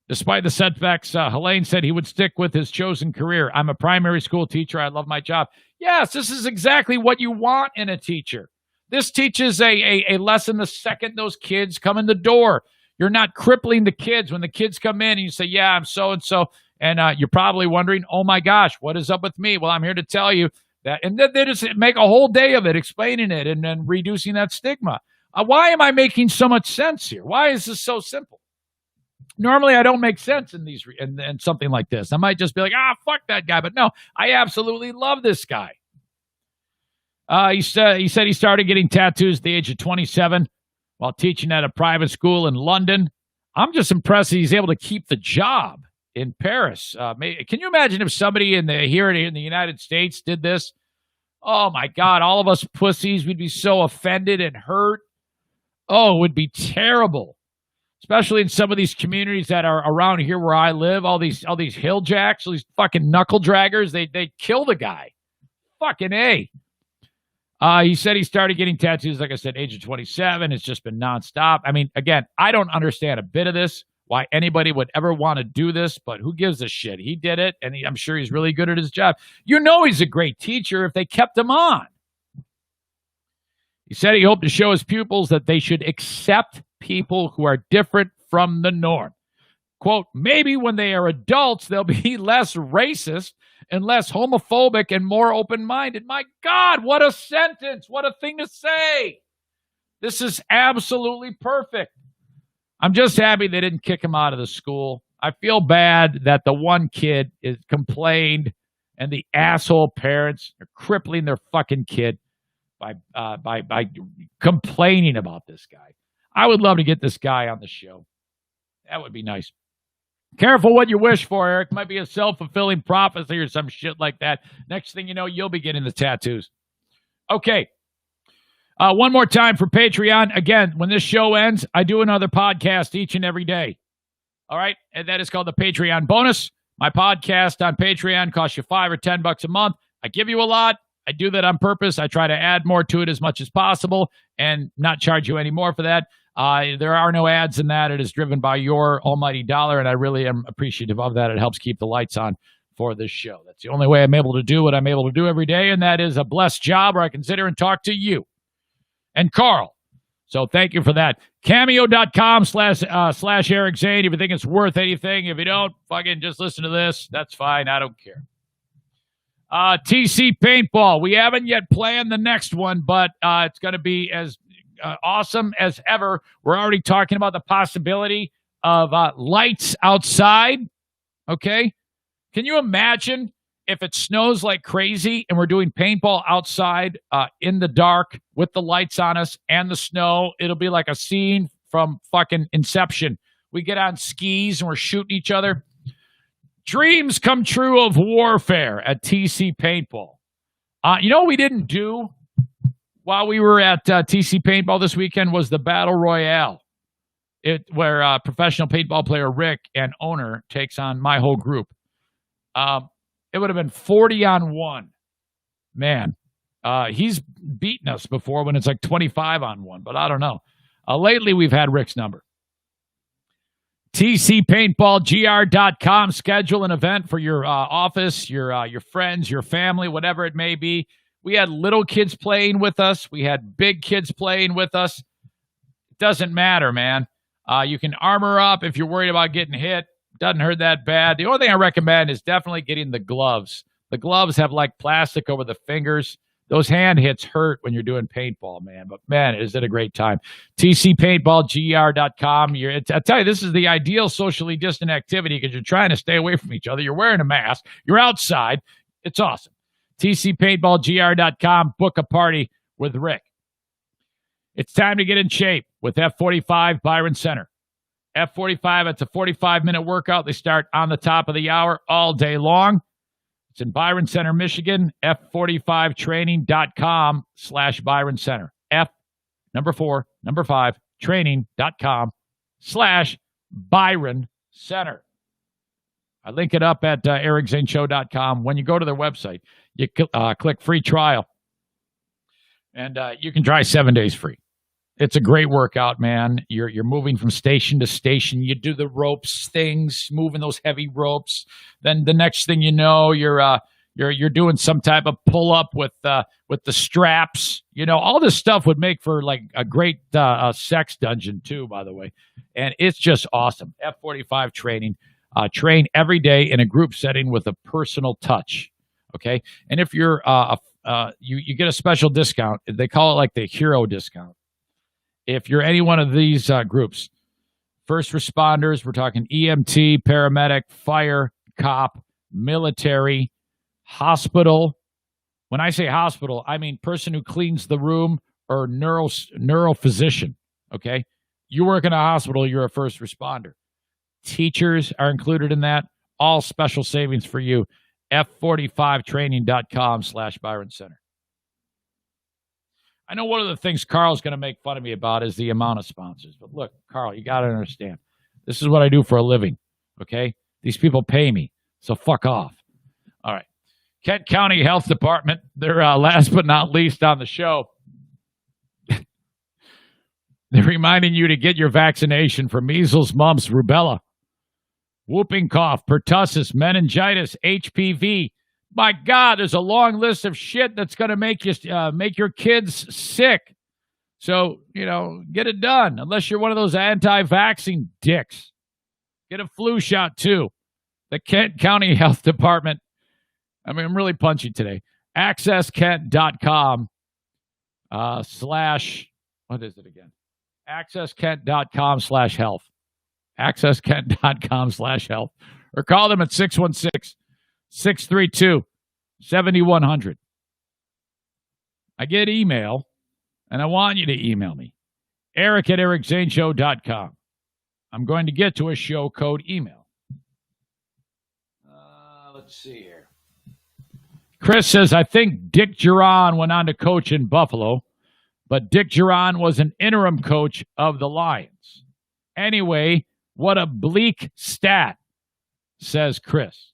Despite the setbacks, Helene said he would stick with his chosen career. I'm a primary school teacher. I love my job. Yes, this is exactly what you want in a teacher. This teaches a lesson the second those kids come in the door. You're not crippling the kids. When the kids come in and you say, yeah, I'm so-and-so, and you're probably wondering, oh my gosh, what is up with me? Well, I'm here to tell you that. And then they just make a whole day of it, explaining it and then reducing that stigma. Why am I making so much sense here? Why is this so simple? Normally, I don't make sense in these in something like this. I might just be like, fuck that guy. But no, I absolutely love this guy. He said he started getting tattoos at the age of 27 while teaching at a private school in London. I'm just impressed that he's able to keep the job in Paris. Can you imagine if somebody here in the United States did this? Oh, my God, all of us pussies, we'd be so offended and hurt. Oh, it would be terrible. Especially in some of these communities that are around here where I live, all these hill jacks, all these fucking knuckle draggers, they kill the guy. Fucking A. He said he started getting tattoos, like I said, age of 27. It's just been nonstop. I mean, again, I don't understand a bit of this, why anybody would ever want to do this, but who gives a shit? He did it, and I'm sure he's really good at his job. You know he's a great teacher if they kept him on. He said he hoped to show his pupils that they should accept people who are different from the norm. Quote, maybe when they are adults, they'll be less racist and less homophobic and more open-minded. My God, what a sentence. What a thing to say. This is absolutely perfect. I'm just happy they didn't kick him out of the school. I feel bad that the one kid is complained and the asshole parents are crippling their fucking kid by complaining about this guy. I would love to get this guy on the show. That would be nice. Careful what you wish for, Eric. Might be a self-fulfilling prophecy or some shit like that. Next thing you know, you'll be getting the tattoos. Okay. One more time for Patreon. Again, when this show ends, I do another podcast each and every day. All right? And that is called the Patreon bonus. My podcast on Patreon costs you $5 or $10 a month. I give you a lot. I do that on purpose. I try to add more to it as much as possible and not charge you any more for that. There are no ads in that. It is driven by your almighty dollar, and I really am appreciative of that. It helps keep the lights on for this show. That's the only way I'm able to do what I'm able to do every day, and that is a blessed job where I can sit here and talk to you and Carl. So thank you for that. Cameo.com slash Eric Zane. If you think it's worth anything, if you don't, fucking just listen to this. That's fine. I don't care. TC Paintball. We haven't yet planned the next one, but it's going to be as awesome as ever. We're already talking about the possibility of lights outside. Okay? Can you imagine if it snows like crazy and we're doing paintball outside in the dark with the lights on us and the snow? It'll be like a scene from fucking Inception. We get on skis and we're shooting each other. Dreams come true of warfare at TC Paintball. You know what we didn't do while we were at TC Paintball this weekend was the Battle Royale, where professional paintball player Rick and owner takes on my whole group. It would have been 40-on-1. Man, he's beaten us before when it's like 25-on-1, but I don't know. Lately, we've had Rick's number. TCPaintballGR.com. Schedule an event for your office, your friends, your family, whatever it may be. We had little kids playing with us. We had big kids playing with us. It doesn't matter, man. You can armor up if you're worried about getting hit. Doesn't hurt that bad. The only thing I recommend is definitely getting the gloves. The gloves have like plastic over the fingers. Those hand hits hurt when you're doing paintball, man. But, man, is it a great time. TCPaintballGR.com. I tell you, this is the ideal socially distant activity because you're trying to stay away from each other. You're wearing a mask. You're outside. It's awesome. TCPaintballGR.com. Book a party with Rick. It's time to get in shape with F45 Byron Center. F45, it's a 45-minute workout. They start on the top of the hour all day long. It's in Byron Center, Michigan, F45training.com/Byron Center. Training.com/Byron Center. I link it up at ericzaneshow.com. When you go to their website, you click free trial, and you can try 7 days free. It's a great workout, man. You're moving from station to station. You do the ropes things, moving those heavy ropes. Then the next thing you know, you're doing some type of pull up with the straps. You know, all this stuff would make for like a great sex dungeon too, by the way. And it's just awesome. F45 training. Train every day in a group setting with a personal touch. Okay, and if you're you get a special discount. They call it like the hero discount. If you're any one of these groups, first responders, we're talking EMT, paramedic, fire, cop, military, hospital. When I say hospital, I mean person who cleans the room or neurophysician, okay? You work in a hospital, you're a first responder. Teachers are included in that. All special savings for you. F45training.com/Byron Center. I know one of the things Carl's going to make fun of me about is the amount of sponsors. But look, Carl, you got to understand. This is what I do for a living, okay? These people pay me, so fuck off. All right. Kent County Health Department, they're last but not least on the show. They're reminding you to get your vaccination for measles, mumps, rubella, whooping cough, pertussis, meningitis, HPV. My God, there's a long list of shit that's going to make your kids sick. So, get it done. Unless you're one of those anti-vaccine dicks. Get a flu shot, too. The Kent County Health Department. I mean, I'm really punchy today. AccessKent.com what is it again? AccessKent.com/health. AccessKent.com/health. Or call them at 616-632-7100. I get email, and I want you to email me. Eric at ericzaneshow.com. I'm going to get to a show code email. Let's see here. Chris says, I think Dick Duran went on to coach in Buffalo, but Dick Duran was an interim coach of the Lions. Anyway, what a bleak stat. says Chris.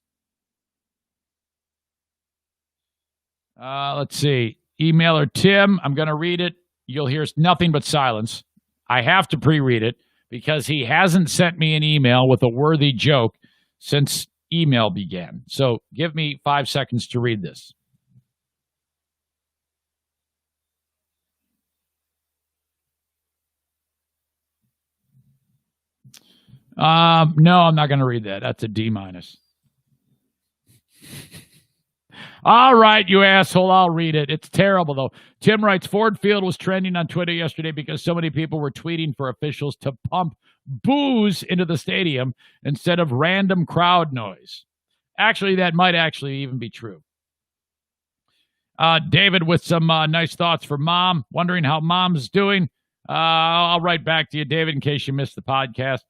Let's see. Emailer Tim, I'm going to read it. You'll hear nothing but silence. I have to pre-read it because he hasn't sent me an email with a worthy joke since email began. So give me 5 seconds to read this. No, I'm not going to read that. That's a D-. All right, you asshole, I'll read it. It's terrible, though. Tim writes, Ford Field was trending on Twitter yesterday because so many people were tweeting for officials to pump booze into the stadium instead of random crowd noise. Actually, that might actually even be true. David with some nice thoughts for Mom, wondering how Mom's doing. I'll write back to you, David, in case you missed the podcast.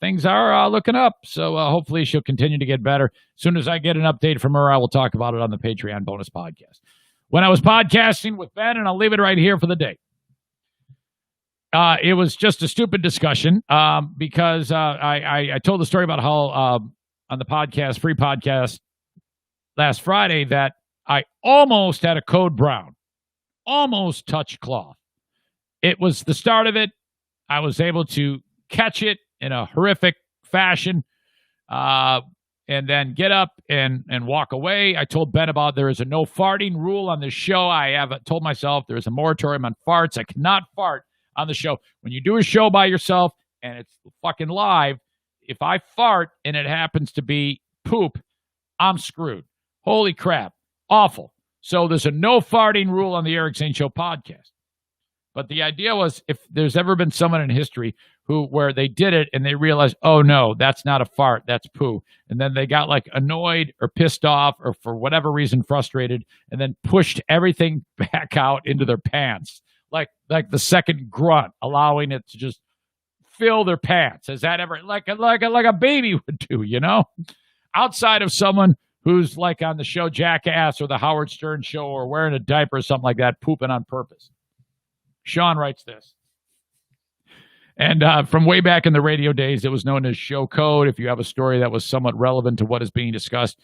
Things are looking up, so hopefully she'll continue to get better. As soon as I get an update from her, I will talk about it on the Patreon bonus podcast. When I was podcasting with Ben, and I'll leave it right here for the day, it was just a stupid discussion because I told the story about how on the podcast, free podcast, last Friday that I almost had a code brown, almost touched cloth. It was the start of it. I was able to catch it in a horrific fashion, and then get up and walk away. I told Ben about there is a no farting rule on this show. I have told myself there is a moratorium on farts. I cannot fart on the show. When you do a show by yourself and it's fucking live, if I fart and it happens to be poop, I'm screwed. Holy crap. Awful. So there's a no farting rule on the Eric Zane Show podcast. But the idea was if there's ever been someone in history where they did it and they realized, oh no, that's not a fart, that's poo. And then they got like annoyed or pissed off or for whatever reason frustrated and then pushed everything back out into their pants. Like the second grunt, allowing it to just fill their pants. Has that ever like a baby would do, you know? Outside of someone who's like on the show Jackass or the Howard Stern show or wearing a diaper or something like that, pooping on purpose. Sean writes this. And from way back in the radio days, it was known as show code. If you have a story that was somewhat relevant to what is being discussed,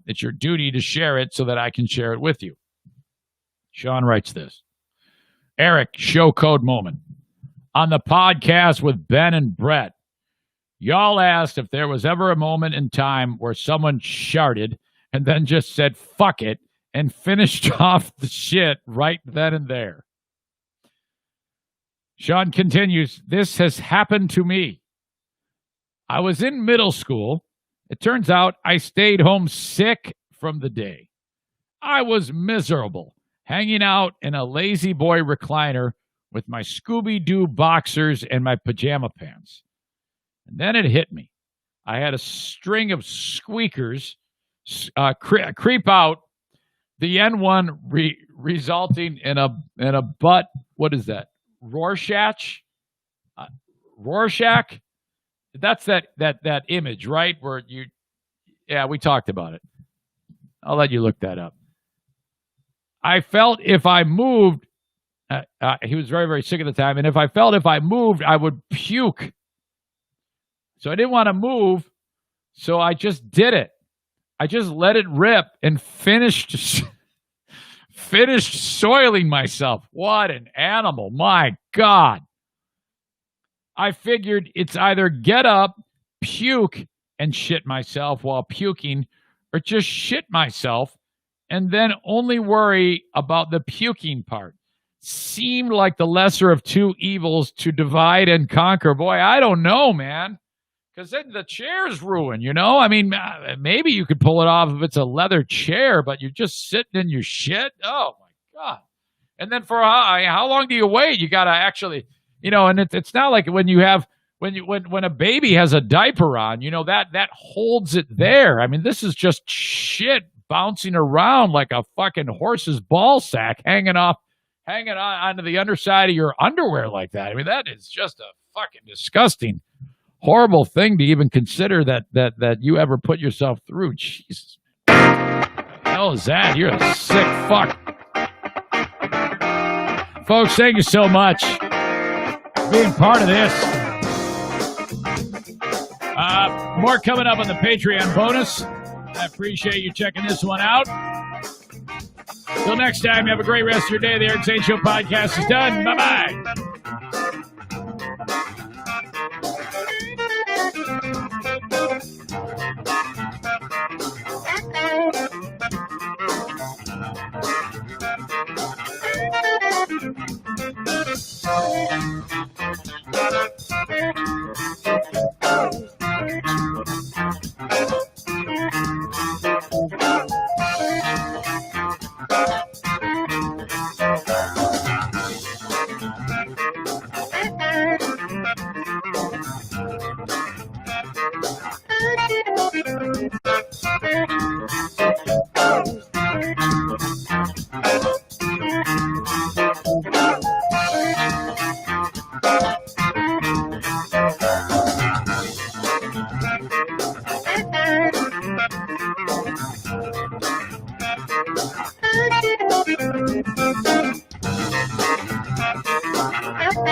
it's your duty to share it so that I can share it with you. Sean writes this. Eric, show code moment. On the podcast with Ben and Brett, y'all asked if there was ever a moment in time where someone sharted and then just said, fuck it, and finished off the shit right then and there. Sean continues, this has happened to me. I was in middle school. It turns out I stayed home sick from the day. I was miserable, hanging out in a lazy boy recliner with my Scooby-Doo boxers and my pajama pants. And then it hit me. I had a string of squeakers creep out, the N1 resulting in a butt, what is that? Rorschach? Rorschach? That's that image, right? Where we talked about it. I'll let you look that up. I felt if I moved, he was very, very sick at the time, and if I moved, I would puke. So I didn't want to move, so I just did it. I just let it rip and finished soiling myself. What an animal. My God. I figured it's either get up, puke, and shit myself while puking, or just shit myself and then only worry about the puking part. Seemed like the lesser of two evils to divide and conquer. Boy, I don't know, man. Because then the chair's ruined, you know? I mean, maybe you could pull it off if it's a leather chair, but you're just sitting in your shit? Oh, my God. And then for how long do you wait? You got to actually, you know, and it's not like when a baby has a diaper on, you know, that holds it there. I mean, this is just shit bouncing around like a fucking horse's ball sack hanging on onto the underside of your underwear like that. I mean, that is just a fucking disgusting, horrible thing to even consider that you ever put yourself through. Jesus. What the hell is that? You're a sick fuck. Folks, thank you so much for being part of this. More coming up on the Patreon bonus. I appreciate you checking this one out. Till next time, have a great rest of your day. The Eric Zane Show podcast is done. Bye-bye.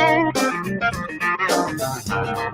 Thank you.